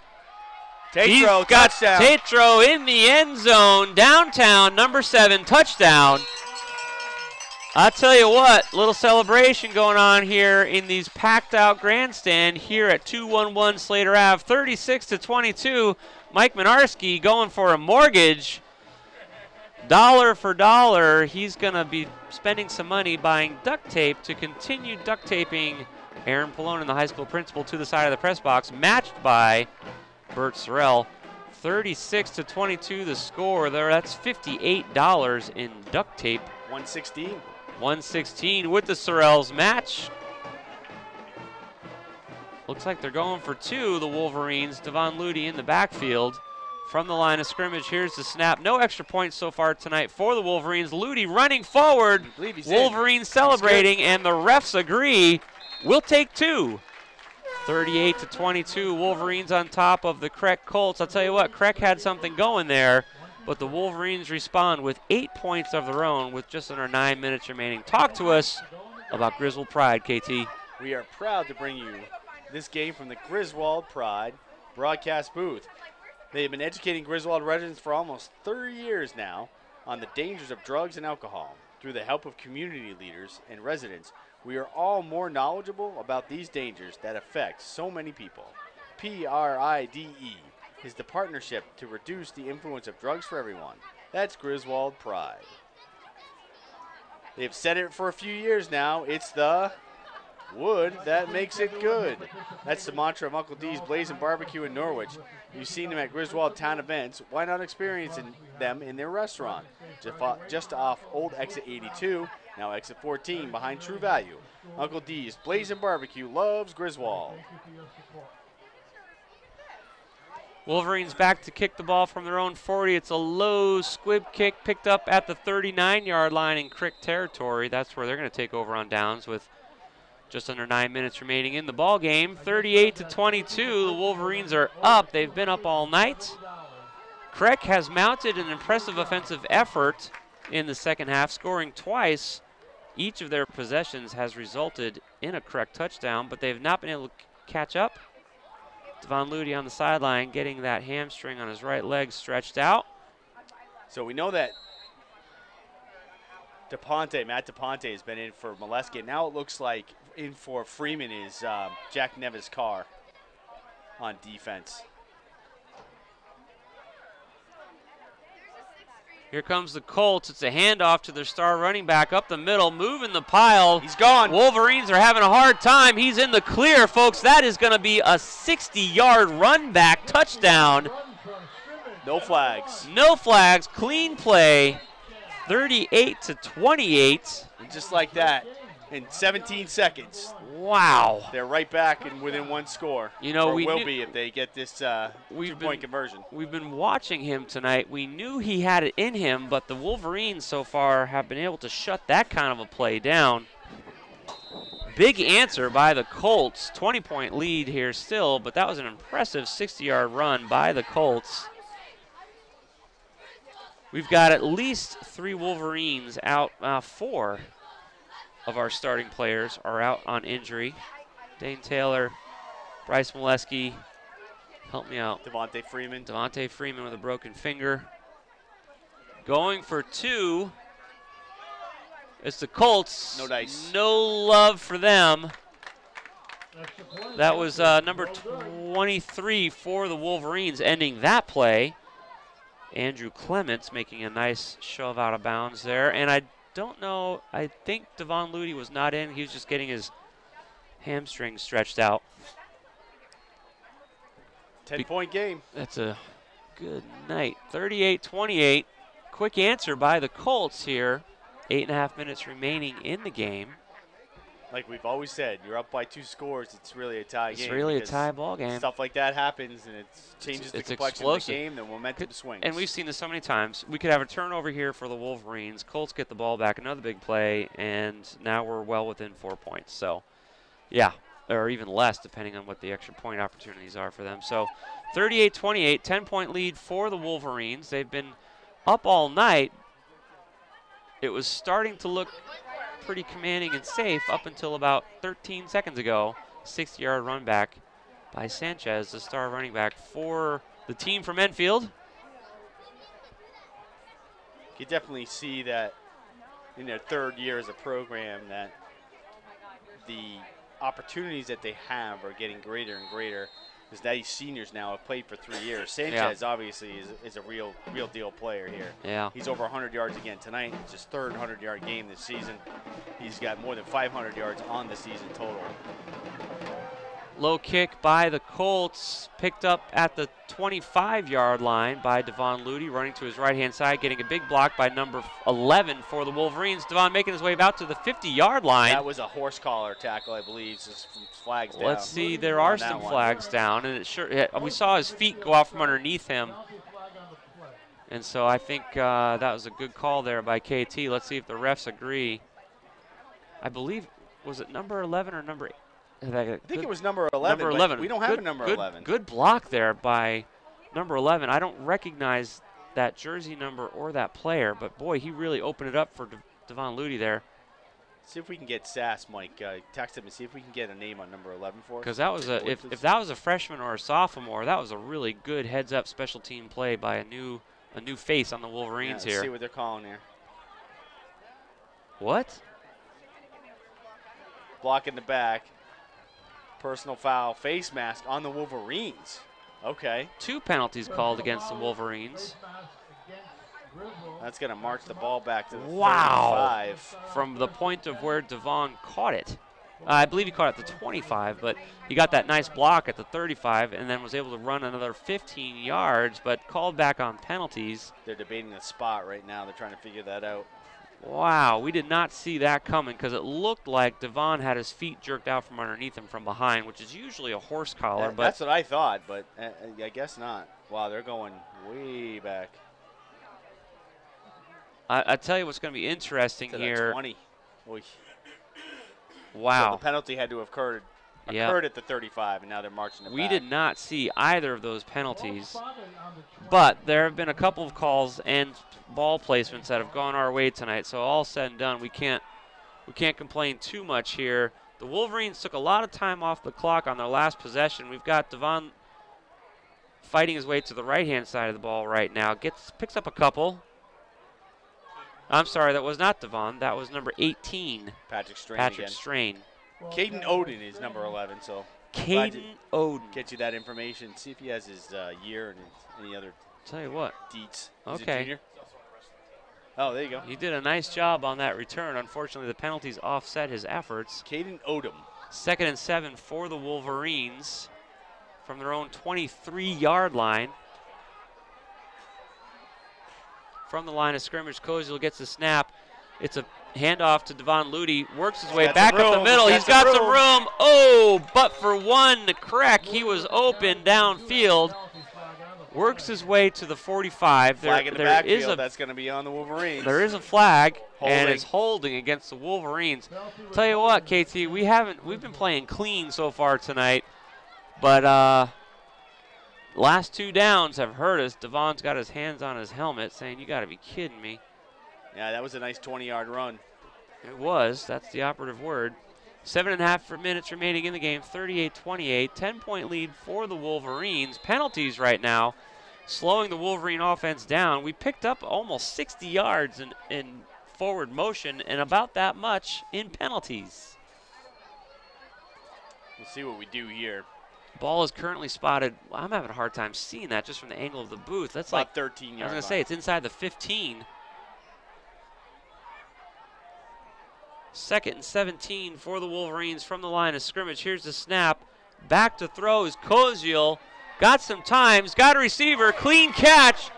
He's got touchdown. Tatro in the end zone, downtown, number 7, touchdown. I'll tell you what, little celebration going on here in these packed-out grandstand here at 211 Slater Ave, 36-22. Mike Minarski going for a mortgage. Dollar for dollar, he's going to be spending some money buying duct tape to continue duct taping Aaron Polonen, the high school principal, to the side of the press box, matched by Bert Sorrell. 36-22 the score there. That's $58 in duct tape. 116. 116 with the Sorrells match. Looks like they're going for 2, the Wolverines. Devon Ludy in the backfield. From the line of scrimmage, here's the snap. No extra points so far tonight for the Wolverines. Ludy running forward. Wolverines celebrating, and the refs agree. We'll take 2. 38-22, Wolverines on top of the CREC Colts. I'll tell you what, CREC had something going there, but the Wolverines respond with 8 points of their own with just under 9 minutes remaining. Talk to us about Griswold Pride, KT. We are proud to bring you this game from the Griswold Pride broadcast booth. They have been educating Griswold residents for almost 30 years now on the dangers of drugs and alcohol. Through the help of community leaders and residents, we are all more knowledgeable about these dangers that affect so many people. PRIDE is the partnership to reduce the influence of drugs for everyone. That's Griswold Pride. They've said it for a few years now. It's the wood that makes it good. That's the mantra of Uncle D's Blazing Barbecue in Norwich. You've seen them at Griswold Town events. Why not experience them in their restaurant? Just off old exit 82, now exit 14, behind True Value. Uncle D's Blazing Barbecue loves Griswold. Wolverines back to kick the ball from their own 40. It's a low squib kick picked up at the 39-yard line in CREC territory. That's where they're going to take over on downs with just under 9 minutes remaining in the ball game. 38-22, the Wolverines are up. They've been up all night. CREC has mounted an impressive offensive effort in the second half, scoring twice. Each of their possessions has resulted in a CREC touchdown, but they've not been able to catch up. Devon Ludy on the sideline getting that hamstring on his right leg stretched out. So we know that Matt DePonte has been in for Molesky. Now it looks like in for Freeman is Jack Neves Carr on defense. Here comes the Colts. It's a handoff to their star running back up the middle, moving the pile. He's gone. Wolverines are having a hard time. He's in the clear, folks. That is going to be a 60-yard run back touchdown. No flags. No flags. Clean play. 38-28. And just like that, in 17 seconds. Wow. They're right back and within one score. You know, or we will be if they get this 2-point conversion. We've been watching him tonight. We knew he had it in him, but the Wolverines so far have been able to shut that kind of a play down. Big answer by the Colts. 20-point lead here still, but that was an impressive 60-yard run by the Colts. We've got at least 3 Wolverines out. 4 of our starting players are out on injury. Dane Taylor, Bryce Molesky, help me out. Devontae Freeman. Devontae Freeman with a broken finger. Going for 2. It's the Colts. No dice. No love for them. That was number 23 for the Wolverines ending that play. Andrew Clements making a nice shove out of bounds there. And I don't know, I think Devon Luty was not in. He was just getting his hamstring stretched out. 10-point game. That's a good night. 38-28. Quick answer by the Colts here. 8.5 minutes remaining in the game. Like we've always said, you're up by 2 scores. It's really a tie game. It's really a tie ball game. Stuff like that happens, and it changes the complexion of the game. The momentum swings. And we've seen this so many times. We could have a turnover here for the Wolverines. Colts get the ball back, another big play, and now we're well within 4 points. So, yeah, or even less, depending on what the extra point opportunities are for them. So, 38-28, 10-point lead for the Wolverines. They've been up all night. It was starting to look pretty commanding and safe up until about 13 seconds ago. 60-yard run back by Sanchez, the star running back for the team from Enfield. You definitely see that in their 3rd year as a program that the opportunities that they have are getting greater and greater. Because these seniors now have played for 3 years. Sanchez obviously is a real deal player here. Yeah. He's over 100 yards again tonight. It's his 3rd 100-yard game this season. He's got more than 500 yards on the season total. Low kick by the Colts, picked up at the 25-yard line by Devon Luty, running to his right-hand side, getting a big block by number 11 for the Wolverines. Devon making his way out to the 50-yard line. That was a horse collar tackle, I believe, just from flags down. Let's see, there are some flags down, and we saw his feet go out from underneath him. And so I think that was a good call there by KT. Let's see if the refs agree. I believe, was it number 11 or number 8? I think it was number 11. Number 11. We don't have a number 11. Good block there by number 11. I don't recognize that jersey number or that player, but boy, he really opened it up for Devon Luty there. See if we can get Sass, Mike. Text him and see if we can get a name on number 11 for us. Because that was if that was a freshman or a sophomore, that was a really good heads-up special team play by a new face on the Wolverines here. Let's see what they're calling here. What? Block in the back. Personal foul, face mask on the Wolverines. Okay. 2 penalties called against the Wolverines. That's going to march the ball back to the 35. From the point of where Devon caught it. I believe he caught it at the 25, but he got that nice block at the 35 and then was able to run another 15 yards, but called back on penalties. They're debating the spot right now. They're trying to figure that out. Wow, we did not see that coming because it looked like Devon had his feet jerked out from underneath him from behind, which is usually a horse collar. But that's what I thought, but I guess not. Wow, they're going way back. I tell you what's going to be interesting to here. 20. Oy. Wow. So the penalty had to have occurred at the 35, and now they're marching it We back. did not see either of those penalties, but there have been a couple of calls and ball placements that have gone our way tonight. So all said and done, we can't complain too much here. The Wolverines took a lot of time off the clock on their last possession. We've got Devon fighting his way to the right-hand side of the ball right now. Picks up a couple. I'm sorry, that was not Devon. That was number 18. Patrick Strain Patrick again. Strain. Caden Oden is number 11, so Caden Oden. Get you that information. See if he has his year and any other Tell you what. deets. Okay. Oh, there you go. He did a nice job on that return. Unfortunately, the penalties offset his efforts. Caden Odom. 2nd and 7 for the Wolverines from their own 23-yard line. from the line of scrimmage. Koziel gets the snap. It's a handoff to Devon Ludy. Works his way back up the middle. He's got some room. Oh, but for one CREC, he was open downfield. Works his way to the 45. Flag in the backfield. That's going to be on the Wolverines. There is a flag, holding. And it's holding against the Wolverines. Tell you what, KT, we've been playing clean so far tonight, but last 2 downs have hurt us. Devon's got his hands on his helmet, saying, "You got to be kidding me." Yeah, that was a nice 20-yard run. It was. That's the operative word. 7.5 minutes remaining in the game. 38-28. 10-point lead for the Wolverines. Penalties right now, slowing the Wolverine offense down. We picked up almost 60 yards in forward motion and about that much in penalties. We'll see what we do here. Ball is currently spotted. I'm having a hard time seeing that just from the angle of the booth. That's about like 13 yards. I was going to say, it's inside the 15. 2nd and 17 for the Wolverines from the line of scrimmage. Here's the snap. Back to throw is Koziel. Got some times. Got a receiver. Clean catch.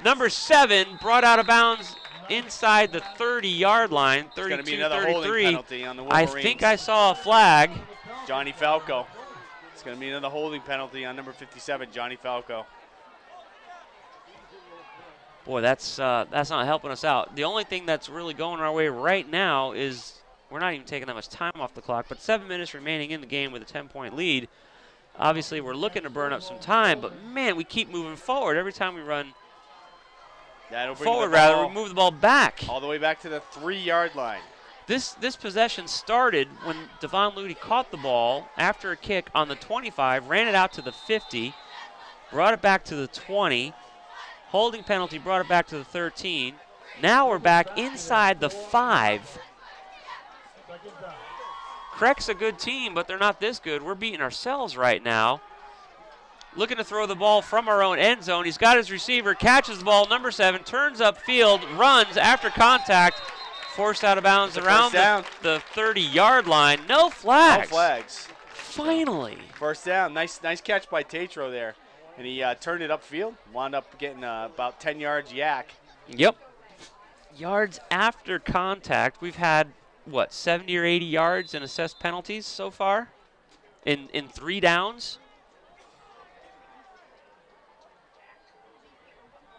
Number 7 brought out of bounds inside the 30-yard line. 32-33. It's going to be another holding penalty on the Wolverines. I think I saw a flag. Johnny Falco. It's going to be another holding penalty on number 57, Johnny Falco. Boy, that's not helping us out. The only thing that's really going our way right now is we're not even taking that much time off the clock, but 7 minutes remaining in the game with a 10-point lead. Obviously, we're looking to burn up some time, but, man, we keep moving forward. Every time we run forward, we move the ball back. All the way back to the 3-yard line. This possession started when Devon Ludy caught the ball after a kick on the 25, ran it out to the 50, brought it back to the 20. Holding penalty brought it back to the 13. Now we're back inside the 5. CREC's a good team, but they're not this good. We're beating ourselves right now. Looking to throw the ball from our own end zone. He's got his receiver, catches the ball, number 7, turns upfield, runs after contact, forced out of bounds around the 30-yard line. No flags. No flags. Finally. First down. Nice catch by Tatro there. And he turned it upfield, wound up getting about 10 yards yak. Yep. Yards after contact. We've had, 70 or 80 yards in assessed penalties so far in 3 downs?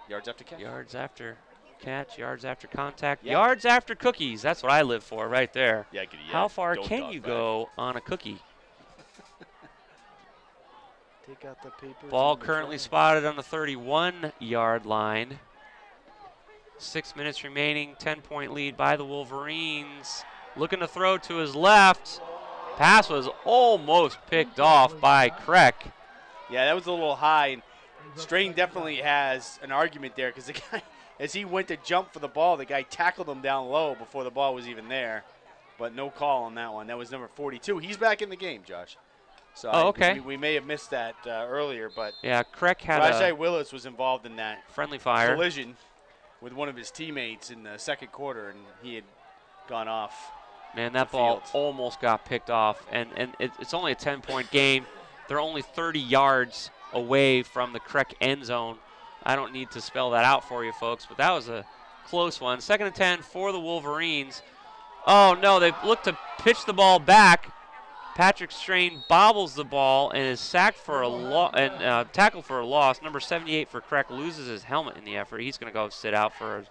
Yards after catch. Yards after catch, yards after contact, yards after cookies. That's what I live for right there. Yeah, how far can you go on a cookie? Take out the papers. Ball currently spotted on the 31-yard line. 6 minutes remaining, 10-point lead by the Wolverines. Looking to throw to his left. Pass was almost picked off by CREC. Yeah, that was a little high. And Strain definitely has an argument there because the guy, as he went to jump for the ball, the guy tackled him down low before the ball was even there. But no call on that one. That was number 42. He's back in the game, Josh. So okay. We may have missed that earlier, but yeah, CREC had Rajai Willis was involved in that friendly fire collision with one of his teammates in the second quarter, and he had gone off. Man, that ball almost got picked off, and it's only a 10-point game. They're only 30 yards away from the CREC end zone. I don't need to spell that out for you folks, but that was a close one. 2nd and 10 for the Wolverines. Oh, no, they look to pitch the ball back. Patrick Strain bobbles the ball and is sacked for a tackled for a loss. Number 78 for CREC loses his helmet in the effort. He's going to go sit out for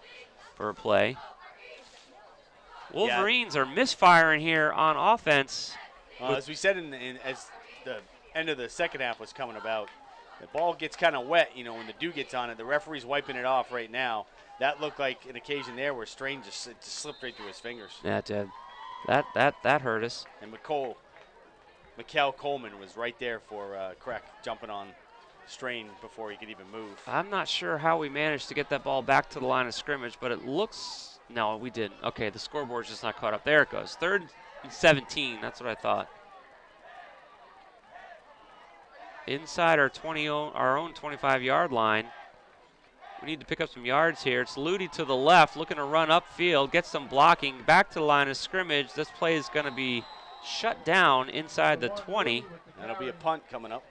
a play. Wolverines are misfiring here on offense. As we said as the end of the second half was coming about, the ball gets kind of wet, when the dew gets on it. The referee's wiping it off right now. That looked like an occasion there where Strain just slipped right through his fingers. Yeah, it did. That hurt us. And Mikkel Coleman was right there for CREC, jumping on Strain before he could even move. I'm not sure how we managed to get that ball back to the line of scrimmage, but it looks... No, we didn't. Okay, the scoreboard's just not caught up. There it goes. 3rd and 17. That's what I thought. Inside our own 25-yard line. We need to pick up some yards here. It's Ludy to the left, looking to run upfield, get some blocking, back to the line of scrimmage. This play is going to be shut down inside the 20. That'll be a punt coming up.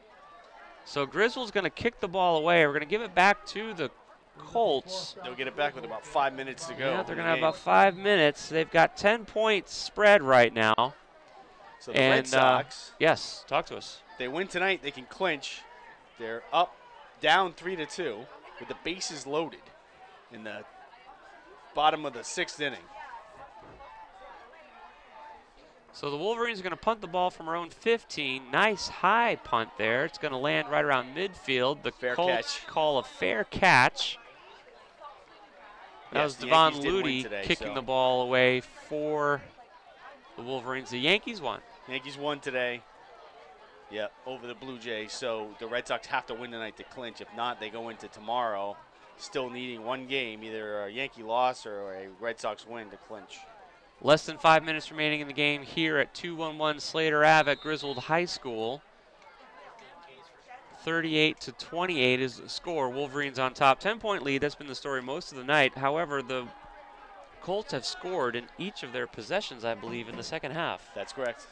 So Griswold's going to kick the ball away. We're going to give it back to the Colts. They'll get it back with about 5 minutes to go. Yeah, they're going to have about 5 minutes. They've got 10 points spread right now. So the Red Sox. Yes, talk to us. If they win tonight, they can clinch. They're down 3-2 with the bases loaded in the bottom of the 6th inning. So the Wolverines are going to punt the ball from our own 15. Nice high punt there. It's going to land right around midfield. The Colts call a fair catch. That was Devon Ludy kicking the ball away for the Wolverines. The Yankees won. Yankees won today. Yep, over the Blue Jays. So the Red Sox have to win tonight to clinch. If not, they go into tomorrow still needing one game, either a Yankee loss or a Red Sox win to clinch. Less than 5 minutes remaining in the game here at 211 Slater Ave at Griswold High School. 38-28 is the score. Wolverines on top. 10-point lead. That's been the story most of the night. However, the Colts have scored in each of their possessions, I believe, in the second half. That's correct.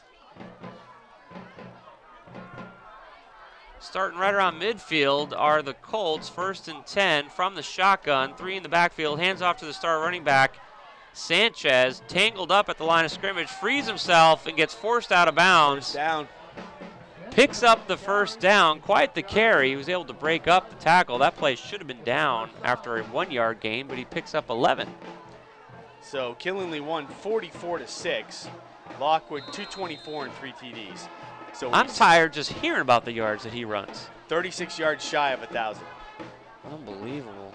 Starting right around midfield are the Colts. 1st and 10 from the shotgun. 3 in the backfield. Hands off to the star running back. Sanchez, tangled up at the line of scrimmage, frees himself and gets forced out of bounds. First down. Picks up the first down. Quite the carry. He was able to break up the tackle. That play should have been down after a 1-yard gain, but he picks up 11. So Killingly won 44-6. Lockwood 224 and 3 TDs. So I'm tired just hearing about the yards that he runs. 36 yards shy of 1,000. Unbelievable.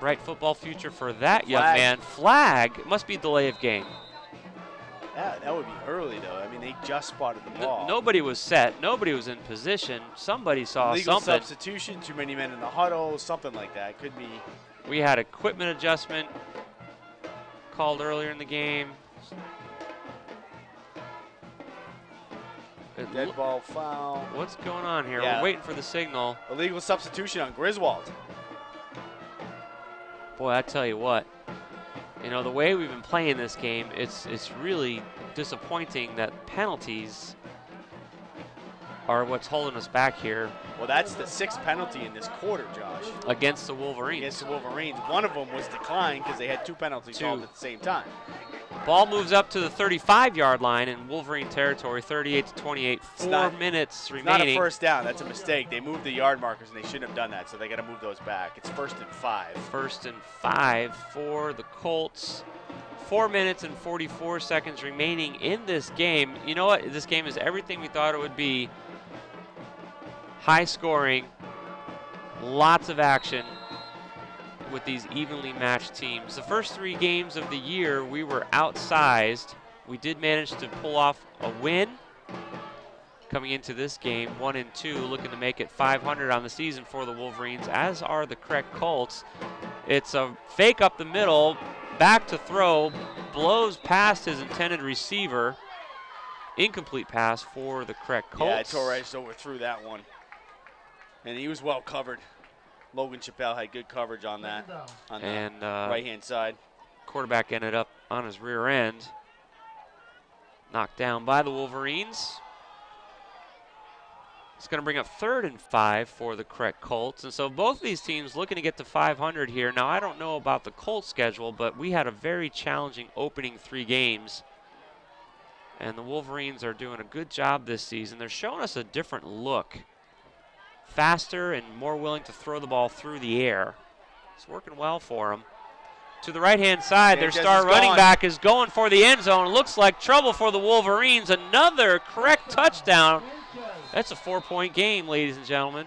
Bright football future for that young man. Flag. It must be delay of game. That would be early, though. I mean, they just spotted the ball. Nobody was set. Nobody was in position. Somebody saw Legal something. Substitution, too many men in the huddle, something like that. Could be. We had equipment adjustment called earlier in the game. Dead ball foul. What's going on here? Yeah. We're waiting for the signal. Illegal substitution on Griswold. Boy, I tell you what. You know, the way we've been playing this game, it's really disappointing that penalties are what's holding us back here. Well, that's the 6th penalty in this quarter, Josh. Against the Wolverines. Against the Wolverines. One of them was declined because they had 2 penalties called at the same time. Ball moves up to the 35-yard line in Wolverine territory, 38-28. 4 minutes remaining. Not a first down. That's a mistake. They moved the yard markers, and they shouldn't have done that, so they got to move those back. It's 1st and 5. 1st and 5 for the Colts. 4 minutes and 44 seconds remaining in this game. You know what? This game is everything we thought it would be. High scoring, lots of action with these evenly matched teams. The first 3 games of the year, we were outsized. We did manage to pull off a win. Coming into this game, 1-2, looking to make it 500 on the season for the Wolverines, as are the CREC Colts. It's a fake up the middle, back to throw, blows past his intended receiver. Incomplete pass for the CREC Colts. Yeah, Torres overthrew that one. And he was well covered. Logan Chappelle had good coverage on that, on the right-hand side. Quarterback ended up on his rear end. Knocked down by the Wolverines. It's going to bring up 3rd and 5 for the CREC Colts. And so both of these teams looking to get to 500 here. Now, I don't know about the Colts schedule, but we had a very challenging opening 3 games. And the Wolverines are doing a good job this season. They're showing us a different look. Faster and more willing to throw the ball through the air. It's working well for them. To the right-hand side, their star running back is going for the end zone. Looks like trouble for the Wolverines. Another correct touchdown. That's a 4-point game, ladies and gentlemen.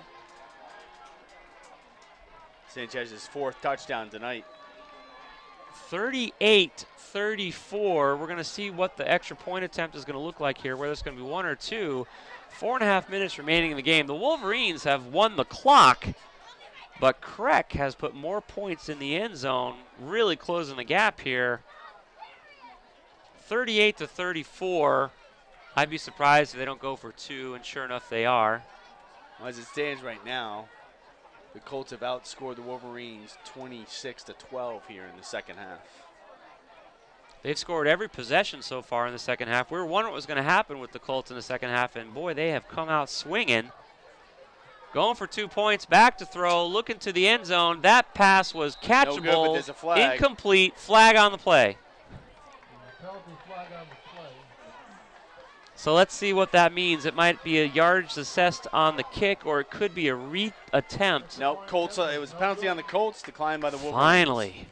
Sanchez's 4th touchdown tonight. 38-34. We're going to see what the extra point attempt is going to look like here, whether it's going to be 1 or 2. 4.5 minutes remaining in the game. The Wolverines have won the clock, but CREC has put more points in the end zone, really closing the gap here. 38-34. I'd be surprised if they don't go for 2, and sure enough, they are. Well, as it stands right now, the Colts have outscored the Wolverines 26-12 here in the second half. They've scored every possession so far in the second half. We were wondering what was going to happen with the Colts in the second half, and boy, they have come out swinging. Going for 2 points, back to throw, looking to the end zone. That pass was catchable, no good, but there's a flag. Incomplete, flag on the play. Penalty flag on the play. So let's see what that means. It might be a yards assessed on the kick, or it could be a re-attempt. No, Colts. It was a penalty on the Colts, declined by the Wolverines. Finally.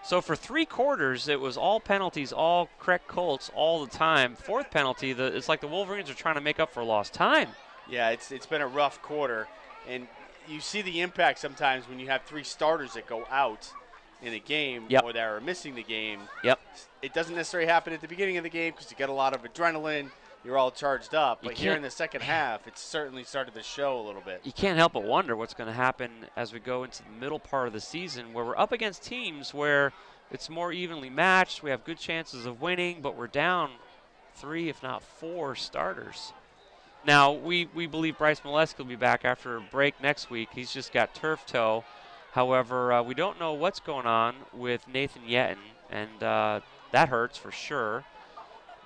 So for 3 quarters, it was all penalties, all CREC Colts all the time. Fourth penalty, it's like the Wolverines are trying to make up for lost time. Yeah, it's been a rough quarter, and you see the impact sometimes when you have 3 starters that go out in a game or that are missing the game. Yep. It doesn't necessarily happen at the beginning of the game because you get a lot of adrenaline. You're all charged up. But here in the second half, it's certainly started to show a little bit. You can't help but wonder what's going to happen as we go into the middle part of the season, where we're up against teams where it's more evenly matched. We have good chances of winning, but we're down 3, if not 4 starters. Now, we believe Bryce Molesky will be back after a break next week. He's just got turf toe. However, we don't know what's going on with Nathan Yetton, and that hurts for sure.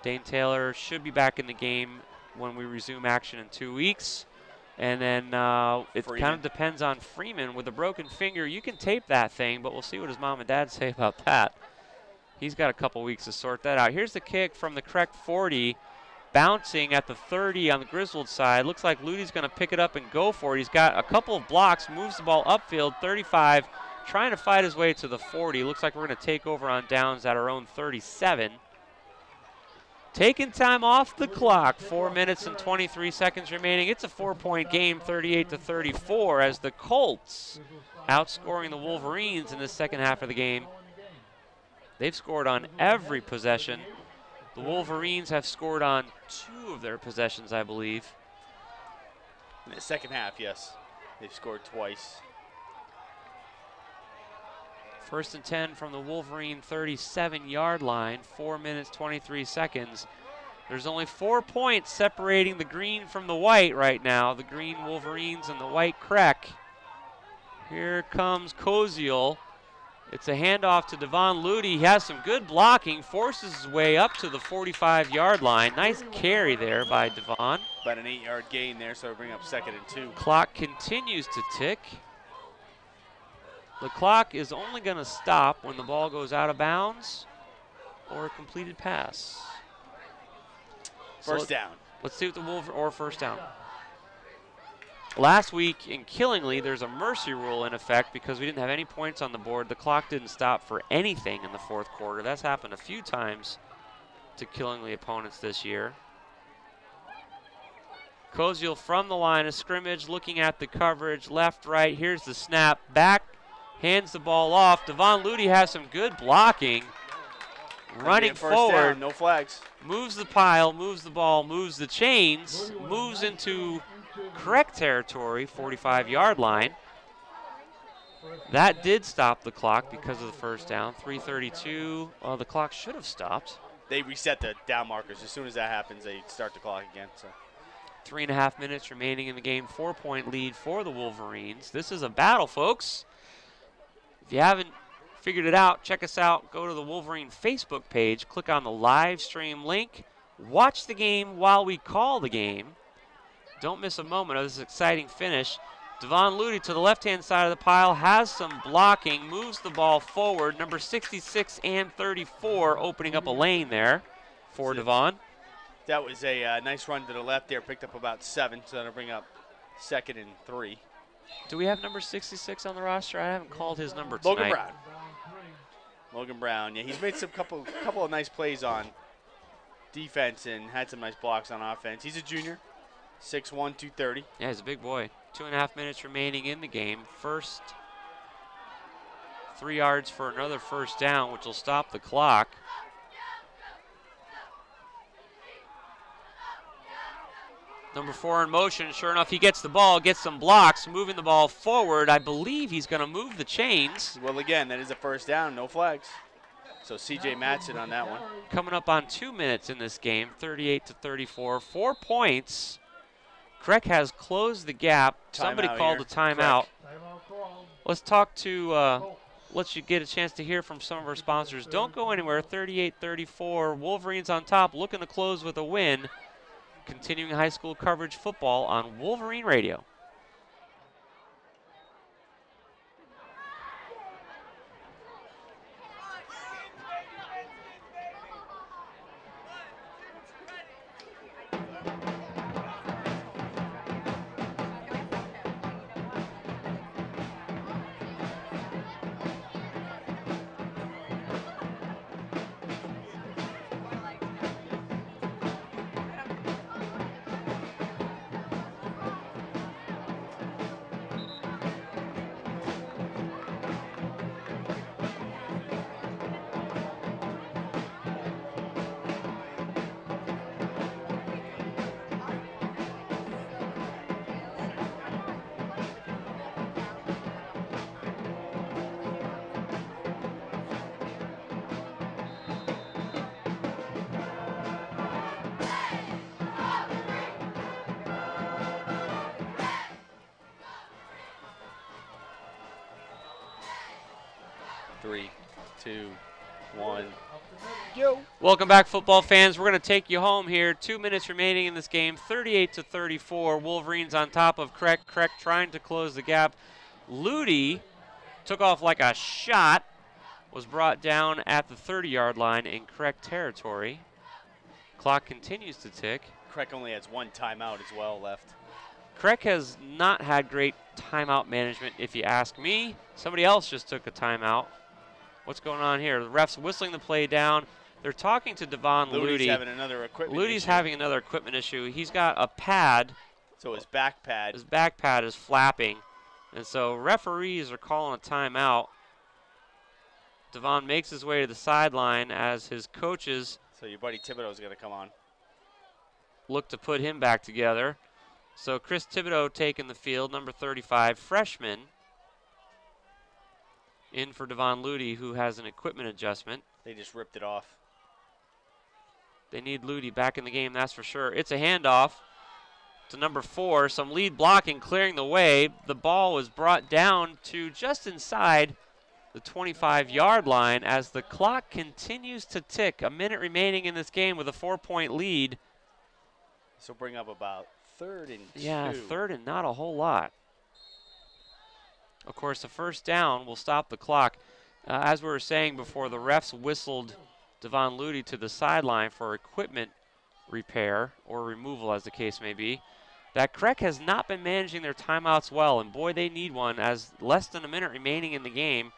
Dane Taylor should be back in the game when we resume action in 2 weeks. And then it kind of depends on Freeman. With a broken finger, you can tape that thing, but we'll see what his mom and dad say about that. He's got a couple weeks to sort that out. Here's the kick from the CREC 40, bouncing at the 30 on the Griswold side. Looks like Ludy's going to pick it up and go for it. He's got a couple of blocks, moves the ball upfield, 35, trying to fight his way to the 40. Looks like we're going to take over on downs at our own 37. Taking time off the clock, 4 minutes and 23 seconds remaining. It's a 4-point game, 38-34, as the Colts outscoring the Wolverines in the second half of the game. They've scored on every possession. The Wolverines have scored on 2 of their possessions, I believe. In the second half, yes. They've scored twice. 1st and 10 from the Wolverine 37-yard line, 4 minutes, 23 seconds. There's only 4 points separating the green from the white right now, the green Wolverines and the white CREC. Here comes Koziel. It's a handoff to Devon Ludy. He has some good blocking, forces his way up to the 45-yard line. Nice carry there by Devon. About an 8-yard gain there, so we bring up 2nd and 2. Clock continues to tick. The clock is only going to stop when the ball goes out of bounds or a completed pass. First down. Let's see what the Wolverines, or first down. Last week in Killingly, there's a mercy rule in effect because we didn't have any points on the board. The clock didn't stop for anything in the 4th quarter. That's happened a few times to Killingly opponents this year. Koziel from the line of scrimmage, looking at the coverage, left, right. Here's the snap, back. Hands the ball off. Devon Ludy has some good blocking. Running forward. Down, no flags. Moves the pile, moves the ball, moves the chains, moves into CREC territory, 45-yard line. That did stop the clock because of the first down. 3:32. Well, the clock should have stopped. They reset the down markers. As soon as that happens, they start the clock again. So 3.5 minutes remaining in the game. 4-point lead for the Wolverines. This is a battle, folks. If you haven't figured it out, check us out. Go to the Wolverine Facebook page. Click on the live stream link. Watch the game while we call the game. Don't miss a moment of this exciting finish. Devon Ludy to the left-hand side of the pile has some blocking, moves the ball forward. Number 66 and 34 opening up a lane there for Devon. That was a nice run to the left there. Picked up about 7, so that'll bring up 2nd and 3. Do we have number 66 on the roster? I haven't called his number tonight. Logan Brown. Logan Brown, yeah, he's made some couple of nice plays on defense and had some nice blocks on offense. He's a junior, 6'1", 230. Yeah, he's a big boy. 2.5 minutes remaining in the game. First 3 yards for another first down, which will stop the clock. Number 4 in motion. Sure enough, he gets the ball, gets some blocks, moving the ball forward. I believe he's going to move the chains. Well, again, that is a first down, no flags. So C.J. Matson on that one. Coming up on 2 minutes in this game, 38-34. 4 points. CREC has closed the gap. Somebody called a timeout. Let's talk to, let you get a chance to hear from some of our sponsors. Don't go anywhere. 38-34. Wolverines on top, looking to close with a win. continuing high school coverage football on Wolverine Radio. Three, two, one. Go. Welcome back, football fans. We're going to take you home here. 2 minutes remaining in this game. 38-34. Wolverines on top of CREC. CREC trying to close the gap. Ludi took off like a shot. Was brought down at the 30-yard line in CREC territory. Clock continues to tick. CREC only has one timeout as well left. CREC has not had great timeout management, if you ask me. Somebody else just took a timeout. What's going on here? The ref's whistling the play down. They're talking to Devon Ludi. Ludi's having another equipment Ludi's issue. having another equipment issue. He's got a pad. So his back pad. His back pad is flapping. And so referees are calling a timeout. Devon makes his way to the sideline as his coaches. So your buddy Thibodeau's going to come on. Look to put him back together. So Chris Thibodeau taking the field, number 35, freshman. In for Devon Ludi, who has an equipment adjustment. They just ripped it off. They need Ludi back in the game, that's for sure. It's a handoff to number 4. Some lead blocking, clearing the way. The ball was brought down to just inside the 25-yard line as the clock continues to tick. A minute remaining in this game with a 4-point lead. So bring up about 3rd and 2. Yeah, 3rd and not a whole lot. Of course, the first down will stop the clock. As we were saying before, the refs whistled Devon Ludi to the sideline for equipment repair or removal, as the case may be. That CREC has not been managing their timeouts well, and boy, they need one as less than a minute remaining in the game.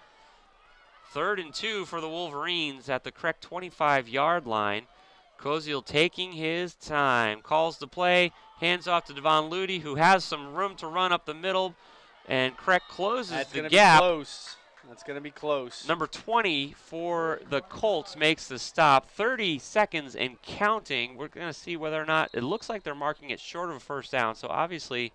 3rd and 2 for the Wolverines at the CREC 25-yard line. Koziel taking his time, calls the play, hands off to Devon Ludi, who has some room to run up the middle. And CREC closes the gap. That's going to be close. That's going to be close. Number 20 for the Colts makes the stop. 30 seconds and counting. We're going to see whether or not it looks like they're marking it short of a first down. So obviously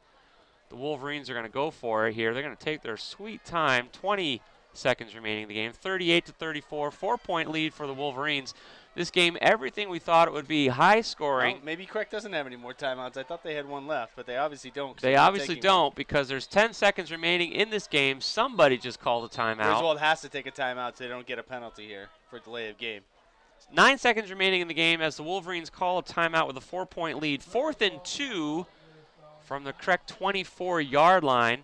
the Wolverines are going to go for it here. They're going to take their sweet time. 20 seconds remaining in the game. 38-34. 4-point lead for the Wolverines. This game, everything we thought it would be, high scoring. Well, maybe CREC doesn't have any more timeouts. I thought they had one left, but they obviously don't. They obviously don't because there's 10 seconds remaining in this game. Somebody just called a timeout. Griswold has to take a timeout so they don't get a penalty here for delay of game. 9 seconds remaining in the game as the Wolverines call a timeout with a 4-point lead. 4th and 2 from the CREC 24-yard line.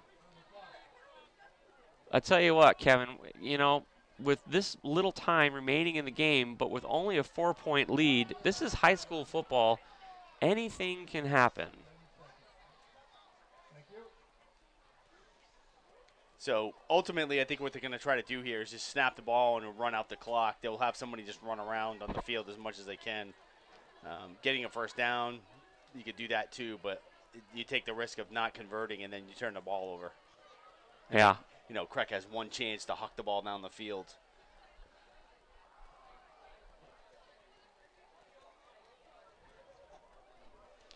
I tell you what, Kevin, you know, with this little time remaining in the game, but with only a 4-point lead, this is high school football. Anything can happen. So ultimately, I think what they're going to try to do here is just snap the ball and run out the clock. They'll have somebody just run around on the field as much as they can. Getting a first down, you could do that too, but you take the risk of not converting and then you turn the ball over. Yeah. You know, CREC has one chance to huck the ball down the field.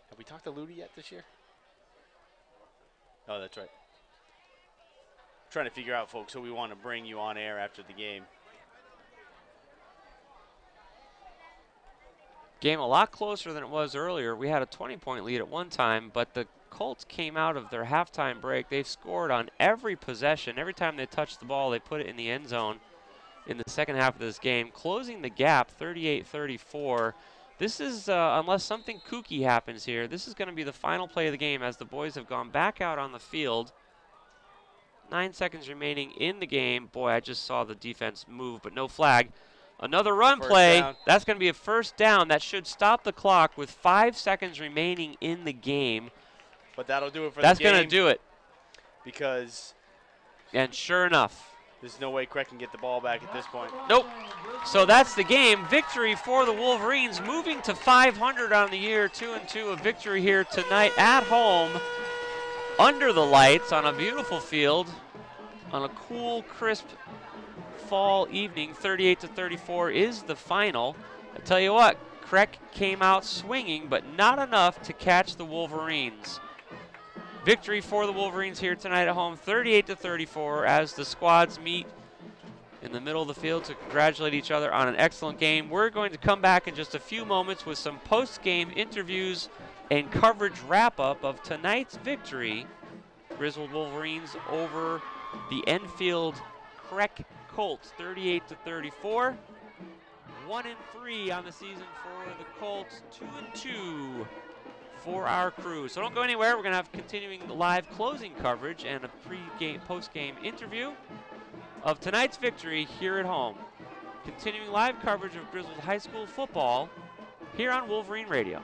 Have we talked to Ludi yet this year? Oh, that's right. Trying to figure out, folks, who we want to bring you on air after the game. Game a lot closer than it was earlier. We had a 20-point lead at one time, but the Colts came out of their halftime break. They've scored on every possession. Every time they touch the ball, they put it in the end zone in the second half of this game, closing the gap 38-34. This is, unless something kooky happens here, this is going to be the final play of the game as the boys have gone back out on the field. 9 seconds remaining in the game. Boy, I just saw the defense move, but no flag. Another run play. Down. That's going to be a first down. That should stop the clock with 5 seconds remaining in the game. But that'll do it for That's the game. going to do it. Because. And sure enough. There's no way CREC can get the ball back at this point. Nope. So that's the game. Victory for the Wolverines, moving to 500 on the year. 2-2, a victory here tonight at home, under the lights on a beautiful field, on a cool, crisp fall evening. 38-34 is the final. I tell you what, CREC came out swinging, but not enough to catch the Wolverines. Victory for the Wolverines here tonight at home, 38-34, as the squads meet in the middle of the field to congratulate each other on an excellent game. We're going to come back in just a few moments with some post-game interviews and coverage wrap-up of tonight's victory. Griswold Wolverines over the Enfield CREC Colts, 38-34. 1-3 on the season for the Colts, 2-2. For our crew. So don't go anywhere. We're going to have continuing live closing coverage and a pre-game, post-game interview of tonight's victory here at home. Continuing live coverage of Griswold High School football here on Wolverine Radio.